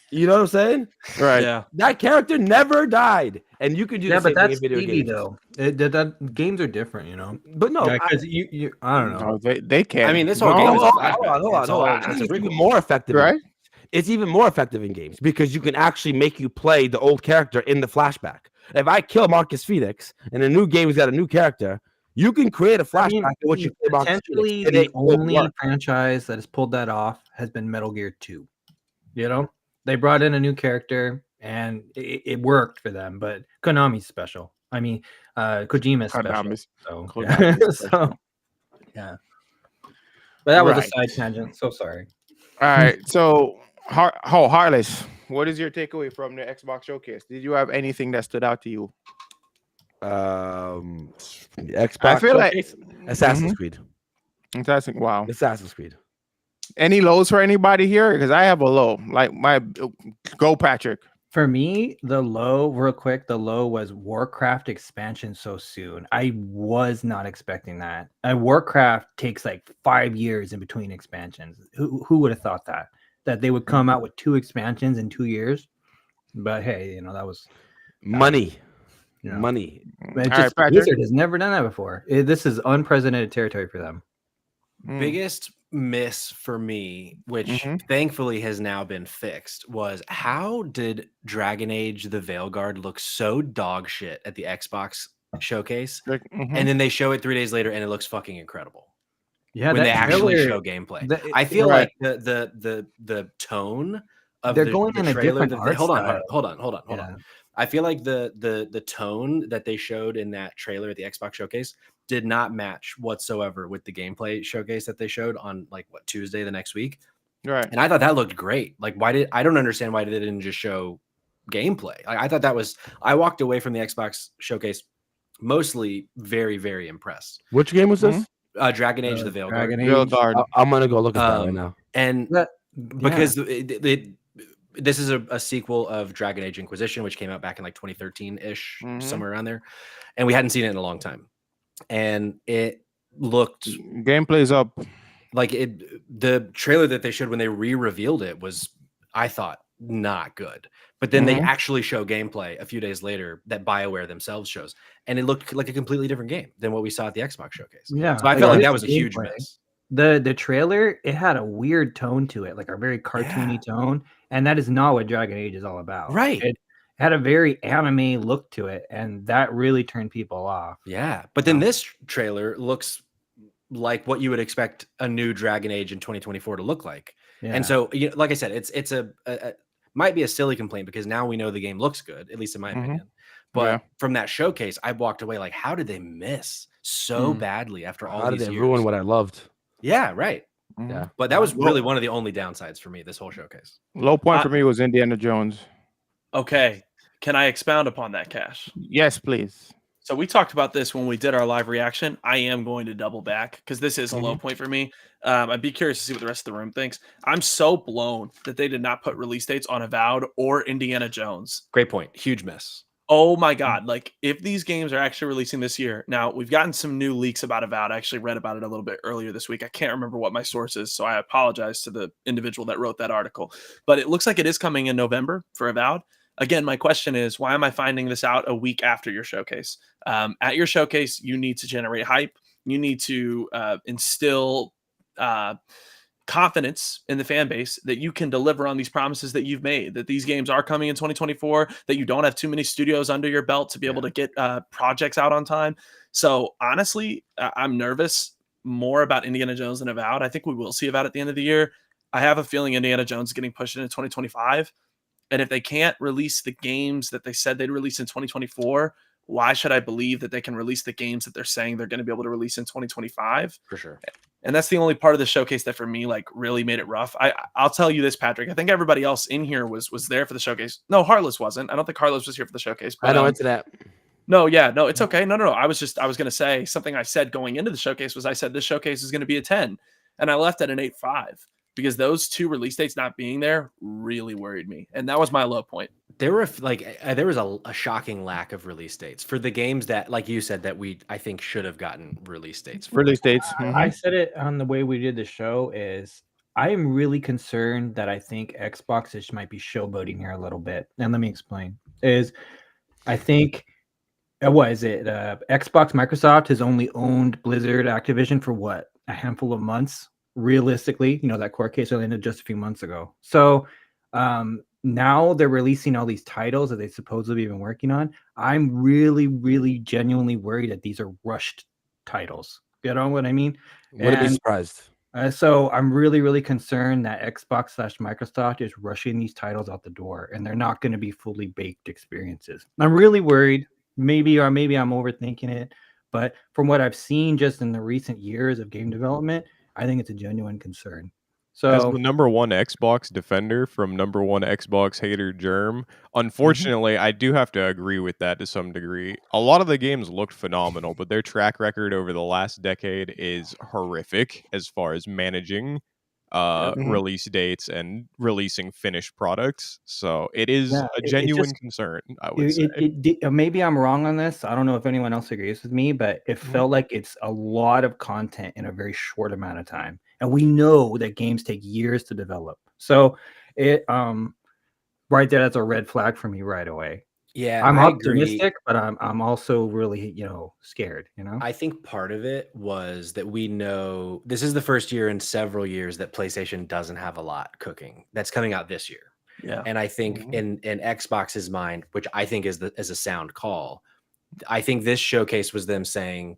You know what I'm saying? Right. Yeah. That character never died, and you can do the same thing in video games. Though. That games are different, you know. But no, because you I don't know. No, they can't. I mean, this whole game is hold on. It's even more effective, right? It's even more effective in games because you can actually make you play the old character in the flashback. If I kill Marcus Phoenix and a new game's got a new character, you can create a flashback of what you play Marcus Phoenix. The only franchise that has pulled that off has been Metal Gear 2. You know, they brought in a new character and it worked for them, but Konami's special. I mean, Kojima's special. So, yeah. But that was a side tangent. So sorry. All right. So, Harless, what is your takeaway from the Xbox showcase? Did you have anything that stood out to you? Xbox. I feel showcase? Assassin's Creed. Wow. Assassin's Creed. Any lows for anybody here? Because I have a low. Like go Patrick. For me, the low was Warcraft expansion so soon. I was not expecting that. And Warcraft takes like 5 years in between expansions. Who would have thought that they would come out with 2 expansions in 2 years? But hey, you know, that was money. You know, money. Blizzard has never done that before. This is unprecedented territory for them. Biggest miss for me, which thankfully has now been fixed, was how did Dragon Age the Veilguard look so dog shit at the Xbox showcase, and then they show it 3 days later and it looks fucking incredible. Yeah, when they actually show gameplay, I feel like the tone of they're the going in trailer. a different Hold on. I feel like the tone that they showed in that trailer at the Xbox showcase did not match whatsoever with the gameplay showcase that they showed on Tuesday the next week. Right. And I thought that looked great. Like, I don't understand why they didn't just show gameplay. I thought I walked away from the Xbox showcase mostly very, very impressed. Which game was this? Dragon Age the Veilguard. I'm gonna go look at that right now. And because this is a sequel of Dragon Age Inquisition, which came out back in 2013-ish, somewhere around there. And we hadn't seen it in a long time. And it looked gameplay's up. The trailer that they showed when they re-revealed it was, I thought, not good. But then they actually show gameplay a few days later that BioWare themselves shows, and it looked like a completely different game than what we saw at the Xbox showcase. Yeah, so I felt like that was a huge miss. The trailer, it had a weird tone to it, like a very cartoony tone, and that is not what Dragon Age is all about. Right. It had a very anime look to it, and that really turned people off. Yeah, but then this trailer looks like what you would expect a new Dragon Age in 2024 to look like. Yeah. And so, like I said, it's a might be a silly complaint because now we know the game looks good, at least in my opinion. But from that showcase, I walked away like, how did they miss so badly after all these years? How did they ruin what I loved? Yeah, right. Yeah, but that was really one of the only downsides for me this whole showcase. Low point for me was Indiana Jones. Okay, can I expound upon that, Cash? Yes, please. So we talked about this when we did our live reaction. I am going to double back because this is a low point for me. I'd be curious to see what the rest of the room thinks. I'm so blown that they did not put release dates on Avowed or Indiana Jones. Great point. Huge miss. Oh my God. Like, if these games are actually releasing this year, now we've gotten some new leaks about Avowed. I actually read about it a little bit earlier this week. I can't remember what my source is, so I apologize to the individual that wrote that article. But it looks like it is coming in November for Avowed. Again, my question is, why am I finding this out a week after your showcase? At your showcase, you need to generate hype. You need to instill confidence in the fan base that you can deliver on these promises that you've made, that these games are coming in 2024, that you don't have too many studios under your belt to be able to get projects out on time. So honestly, I'm nervous more about Indiana Jones than Avowed. I think we will see Avowed at the end of the year. I have a feeling Indiana Jones is getting pushed into 2025. And if they can't release the games that they said they'd release in 2024, why should I believe that they can release the games that they're saying they're going to be able to release in 2025? For sure. And that's the only part of the showcase that for me like really made it rough. I'll tell you this, Patrick. I think everybody else in here was there for the showcase. No, Heartless wasn't. I don't think Heartless was here for the showcase. But, I know into that. No, yeah, no, it's okay. No. I was gonna say something I said going into the showcase was I said this showcase is gonna be a 10, and I left at an 8.5 because those 2 release dates not being there really worried me, and that was my low point. There were there was a shocking lack of release dates for the games that, like you said, that I think should have gotten release dates. Release dates. I said it on the way we did the show is I am really concerned that I think Xbox just might be showboating here a little bit. And let me explain. Is I think what is it? Xbox Microsoft has only owned Blizzard Activision for what, a handful of months. Realistically, that court case only ended just a few months ago. So now they're releasing all these titles that they supposedly been working on. I'm really, really genuinely worried that these are rushed titles. You know what I mean? Wouldn't be surprised. So I'm really, really concerned that Xbox/Microsoft is rushing these titles out the door, and they're not going to be fully baked experiences. I'm really worried. Maybe I'm overthinking it, but from what I've seen just in the recent years of game development, I think it's a genuine concern. So, as the #1 Xbox defender from #1 Xbox hater Germ, unfortunately, I do have to agree with that to some degree. A lot of the games looked phenomenal, but their track record over the last decade is horrific as far as managing release dates and releasing finished products. So it is a genuine concern, I would say. Maybe I'm wrong on this. I don't know if anyone else agrees with me, but it felt like it's a lot of content in a very short amount of time. And we know that games take years to develop. So it right there, that's a red flag for me right away. Yeah, I'm optimistic, but I'm also really, scared, I think part of it was that we know this is the first year in several years that PlayStation doesn't have a lot cooking that's coming out this year. Yeah. And I think in Xbox's mind, which I think is a sound call, I think this showcase was them saying,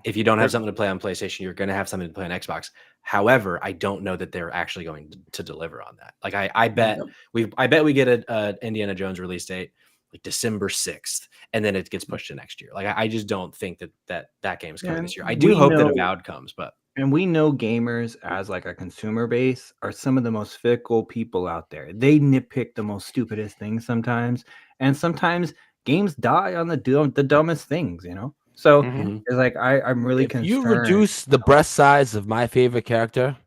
if you don't have something to play on PlayStation, you're going to have something to play on Xbox. However, I don't know that they're actually going to deliver on that. Like I bet we get an Indiana Jones release date like December 6th, and then it gets pushed to next year. Like I just don't think that game's coming this year. I do hope that Avowed comes, but we know gamers as like a consumer base are some of the most fickle people out there. They nitpick the most stupidest things sometimes, and sometimes games die on the dumbest things, So it's like I'm really concerned. If you reduce the breast size of my favorite character,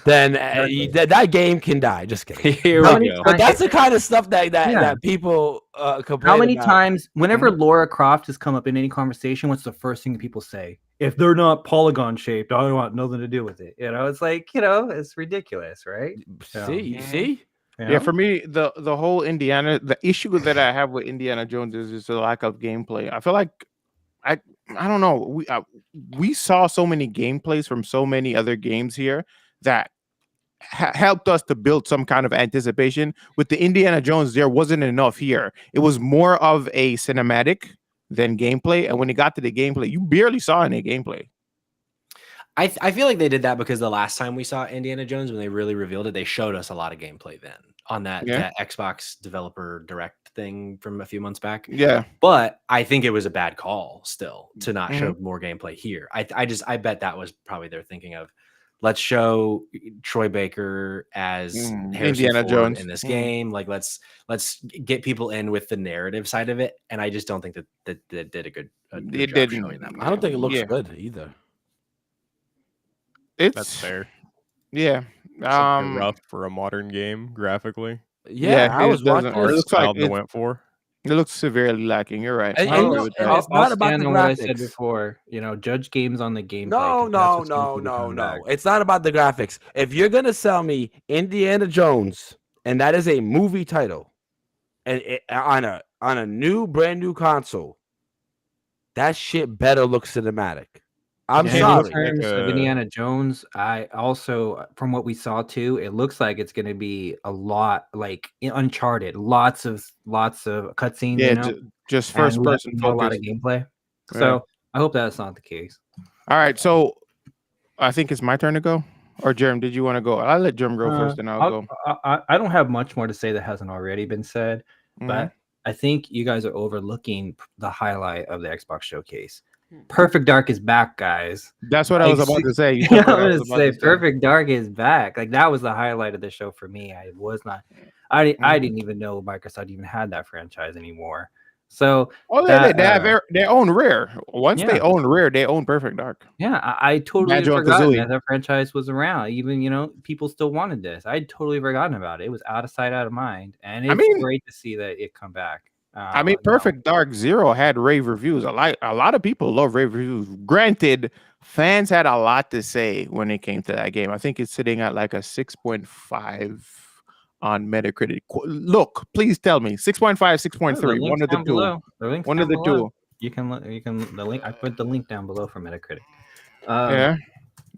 then that game can die. Just kidding. But that's the kind of stuff that people complain How many about. times, whenever Lara Croft has come up in any conversation, what's the first thing that people say? If they're not polygon shaped, I don't want nothing to do with it. It's like, it's ridiculous, right? See? Yeah, for me, the whole the issue that I have with Indiana Jones is the lack of gameplay. I feel like I don't know. We saw so many gameplays from so many other games here that helped us to build some kind of anticipation. With the Indiana Jones, there wasn't enough here. It was more of a cinematic than gameplay. And when it got to the gameplay, you barely saw any gameplay. I feel like they did that because the last time we saw Indiana Jones, when they really revealed it, they showed us a lot of gameplay then on that Xbox developer direct thing from a few months back. Yeah. But I think it was a bad call still to not show more gameplay here. I bet that was probably their thinking of, let's show Troy Baker as Indiana Jones in this game. Like let's get people in with the narrative side of it. And I just don't think that did a good job showing that. I don't think it looks good either. That's fair. Yeah. Rough for a modern game graphically. Yeah, I was watching. It looks like they went for. It looks severely lacking. You're right. It's not about the graphics. What I said before, judge games on the gameplay. No. It's not about the graphics. If you're gonna sell me Indiana Jones, and that is a movie title, and on a brand new console, that shit better look cinematic. I'm sorry. In terms of Indiana Jones, I also, from what we saw too, it looks like it's going to be a lot like Uncharted, lots of cutscenes. Yeah, just first person focus. A lot of gameplay. So I hope that's not the case. All right, so I think it's my turn to go. Or Jerem, did you want to go? I'll let Jerem go first, and I'll go. I don't have much more to say that hasn't already been said, but I think you guys are overlooking the highlight of the Xbox showcase. Perfect Dark is back, guys. That's what I was about to say. You Yeah, took what I'm I gonna was about say to say. Perfect Dark is back. Like that was the highlight of the show for me. I was not. I didn't even know Microsoft even had that franchise anymore. So Oh, that they have their own Rare. Once they yeah. own Rare, they own Perfect Dark. Yeah, I totally had Banjo and forgotten Kazooie. that franchise was around. Even people still wanted this. I'd totally forgotten about it. It was out of sight, out of mind, and it's great to see that it come back. Perfect Dark Zero had rave reviews. A lot of people love rave reviews. Granted, fans had a lot to say when it came to that game. I think it's sitting at like a 6.5 on Metacritic. Look, please tell me 6.5, 6.3. One of the two. Below. The link's one down of the below. two. You can the link. I put the link down below for Metacritic. Yeah.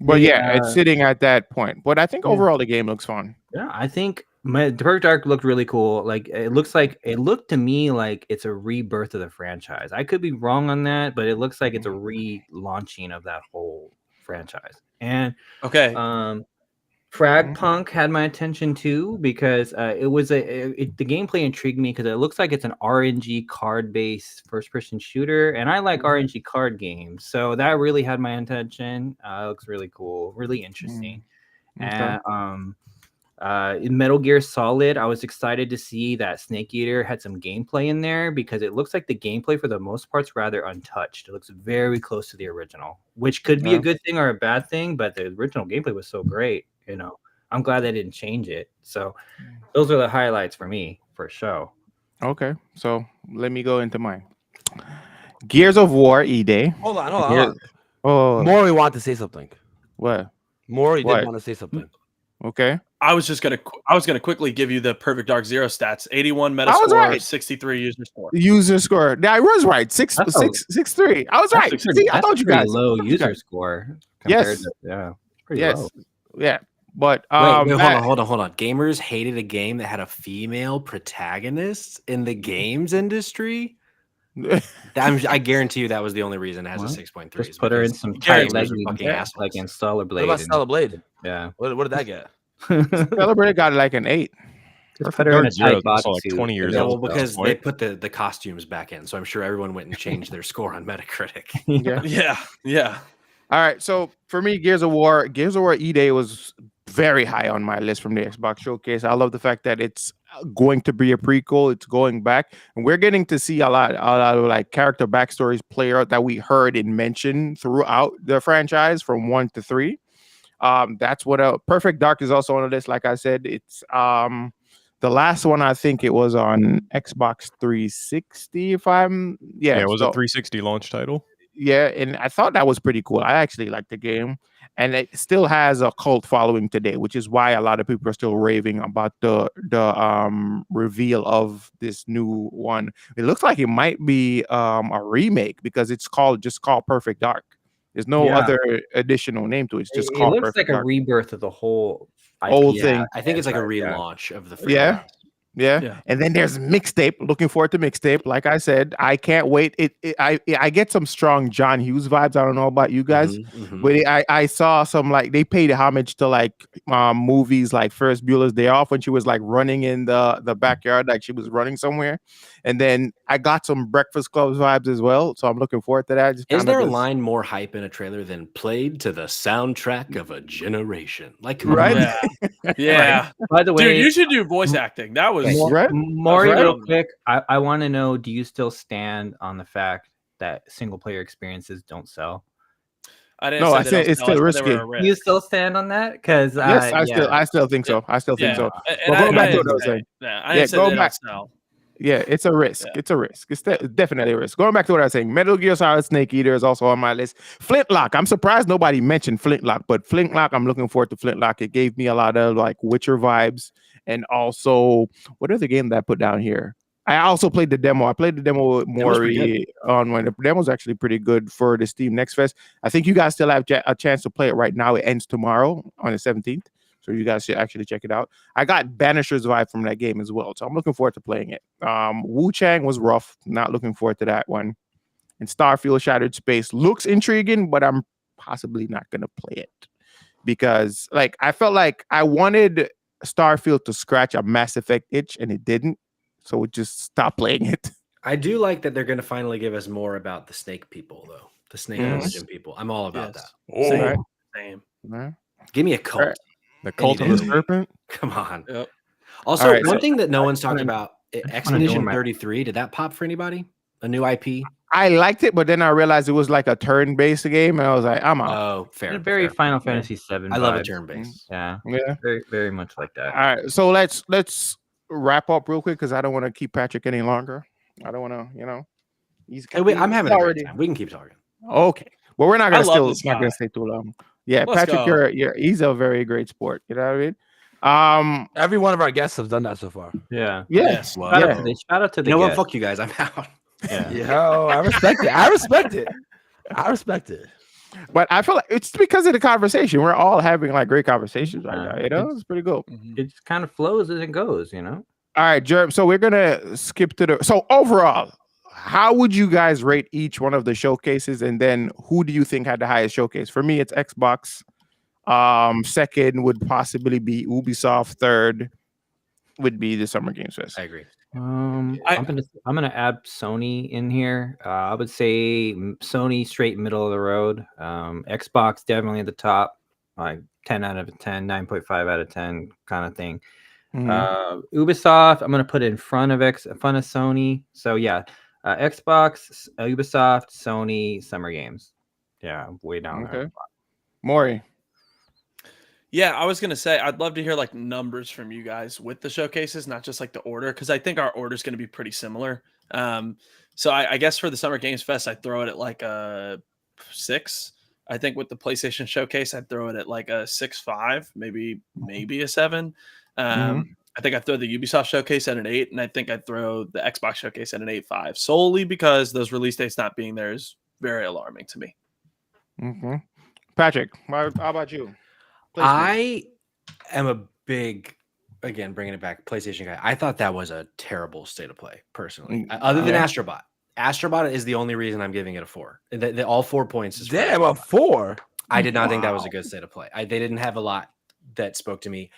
But it's sitting at that point. But I think overall the game looks fun. Yeah, I think the Perfect Dark looked really cool. Like it looked to me like it's a rebirth of the franchise. I could be wrong on that, but it looks like it's a relaunching of that whole franchise. And Frag Punk had my attention too because it was the gameplay intrigued me because it looks like it's an RNG card-based first-person shooter, and I like RNG card games, so that really had my attention. It looks really cool, really interesting. And in Metal Gear Solid, I was excited to see that Snake Eater had some gameplay in there because it looks like the gameplay for the most part's rather untouched. It looks very close to the original, which could be a good thing or a bad thing, but the original gameplay was so great. I'm glad they didn't change it. So those are the highlights for me for show. Okay, so let me go into mine. Gears of War E-Day. Hold on. Oh, Maury wanted to say something. What? Maury did want to say something. Okay. I was gonna quickly give you the Perfect Dark Zero stats: 81 Metascore, 63 user score. User score. Yeah, I was right. 6.3. I was right. See, I told you guys. Low user score. Yes. Pretty low. Yeah. But wait, hold on. Gamers hated a game that had a female protagonist in the games industry. I guarantee you that was the only reason it has a 6.3. Just put her in some tight leggings, like in Stellar Blade. What about Stellar Blade? Yeah. What did that get? Stellar Blade got like an 8. Just put her in a tight box like 20 years old. old. Well, because they put the costumes back in, so I'm sure everyone went and changed their score on Metacritic. Yeah. All right, so for me, Gears of War E-Day was very high on my list from the Xbox Showcase. I love the fact that it's going to be a prequel. It's going back, and we're getting to see a lot of like character backstories play out that we heard and mentioned throughout the franchise from 1 to 3. That's what Perfect Dark is also on the list. Like I said, it's the last one. I think it was on Xbox 360. It was a 360 launch title. Yeah, and I thought that was pretty cool. I actually liked the game, and it still has a cult following today, which is why a lot of people are still raving about the reveal of this new one. It looks like it might be a remake because it's called Perfect Dark. There's no other additional name to it. It's just called Perfect Dark. It looks like a rebirth of the whole thing. I think it's like a relaunch of the franchise. Yeah. And then there's Mixtape. Looking forward to Mixtape. Like I said, I can't wait. I get some strong John Hughes vibes. I don't know about you guys, but I saw some like they paid homage to like movies like Ferris Bueller's Day Off when she was like running in the backyard, like she was running somewhere. And then I got some Breakfast Club vibes as well. So I'm looking forward to that. Is there a line more hype in a trailer than played to the soundtrack of a generation? Like, right? Yeah. By the way, dude, you should do voice acting. That was Maury, real quick. I want to know: do you still stand on the fact that single player experiences don't sell? I didn't. No, I said it's still risky. You still stand on that? Because yes, I still think so. I still think so. But going back to what I was saying. Go back. Yeah, it's a risk. Yeah. It's a risk. It's definitely a risk. Going back to what I was saying, Metal Gear Solid Snake Eater is also on my list. Flintlock. I'm surprised nobody mentioned Flintlock, but Flintlock, I'm looking forward to Flintlock. It gave me a lot of like Witcher vibes. And also, what other game that I put down here? I also played the demo. I played the demo with Maury on when the demo's actually pretty good for the Steam Next Fest. I think you guys still have a chance to play it right now. It ends tomorrow on the 17th. So you guys should actually check it out. I got Banisher's vibe from that game as well. So I'm looking forward to playing it. Wu Chang was rough. Not looking forward to that one. And Starfield Shattered Space looks intriguing, but I'm possibly not going to play it. Because like I felt like I wanted Starfield to scratch a Mass Effect itch, and it didn't. So we just stopped playing it. I do like that they're going to finally give us more about the snake people, though. The snake religion people. I'm all about Yes. that. Same. Right. Same. Right. Give me a cult. Right. The cult of the serpent. Come on. Yep. Also, All right, one so- thing that no one's talked wanna- about, wanna know where Expedition my- 33, did that pop for anybody? A new IP? I liked it, but then I realized it was like a turn-based game, and I was like, I'm out. Oh, fair. A very fair. Final Fantasy VII. I love a vibes. turn-based. Yeah, Yeah. very, very much like that. All right, so let's wrap up real quick because I don't want to keep Patrick any longer. I don't want to, he's. Hey, wait, I'm he's having a already great time. We can keep talking. okay. Well, we're not I gonna love this not gonna guy. stay too long. Yeah, Let's Patrick, go. he's a very great sport. You know what I mean? Every one of our guests have done that so far. Yeah. Yeah. Yes. Whoa. Shout out to the You know what? guest. Fuck you guys. I'm out. Yeah. Yo, I respect it. I respect it. I respect it. But I feel like it's because of the conversation. We're all having like great conversations right now. It's pretty cool. It just kind of flows as it goes, All right, Jerm. So we're gonna skip to so overall, how would you guys rate each one of the showcases, and then who do you think had the highest showcase? For me, it's Xbox. Second would possibly be Ubisoft. Third would be the Summer Games Fest. I agree. I'm gonna add Sony in here. I would say Sony straight middle of the road. Xbox definitely at the top, like 10 out of 10, 9.5 out of 10 kind of thing. Ubisoft, I'm gonna put it in front of Sony. So yeah, Xbox, Ubisoft, Sony, Summer Games. Yeah, way down there. Okay. Maury. Yeah, I was gonna say I'd love to hear like numbers from you guys with the showcases, not just like the order, because I think our order is gonna be pretty similar. So I guess for the Summer Games Fest, I'd throw it at like a 6. I think with the PlayStation Showcase, I'd throw it at like a 6.5, maybe a 7. I think I'd throw the Ubisoft Showcase at an 8, and I think I'd throw the Xbox Showcase at an 8.5, solely because those release dates not being there is very alarming to me. Patrick, how about you? I am a big, again, bringing it back, PlayStation guy. I thought that was a terrible state of play, personally. Other than Astrobot. Astrobot is the only reason I'm giving it a 4. All 4 points is for Damn, Astrobot. a 4. I did not think that was a good state of play. They didn't have a lot that spoke to me.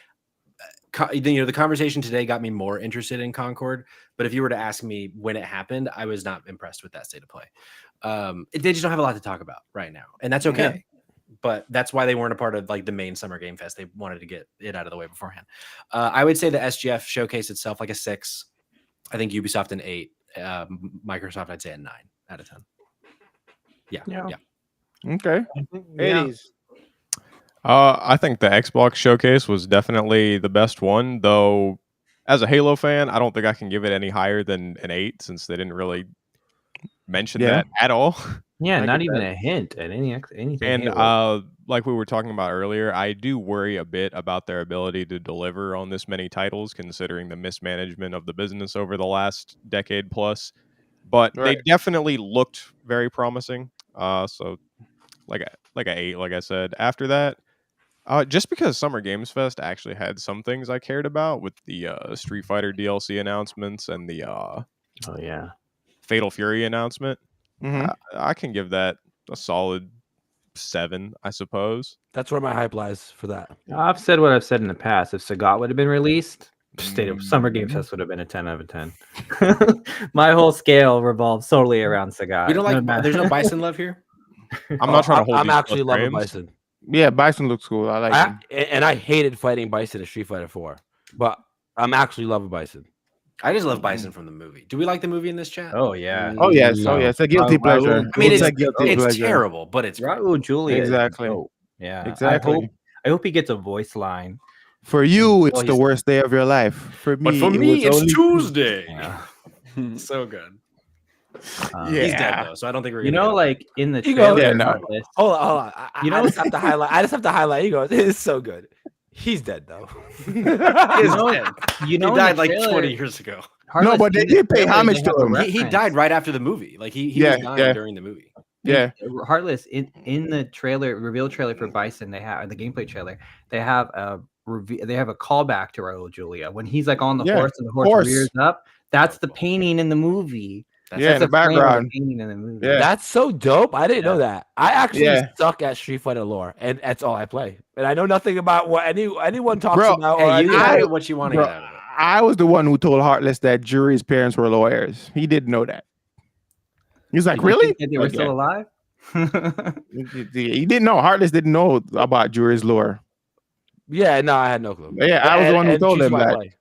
The conversation today got me more interested in Concord, but if you were to ask me when it happened, I was not impressed with that state of play. They just don't have a lot to talk about right now, and that's okay. Yeah. But that's why they weren't a part of like the main Summer Game Fest. They wanted to get it out of the way beforehand. I would say the SGF showcase itself like a 6. I think Ubisoft an 8. Microsoft, I'd say a 9 out of 10. Yeah. Okay. Yeah. I think the Xbox showcase was definitely the best one, though. As a Halo fan, I don't think I can give it any higher than an 8 since they didn't really mention that at all. Yeah, I not get even that. a hint at anything. And Halo. like we were talking about earlier, I do worry a bit about their ability to deliver on this many titles, considering the mismanagement of the business over the last decade plus. But they definitely looked very promising. So like a 8, like I said. After that, just because Summer Games Fest actually had some things I cared about with the Street Fighter DLC announcements and the Fatal Fury announcement. I can give that a solid 7, I suppose. That's where my hype lies for that. I've said what I've said in the past. If Sagat would have been released, State of Summer Games Fest would have been a 10 out of 10. My whole scale revolves solely around Sagat. We don't like. There's no Bison love here. I'm not trying to hold. I'm these actually close loving frames. Bison. Yeah, Bison looks cool. I like him. And I hated fighting Bison in Street Fighter 4, but I'm actually loving Bison. I just love Bison from the movie. Do we like the movie in this chat? Oh yeah. Oh yes. Oh yeah. It's a guilty pleasure. I mean, a guilty it's pleasure. terrible, but it's great. Raul Julia. is Exactly. dope. Yeah. Exactly. I hope he gets a voice line. For you, it's Well, the he's- worst day of your life. For me, But for it me, was it's only- Tuesday. Yeah. So good. Yeah. He's dead though, so I don't think we're You gonna know, get like in the You go- trailer, Yeah, no. Heartless, Hold on. You know- I just have to highlight. I just have to highlight. He goes, it's so good. He's dead though. He is dead. you know, He in died the like trailer, 20 years ago. Heartless, but they in the did pay trailer, homage they to have a him. He reference. died right after the movie. Like he was dying during the movie. Yeah. Heartless in the trailer, reveal trailer for Bison, they have the gameplay trailer. They have a they have a callback to Raul Julia when he's like on the Yeah, horse and the horse horse. rears up. That's the painting in the movie. Yeah, in the a frame of background. painting in the movie. Yeah. That's so dope. I didn't know that. I actually Yeah. suck at Street Fighter lore, and that's all I play. And I know nothing about what anyone talks Bro, about. Hey, or you any- can get what you want to Bro, get out of it. I was the one who told Heartless that Jury's parents were lawyers. He didn't know that. He's like, Did you really? think that they were Like, still yeah. alive? He didn't know. Heartless didn't know about Jury's lore. Yeah, no, I had no clue. Yeah, I was the one who And told she's him who I that. play.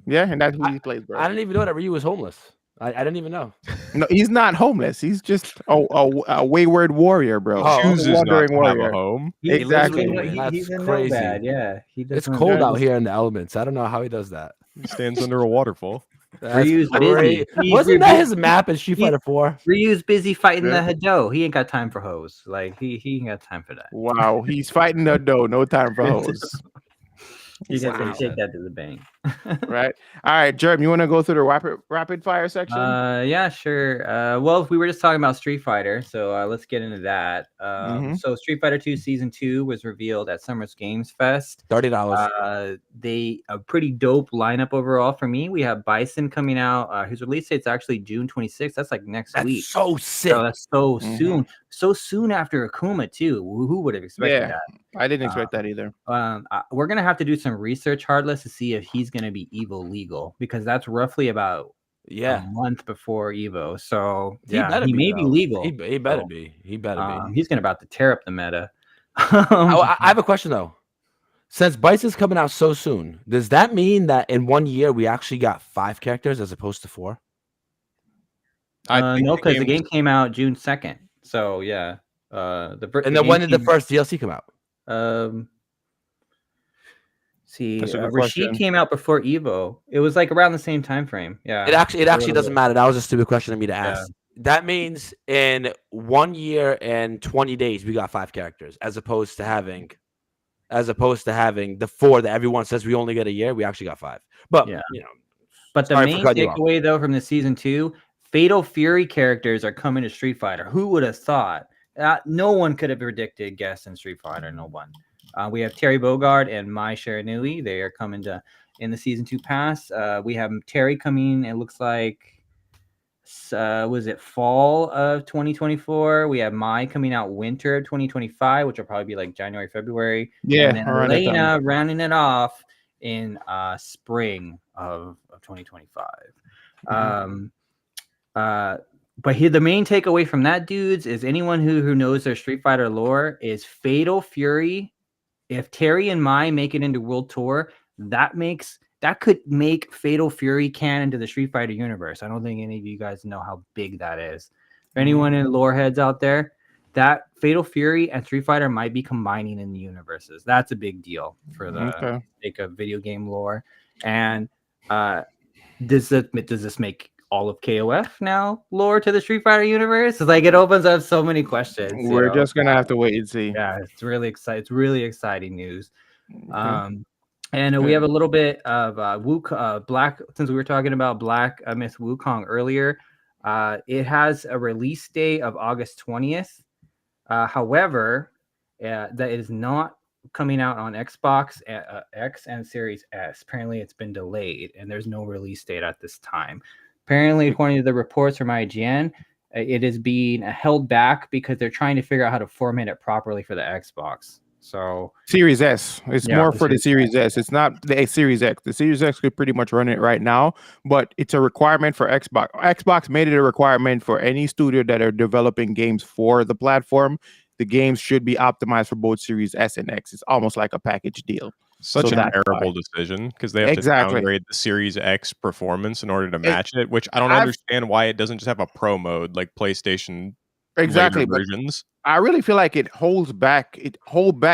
Yeah, and that's who he plays, bro. I didn't even know that Ryu was homeless. I didn't even know. No, he's not homeless. He's just a wayward warrior, bro. Oh, Chooses not wandering to have a warrior. home. Exactly. That's He's a crazy. nomad. Yeah, he It's doesn't- cold out here in the elements. I don't know how he does that. He stands under a waterfall. That's Ryu's great. busy. Wasn't that his map in Street Fighter 4? Ryu's busy fighting Yeah. the Hado. He ain't got time for hoes. Like he ain't got time for that. Wow, he's fighting the dough. No time for hoes. You got to Wow. take that to the bank. Right. All right, Jerm, you want to go through the rapid fire section? Yeah, sure. Well, we were just talking about Street Fighter, so let's get into that. So Street Fighter 2 Season 2 was revealed at Summer's Games Fest. $30. A pretty dope lineup overall for me. We have Bison coming out. His release date's actually June 26th. That's like next week. So sick. So that's so soon. So soon after Akuma too. Who would have expected that? I didn't expect that either. We're gonna have to do some research, Heartless, to see if he's gonna be Evo legal, because that's roughly about a month before Evo. So he may be legal. He better be. He better be. He's gonna about to tear up the meta. I have a question though. Since Bison's coming out so soon, does that mean that in 1 year we actually got 5 characters as opposed to 4? No, because the game came out June 2nd. So yeah. And then when did the first DLC come out? Rashid came out before Evo. It was like around the same time frame. Yeah. It actually doesn't matter. That was a stupid question of me to ask. That means in 1 year and 20 days we got 5 characters, as opposed to having the 4 that everyone says we only get a year. We actually got 5. But But the main takeaway though from the Season 2, Fatal Fury characters are coming to Street Fighter. Who would have thought? No one could have predicted guests in Street Fighter. No one. We have Terry Bogard and Mai Shiranui. They are coming in the Season 2 pass. We have Terry coming, it looks like, was it fall of 2024? We have Mai coming out winter of 2025, which will probably be like January, February. Yeah. And then Elena rounding it off in spring of 2025. But here, the main takeaway from that, dudes, is anyone who knows their Street Fighter lore is Fatal Fury. If Terry and Mai make it into World Tour, that could make Fatal Fury canon to the Street Fighter universe. I don't think any of you guys know how big that is. For anyone in lore heads out there, that Fatal Fury and Street Fighter might be combining in the universes. That's a big deal for the sake of video game lore. And does this make all of KOF now lore to the Street Fighter universe? It's like it opens up so many questions. We're just gonna have to wait and see. Yeah, it's really exciting. It's really exciting news. And we have a little bit of Black. Since we were talking about Black Myth Wukong earlier, it has a release date of August 20th. However, that is not coming out on Xbox X and Series S. Apparently, it's been delayed, and there's no release date at this time. Apparently, according to the reports from IGN, it is being held back because they're trying to figure out how to format it properly for the Xbox. So Series S. It's more for the Series S. It's not the Series X. The Series X could pretty much run it right now, but it's a requirement for Xbox. Xbox made it a requirement for any studio that are developing games for the platform. The games should be optimized for both Series S and X. It's almost like a package deal. Such a terrible decision, because they have to downgrade the Series X performance in order to match it, which I don't understand why it doesn't just have a pro mode like PlayStation versions. I really feel like it holds back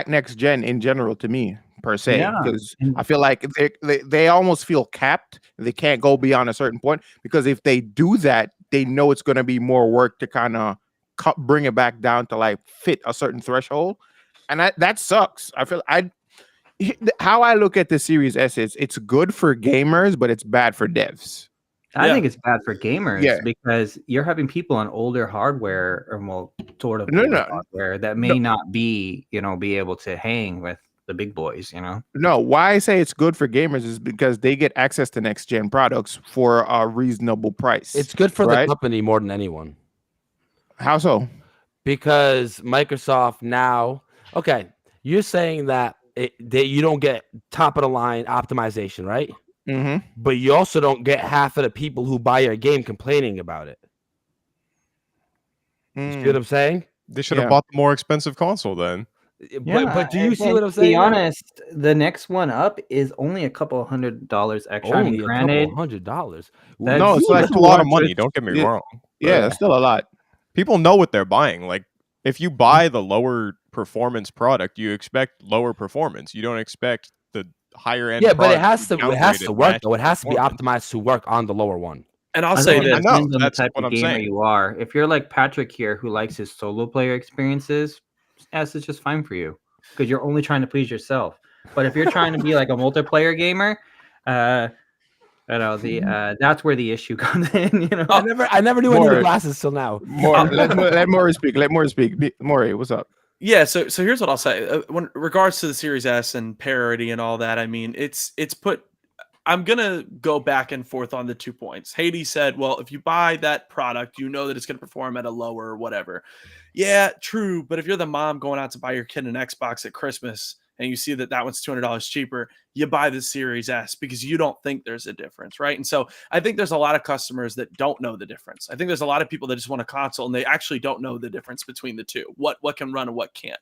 next gen in general to me, per se, because I feel like they almost feel capped. They can't go beyond a certain point, because if they do that, they know it's going to be more work to kind of bring it back down to like fit a certain threshold, and that sucks. How I look at the Series S is it's good for gamers, but it's bad for devs. I think it's bad for gamers because you're having people on older hardware, or hardware that may not be able to hang with the big boys. No, why I say it's good for gamers is because they get access to next gen products for a reasonable price. It's good for the company more than anyone. How so? Because Microsoft now, you're saying that you don't get top of the line optimization, right? Mm-hmm. But you also don't get half of the people who buy your game complaining about it. You see what I'm saying? They should have bought the more expensive console then. But do you see what I'm To saying? be honest, the next one up is only a couple $100 extra. Only Granted, $100. No, it's That's a lot of money. Don't get me wrong. Yeah, it's still a lot. People know what they're buying. Like, if you buy the lower performance product, you expect lower performance. You don't expect the higher end. Yeah, but it product has to work though. It has to be optimized to work on the lower one. And I'll say it this. depends on the That's type what of I'm gamer saying. you are. If you're like Patrick here, who likes his solo player experiences, S is just fine for you because you're only trying to please yourself. But if you're trying to be like a multiplayer gamer, that's where the issue comes in. You know, I never knew any of the glasses till now. Let Maury speak. Let Maury speak. Maury, what's up? Yeah, so here's what I'll say. When regards to the Series S and parity and all that, I mean, it's put. I'm gonna go back and forth on the 2 points. Hades said, "Well, if you buy that product, you know that it's gonna perform at a lower whatever." Yeah, true. But if you're the mom going out to buy your kid an Xbox at Christmas and you see that one's $200 cheaper, you buy the Series S because you don't think there's a difference, right? And so I think there's a lot of customers that don't know the difference. I think there's a lot of people that just want a console and they actually don't know the difference between the two, what can run and what can't.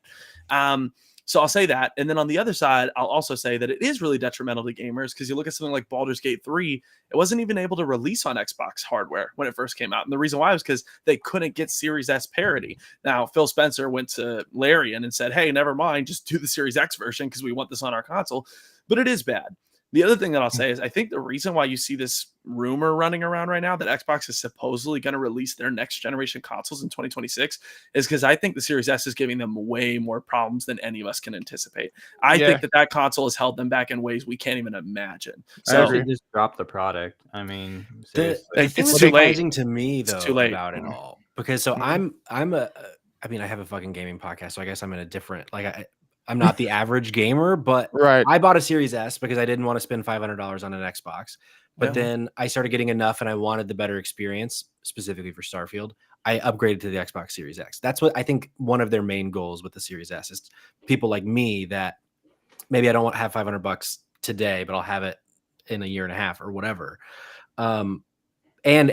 So I'll say that. And then on the other side, I'll also say that it is really detrimental to gamers because you look at something like Baldur's Gate 3, it wasn't even able to release on Xbox hardware when it first came out. And the reason why was because they couldn't get Series S parity. Now, Phil Spencer went to Larian and said, hey, never mind, just do the Series X version because we want this on our console. But it is bad. The other thing that I'll say is I think the reason why you see this rumor running around right now that Xbox is supposedly going to release their next generation consoles in 2026 is because I think the Series S is giving them way more problems than any of us can anticipate. I think that console has held them back in ways we can't even imagine. So I just drop the product. I mean, it's too late to me though about it Mm-hmm. all because I have a fucking gaming podcast, so I guess I'm in a different I'm not the average gamer, but I bought a Series S because I didn't want to spend $500 on an Xbox. But then I started getting enough and I wanted the better experience, specifically for Starfield. I upgraded to the Xbox Series X. That's what I think one of their main goals with the Series S is people like me that maybe I don't want to have $500 today, but I'll have it in a year and a half or whatever. And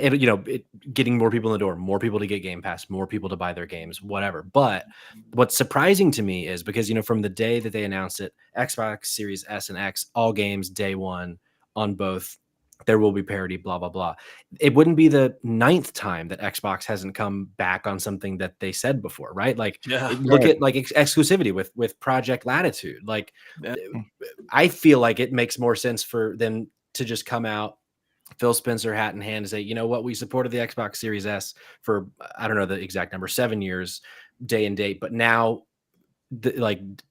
getting more people in the door, more people to get Game Pass, more people to buy their games, whatever. But what's surprising to me is because, from the day that they announced it, Xbox Series S and X, all games day one on both, there will be parity, blah, blah, blah. It wouldn't be the 9th time that Xbox hasn't come back on something that they said before, right? Like, look at like exclusivity with Project Latitude. Like, I feel like it makes more sense for them to just come out, Phil Spencer hat in hand, and say, you know what, we supported the Xbox Series S for, I don't know the exact number, 7 years, day and date, but now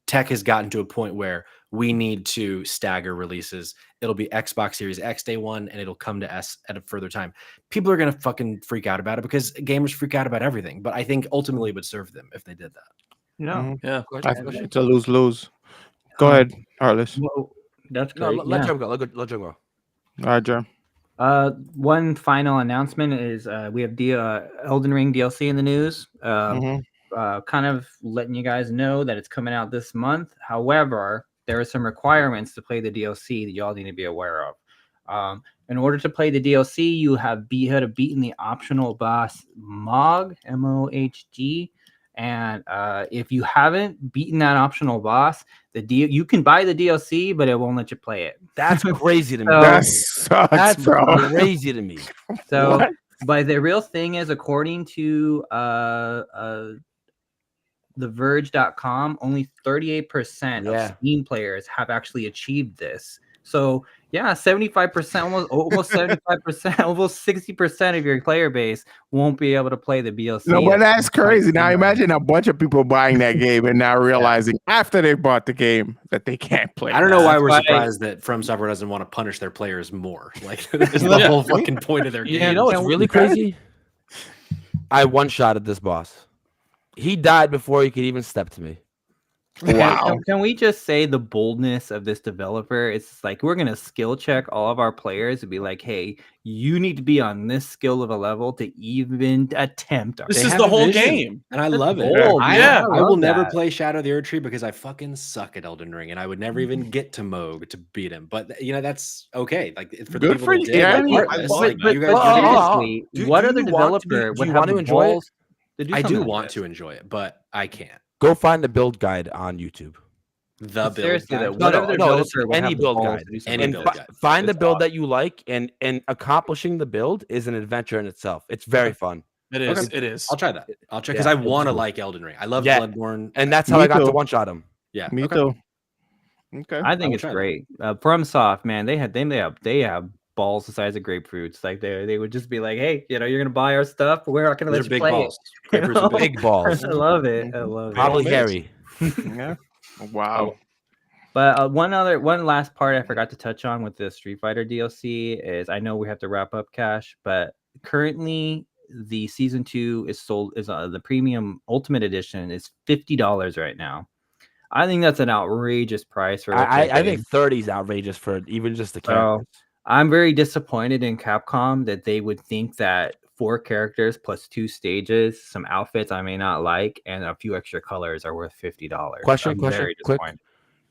tech has gotten to a point where we need to stagger releases. It'll be Xbox Series X day one, and it'll come to S at a further time. People are going to fucking freak out about it because gamers freak out about everything, but I think ultimately it would serve them if they did that. Yeah. It's a lose-lose. Go ahead, Arliss. Well, that's great. No, let Joe go. Let Joe go. All right, Jerm. One final announcement is we have Elden Ring DLC in the news. Kind of letting you guys know that it's coming out this month. However, there are some requirements to play the DLC that y'all need to be aware of. In order to play the DLC, you had to beaten the optional boss Mohg, M-O-H-G. And if you haven't beaten that optional boss, you can buy the DLC, but it won't let you play it. That's crazy to me. That sucks, That's bro. crazy to me. So, What? but the real thing is, according to TheVerge.com, only 38% of Steam players have actually achieved this. So yeah, 75%, almost 75%, almost 60% of your player base won't be able to play the DLC. No, but that's crazy. Now imagine a bunch of people buying that game and now realizing after they bought the game that they can't play. I don't know why we're surprised that From Software doesn't want to punish their players more. Like, isn't the whole fucking point of their game? You know what's really crazy? I one-shotted this boss. He died before he could even step to me. Wow. Can we just say the boldness of this developer? It's like, we're going to skill check all of our players and be like, hey, you need to be on this skill of a level to even attempt. This is the whole game. And I love it. I will never play Shadow of the Erd Tree because I fucking suck at Elden Ring and I would never even get to Mohg to beat him. But, that's okay. Like, for the people that did, seriously, what other developer would have the balls? I do want to enjoy it, but I can't. Go find the build guide on YouTube. The build Seriously, guide? that whatever their builds are, will any have the build balls guide. to do Any something build like that. guide. Find the It's build awesome. that you like, and accomplishing the build is an adventure in itself. It's very fun. It is. Okay. It is. I'll try that. I'll check Yeah, because I it's want to cool. like Elden Ring. I love Yeah. Bloodborne, And that's how Me I got to too. one-shot him. yeah. Me okay. too. Okay. I I think will it's try that. great. FromSoft, man, they have balls the size of grapefruits. Like they would just be like, hey, you're gonna buy our stuff, but we're not gonna Those let are you big play balls. it. Grapefruits are big. Big balls. I love it. I love it. Probably miss. hairy. Yeah. Wow. But one last part I forgot to touch on with the Street Fighter DLC is I know we have to wrap up, Cash, but currently the season 2 is sold the premium ultimate edition is $50 right now. I think that's an outrageous price for. I think 30 is outrageous for even just the characters. I'm very disappointed in Capcom that they would think that 4 characters plus 2 stages, some outfits I may not like, and a few extra colors are worth $50. Question, Very quick. disappointed.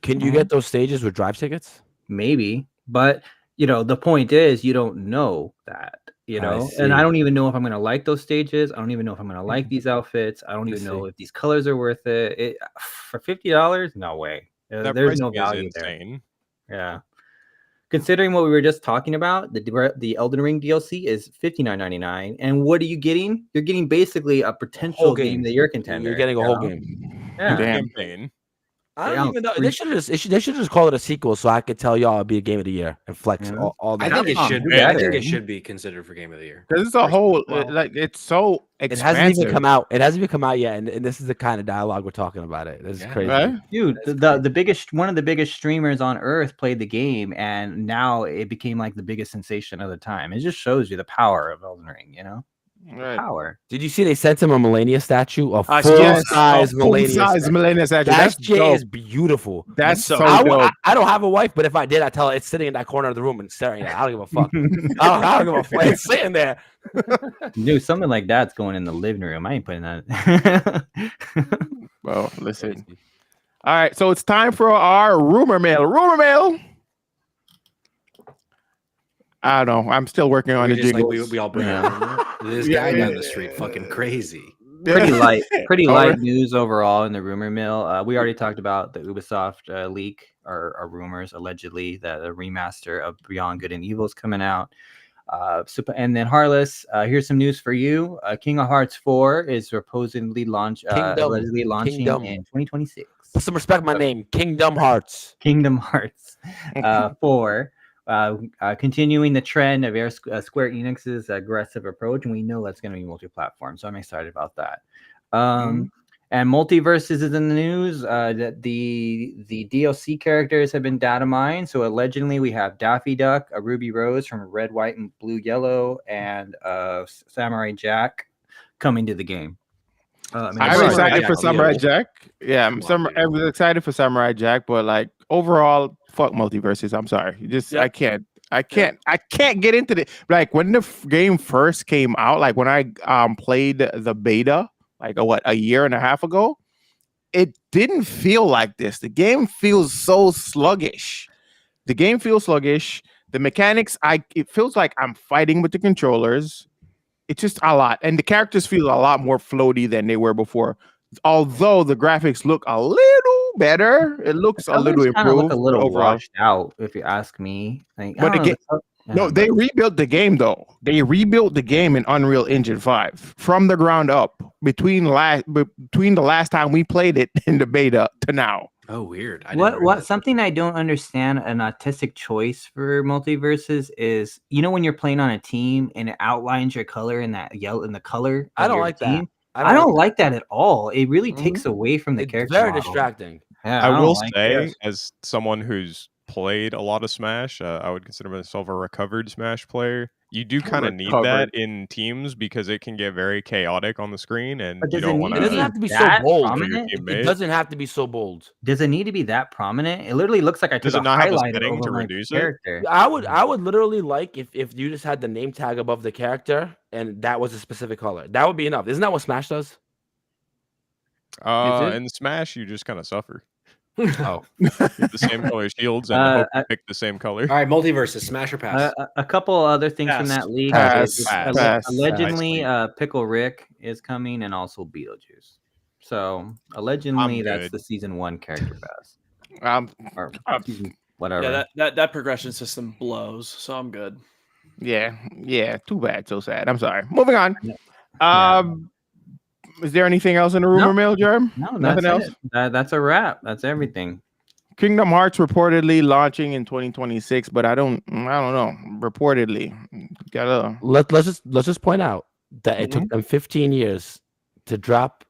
Can you get those stages with drive tickets? Maybe, but the point is you don't know that, and I don't even know if I'm going to like those stages. I don't even know if I'm going to like these outfits. I don't even know if these colors are worth it. For $50, no way. That There's pricing no is value there. insane. Yeah. Considering what we were just talking about, the Elden Ring DLC is $59.99, and what are you getting? You're getting basically a potential game that you're contender. You're getting a whole game. Yeah. Damn. Campaign. I don't even know. They should just call it a sequel, so I could tell y'all it'll be a game of the year and flex all the. I think it Capcom, should do be. I better. think it should be considered for game of the year. Because it's a whole Well, like it's so It expansive. hasn't even come out. It hasn't even come out yet, and this is the kind of dialogue we're talking about. It. This is Yeah. crazy. Right? Dude, one of the biggest streamers on earth played the game, and now it became like the biggest sensation of the time. It just shows you the power of Elden Ring, Right. power. Did you see they sent him a Melania statue? A I saw that. full-size Melania Full-size statue. Melania statue. That That's shit dope. is beautiful. That's so I dope. don't have a wife, but if I did, I tell her it's sitting in that corner of the room and staring at it. I don't give a fuck. I don't give a fuck. It's sitting there. Dude, something like that's going in the living room. I ain't putting that. Well, listen. All right, so it's time for our rumor mail. Rumor mail. I don't know. I'm still working on We the just like jiggles. we all bring Yeah. this guy down the street, fucking crazy. pretty All light right. news overall in the rumor mill. We already talked about the Ubisoft leak or rumors allegedly that a remaster of Beyond Good and Evil is coming out. And then Harless, here's some news for you. King of Hearts 4 is supposedly allegedly launching Kingdom. in 2026. Put some respect my name. Kingdom Hearts. Kingdom Hearts 4. Continuing the trend of Square Enix's aggressive approach, and we know that's going to be multi-platform, so I'm excited about that. And multiverses is in the news. That the DLC characters have been data mined. So allegedly, we have Daffy Duck, a Ruby Rose from Red, White, and Blue, Yellow, and Samurai Jack coming to the game. I'm Samurai excited Jack, for Samurai yeah. Jack. Yeah, I was excited for Samurai Jack, but like overall, fuck multiverses. I'm sorry. I can't get into it. Like when the game first came out, like when I played the beta, like a year and a half ago, it didn't feel like this. The game feels so sluggish. The mechanics, it feels like I'm fighting with the controllers. It's just a lot, and the characters feel a lot more floaty than they were before. Although the graphics look a little better, it looks a little improved. Look a little overall. washed out, if you ask me. Like, But I don't know, they rebuilt the game though. They rebuilt the game in Unreal Engine 5 from the ground up between the last time we played it in the beta to now. Oh, weird. Something I don't understand an artistic choice for multiverses is, when you're playing on a team and it outlines your color in that yellow in the color. I don't your like team. that. I don't like that at all. It really takes away from the It's character. very model. distracting. Yeah, I don't will like say, it. as someone who's played a lot of Smash, I would consider myself a recovered Smash player. You do kind of need that in teams because it can get very chaotic on the screen, and But you does it don't need want It to doesn't be have to be so that bold. prominent? It doesn't have to be so bold. Does it need to be that prominent? It literally looks like I Does took it a not have a highlighter setting over to my reduce it? character. I would literally like if you just had the name tag above the character and that was a specific color. That would be enough. Isn't that what Smash does? it? In Smash, you just kind of suffer. Oh, With the same color shields, and I hope you pick the same color. All right, multiverses, smash or pass. A couple other things from Pass. that leak. Pass, is pass. allegedly, Nice Pickle Rick is coming, and also Beetlejuice. So allegedly, I'm that's good. the season 1 character pass, or season whatever. Yeah, that progression system blows. So I'm good. Yeah. Too bad. So sad. I'm sorry. Moving on. Yeah. Is there anything else in the rumor mill, Jerm? No, Nothing else. That's a wrap. That's everything. Kingdom Hearts reportedly launching in 2026, but I don't know. Reportedly, let's just point out that it took them 15 years to drop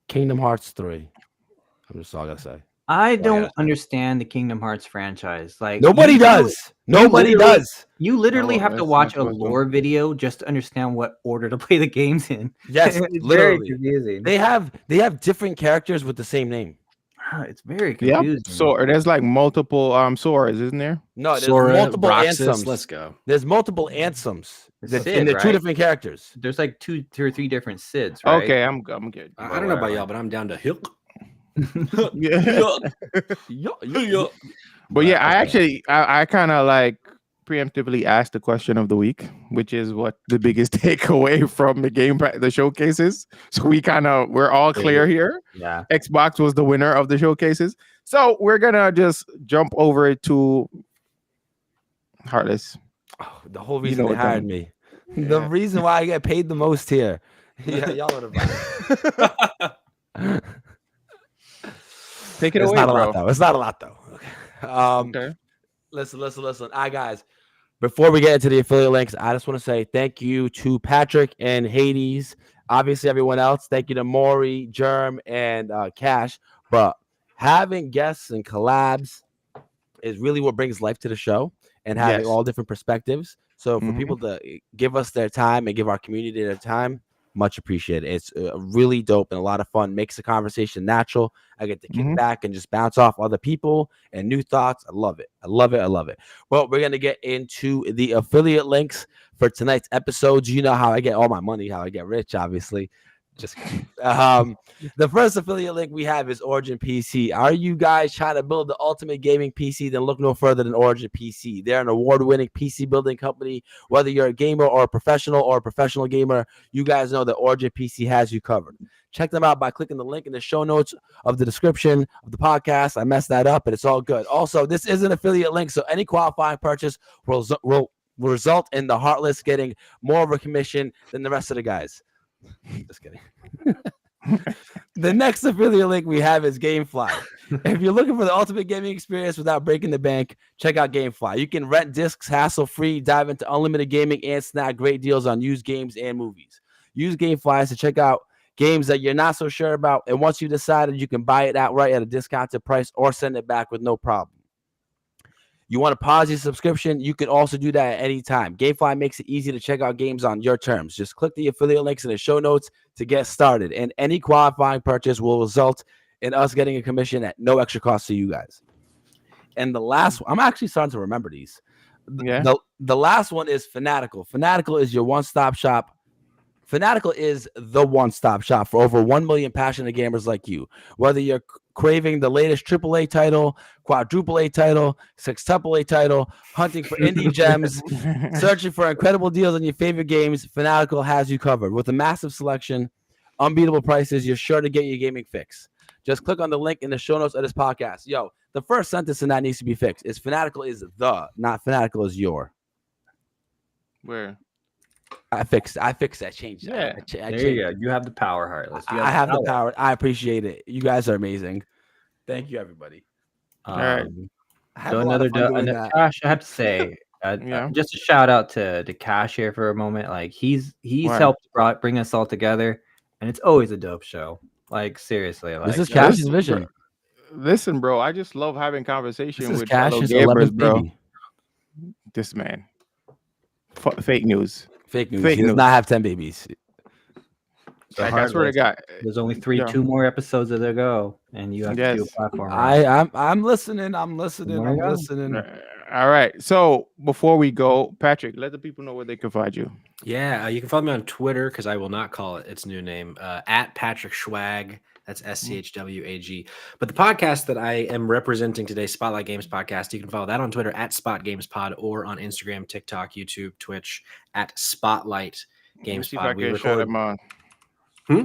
Kingdom Hearts 3. I'm just all I gotta say. I don't understand the Kingdom Hearts franchise. Like Nobody does. Nobody does. You literally No, have to that's watch a not what's lore video just to understand what order to play the games in. Yes, It's literally. very confusing. They have different characters with the same name. It's very yeah. confusing. So there's like multiple Soras, isn't there? No, there's Sora, multiple Roxas, Ansems. let's go. There's multiple Ansems. It's And Sid, they're two right? different characters. There's like two or three different Sids, right? Okay, I'm good. I don't know about y'all, but I'm down to Hilk. Yeah. But yeah, I kind of like preemptively asked the question of the week, which is what the biggest takeaway from the showcases. So we're all clear here. Yeah. Xbox was the winner of the showcases. So we're gonna just jump over to Heartless. Oh, the whole reason know they what hired time. me. The reason why I get paid the most here. Yeah, y'all know the vibe. Take it It's away, not a bro. lot though. It's not a lot though. Okay. Listen. All right, guys. Before we get into the affiliate links, I just want to say thank you to Patrick and Hades. Obviously, everyone else. Thank you to Maury, Germ, and Cash. But having guests and collabs is really what brings life to the show, and having Yes. all different perspectives. So for people to give us their time and give our community their time, much appreciated. It's really dope and a lot of fun. Makes the conversation natural. I get to kick back and just bounce off other people and new thoughts. I love it. I love it. Well, we're gonna get into the affiliate links for tonight's episodes. You know how I get all my money, how I get rich, obviously. Just kidding. The first affiliate link we have is Origin PC. Are you guys trying to build the ultimate gaming PC? Then look no further than Origin PC. They're an award-winning PC building company. Whether you're a gamer or a professional gamer, you guys know that Origin PC has you covered. Check them out by clicking the link in the show notes of the description of the podcast. I messed that up, but it's all good. Also, this is an affiliate link, so any qualifying purchase will result in the Heartless getting more of a commission than the rest of the guys. Just kidding. The next affiliate link we have is GameFly. If you're looking for the ultimate gaming experience without breaking the bank, check out GameFly. You can rent discs hassle-free, dive into unlimited gaming, and snag great deals on used games and movies. Use GameFly to check out games that you're not so sure about, and once you decided, you can buy it outright at a discounted price or send it back with no problem. You want to pause your subscription? You can also do that at any time. GameFly makes it easy to check out games on your terms. Just click the affiliate links in the show notes to get started, and any qualifying purchase will result in us getting a commission at no extra cost to you guys. And the last one, I'm actually starting to remember these. Yeah. The last one is Fanatical. Fanatical is your one-stop shop. Fanatical is the one-stop shop for over 1 million passionate gamers like you. Whether you're craving the latest AAA title, quadruple A title, sextuple A title, hunting for indie gems, searching for incredible deals on your favorite games, Fanatical has you covered. With a massive selection, unbeatable prices, you're sure to get your gaming fix. Just click on the link in the show notes of this podcast. Yo, the first sentence in that needs to be fixed. Is Fanatical is the, not Fanatical is your. Where? I fixed that. Changed that. Yeah. There you go. You have the power, Heartless. I have the power. I appreciate it. You guys are amazing. Thank you, everybody. All right. So another Cash, I have to say, just a shout out to Cash here for a moment. Like he's helped bring us all together, and it's always a dope show. Like seriously, like this is Cash's vision. Listen, bro, I just love having conversation with Cash's fellow gamers, 11th bro. baby. This man, fake news. Fake news. He does not have 10 babies. So I swear to God, there's only two more episodes to go, and you have to do a platform. I'm listening. I'm listening. All right. So before we go, Patrick, let the people know where they can find you. Yeah, you can follow me on Twitter because I will not call it its new name, at Patrick Schwag. That's SCHWAG. But the podcast that I am representing today, Spotlight Games Podcast, you can follow that on Twitter at Spot Games Pod or on Instagram, TikTok, YouTube, Twitch at Spotlight Games See if Pod. I can shout him on. Hmm?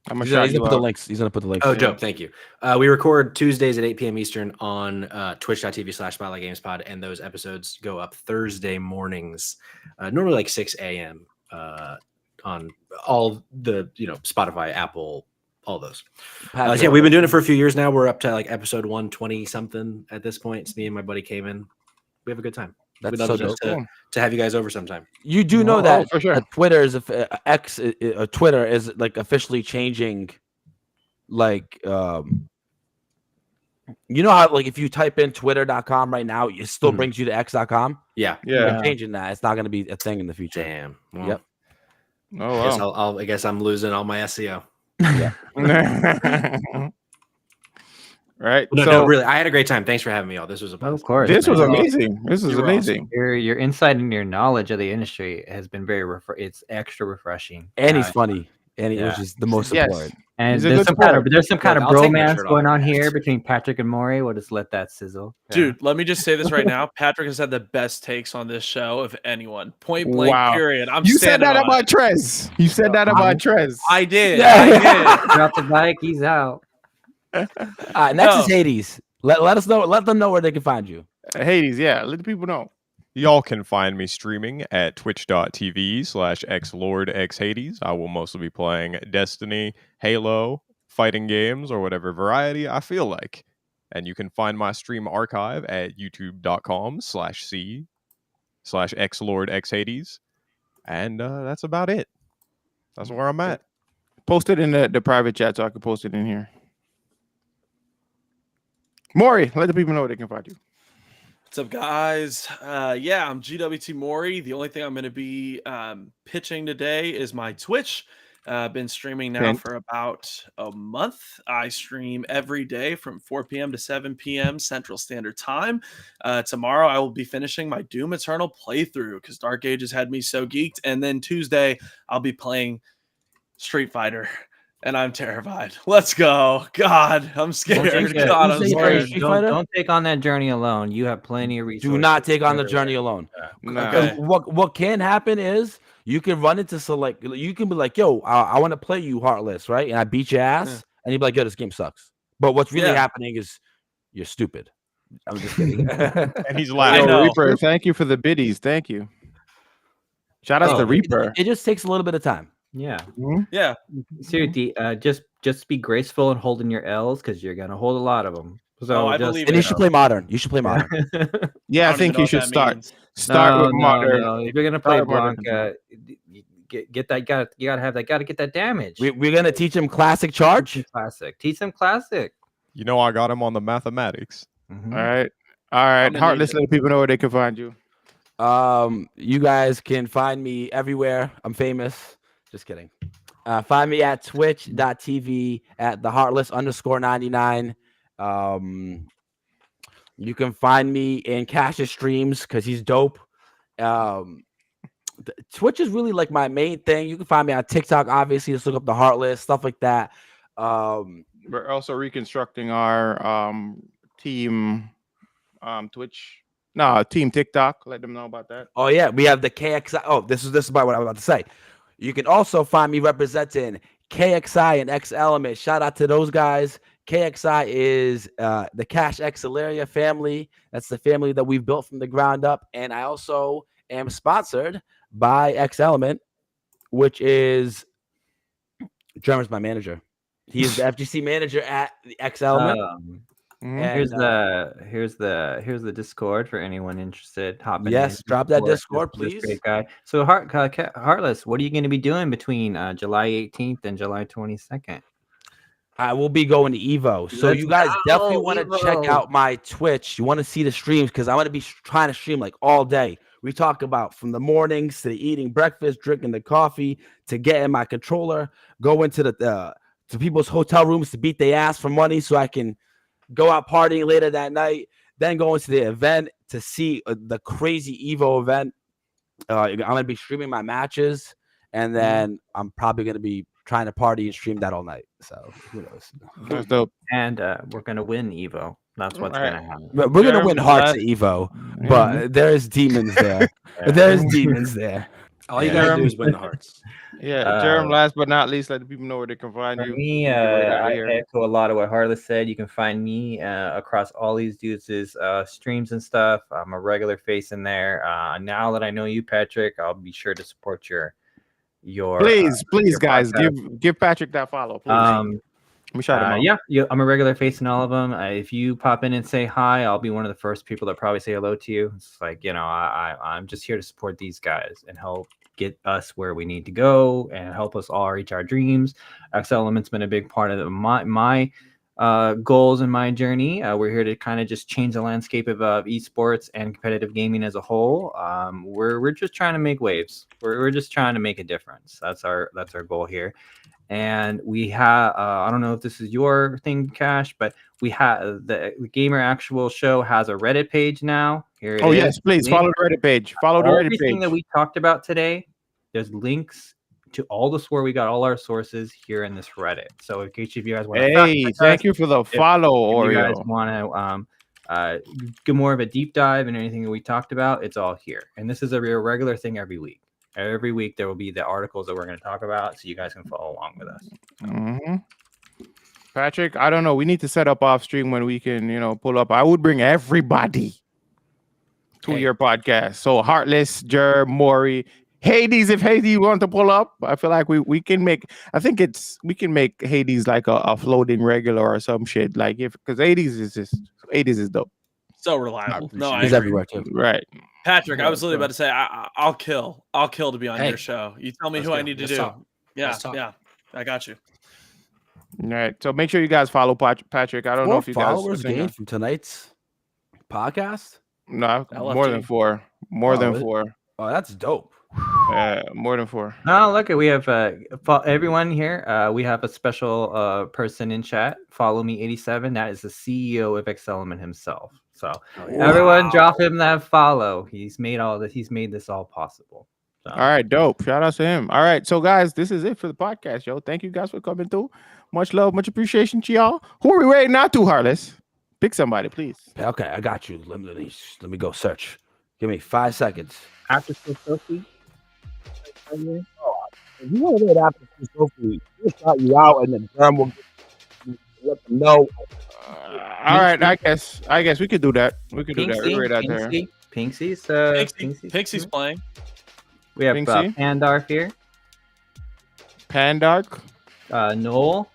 I'm gonna He's shout gonna you put the out. links. He's gonna put the links. Oh, dope. Thank you. We record Tuesdays at 8 p.m. Eastern on twitch.tv/Spotlight Games Pod, and those episodes go up Thursday mornings, normally like 6 a.m. On all the, Spotify, Apple, all those. Yeah, we've been doing it for a few years now. We're up to like episode 120 something at this point. It's me and my buddy Cayman. We have a good time. That's We'd love so dope. to have you guys over sometime. You do know that for sure. Twitter is Twitter is like officially changing, like you know how like if you type in twitter.com right now, it still brings you to x.com. Yeah. They're changing that. It's not going to be a thing in the future. Damn. Well, Yep. Oh, I guess I'm losing all my SEO. Right. No, really, I had a great time. Thanks for having me all. This was a blast. Of course. This was man. amazing. This was You were amazing. Your insight and your knowledge of the industry has been very it's extra refreshing. And he's funny. And Yeah. which is the most Yes. important. And He's a there's good some kind of sport. I'll take my bromance shirt going off. on here between Patrick and Maury. We'll just let that sizzle. Dude, let me just say this right now. Patrick has had the best takes on this show of anyone. Point blank, Wow. period. You said standing that on about it. Trez. You said that about Trez. I did. Yeah. I did. Drop the bike. He's out. All right, next No. is Hades. Let us know. Let them know where they can find you. Hades, yeah. Let the people know. Y'all can find me streaming at twitch.tv/xlordxhades. I will mostly be playing Destiny, Halo, fighting games, or whatever variety I feel like. And you can find my stream archive at youtube.com/c/xlordxhades. And that's about it. That's where I'm at. Post it in the private chat so I can post it in here. Maury, let the people know where they can find you. What's up, guys? Yeah, I'm GWT Maury. The only thing I'm going to be pitching today is my Twitch. I've been streaming now for about a month. I stream every day from 4 p.m. to 7 p.m. Central Standard Time. Tomorrow, I will be finishing my Doom Eternal playthrough because Dark Ages had me so geeked. And then Tuesday, I'll be playing Street Fighter. And I'm terrified. Let's go. God, I'm scared. God, I'm Maury, scared. Don't take on that journey alone. You have plenty of resources. Do not take on the journey alone. Nah. Okay. What can happen is you can run into you can be like, yo, I want to play you Heartless, right? And I beat your ass, Yeah. and you'd be like, yo, this game sucks. But what's really Yeah. happening is you're stupid. I'm just kidding. And he's I laughing. know. Reaper, thank you for the biddies. Thank you. Shout out to Reaper. It just takes a little bit of time. Yeah. Yeah. Seriously, just be graceful and holding your L's because you're gonna hold a lot of them. So I just, believe And it. you should play modern. You should play modern. Yeah, I don't think even know you what should that start. means. Start with modern. No. If you're gonna play Start with modern Blanca, get that. You gotta have that. Gotta get that damage. We're gonna teach him classic charge. Classic. Teach them classic. You know I got him on the mathematics. Mhm. All right. All right. I'm gonna Heartless, need let people know where they can find you. You guys can find me everywhere. I'm famous. Just kidding. Find me at twitch.tv at the heartless_99. You can find me in Cash's streams because he's dope. Twitch is really like my main thing. You can find me on TikTok, obviously. Just look up the Heartless, stuff like that. We're also reconstructing our team Twitch. No, team TikTok. Let them know about that. Oh yeah, we have the KXI. Oh, this is about what I'm about to say. You can also find me representing KXI and X Element. Shout out to those guys. KXI is the Cash X Ilaria family. That's the family that we've built from the ground up. And I also am sponsored by X Element, which is Drummer's my manager. He is the FGC manager at the X Element. Here's the Discord for anyone interested. Hopping Yes, in. drop that Discord, This please. great guy. So Heartless, what are you going to be doing between July 18th and July 22nd? I will be going to Evo. So Let's you guys go, definitely want to check Evo. out my Twitch. You want to see the streams because I want to be trying to stream like all day. We talk about from the mornings to the eating breakfast, drinking the coffee, to getting my controller, go into the to people's hotel rooms to beat their ass for money so I can go out partying later that night, then go into the event to see the crazy Evo event I'm gonna be streaming my matches, and then I'm probably gonna be trying to party and stream that all night. So who knows? That's dope. And we're gonna win Evo. That's what's gonna happen. We're gonna Jerem, win hearts last- at Evo, but there's demons there. There's demons there. All you gotta do is win the hearts. Yeah, Jerem, last but not least, let the people know where they can find For you. me, Get right out of I here. echo a lot of what Harless said. You can find me across all these dudes' streams and stuff. I'm a regular face in there. Now that I know you, Patrick, I'll be sure to support your Please, your guys, podcast. give Patrick that follow. Please. Let me shout him out. Yeah, I'm a regular face in all of them. If you pop in and say hi, I'll be one of the first people that probably say hello to you. It's like, I'm just here to support these guys and help get us where we need to go and help us all reach our dreams. X Element's been a big part of my goals and my journey. We're here to kind of just change the landscape of esports and competitive gaming as a whole. We're just trying to make waves. We're just trying to make a difference. That's our goal here. And we have, I don't know if this is your thing, Cash, but we have the Gamer Actual Show has a Reddit page now. Here it is. Yes, please follow the Reddit page. Follow the Reddit Everything page. that we talked about today, there's links to all the where we got all our sources here in this Reddit. So in case if you guys want to, Thank you for the follow, if you guys Oreo. want to get more of a deep dive in anything that we talked about, it's all here. And this is a regular thing every week. Every week there will be the articles that we're going to talk about, so you guys can follow along with us. Patrick, I don't know. We need to set up off stream when we can, pull up. I would bring everybody to your podcast. So Heartless, Jer, Maury, Hades. If Hades want to pull up, I feel like we can make. I think we can make Hades like a floating regular or some shit. Like because Hades is dope. So reliable. No, I He's agree. everywhere too. Right. Patrick, I was literally about to say, I'll kill to be on your show. You tell me Let's who go. I need to Let's do. talk. Yeah, Let's talk. yeah, I got you. All right. So make sure you guys follow Patrick. I don't know if you guys followers gained from tonight's podcast. No, LFG. more than 4. More than 4. Oh, that's dope. More than 4. Oh, look, we have everyone here. We have a special person in chat. Follow me 87. That is the CEO of X Element himself. So everyone, drop him that follow. He's made this all possible. So. All right, dope. Shout out to him. All right, so guys, this is it for the podcast, yo. Thank you guys for coming through. Much love, much appreciation to y'all. Who are we waiting out to, Heartless? Pick somebody, please. Okay, I got you. Let me go search. Give me 5 seconds. After Sophie. If you want to do it after Sophie, we'll shout you out, and then Jerem will let them know. All right, I guess we could do that. We could do that. We're right out there. Pinksy's playing. We have Pinksy? Pandark here. Pandark. Noel.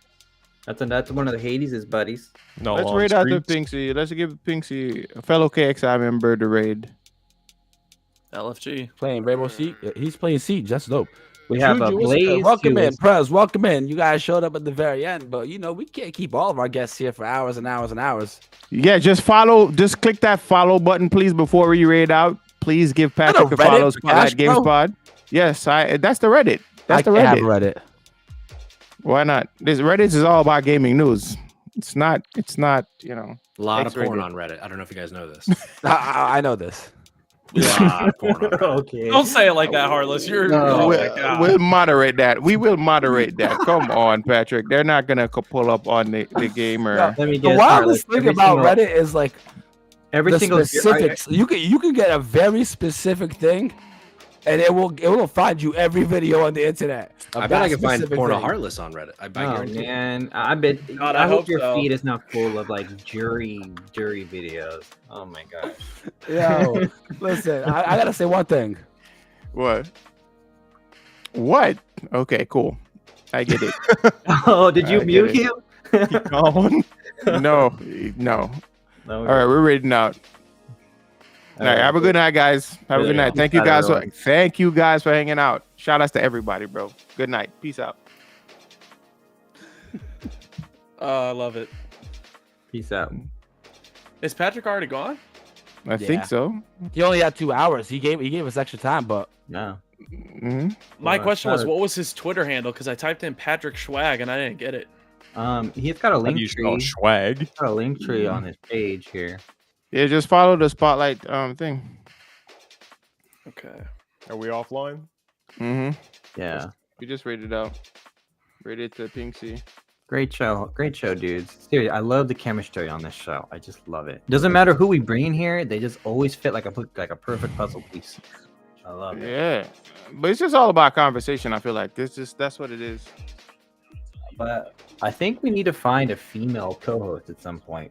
That's one of the Hades' buddies. No, Let's on raid out the streets. Pinksy. Let's give Pinksy, a fellow KXI member, the raid. LFG. Playing Rainbow Siege. He's playing Siege. That's dope. We have a Blaze. Welcome in, Prez. Welcome in. You guys showed up at the very end, but we can't keep all of our guests here for hours and hours and hours. Yeah, just click that follow button, please, before we raid out. Please give Patrick a follow. Spotlight Games Pod. Yes, that's the Reddit. That's the Reddit. I have Reddit. Why not? This Reddit is all about gaming news. It's not. A lot of porn X-rated. on Reddit. I don't know if you guys know this. I know this. A lot of porn on Reddit. Okay. Don't say it like that, Heartless. You're. No. Oh my God. We'll moderate that. We will moderate that. Come on, Patrick. They're not gonna pull up on the gamer. Yeah. Let me The guess. wildest thing about Reddit is like every the single specifics. You can get a very specific thing, and it will find you every video on the internet. I bet I can find specific Porno thing. Heartless on Reddit. I Oh guarantee. man, I bet. God, I I hope hope your so. feed is not full of like jury videos. Oh my gosh. Yo, listen, I gotta say one thing. What? Okay, cool. I get it. Oh, did you I get mute it. him? Keep going. No. No. All right, we're reading out. All right, have a good night, guys. Have a good night. Thank you guys. Thank you guys for hanging out. Shout outs to everybody, bro. Good night. Peace out. I love it. Peace out. Is Patrick already gone? I think so. He only had 2 hours. He gave us extra time, but No. Mm-hmm. My Well, question was, not a- what was his Twitter handle? Because I typed in Patrick Schwag and I didn't get it. He's got a How do link you spell tree. swag? He's got a link tree on his page here. Yeah, just follow the spotlight thing. Okay. Are we offline? Mm-hmm. Yeah. We just rated out. Rated to Pink Sea. Great show, dudes. Seriously, I love the chemistry on this show. I just love it. Doesn't matter who we bring in here; they just always fit like a perfect puzzle piece. I love it. Yeah, but it's just all about conversation. I feel like that's what it is. But I think we need to find a female co-host at some point.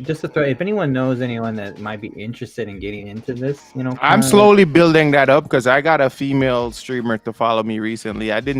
Just to throw, if anyone knows anyone that might be interested in getting into this, I'm slowly building that up because I got a female streamer to follow me recently. I didn't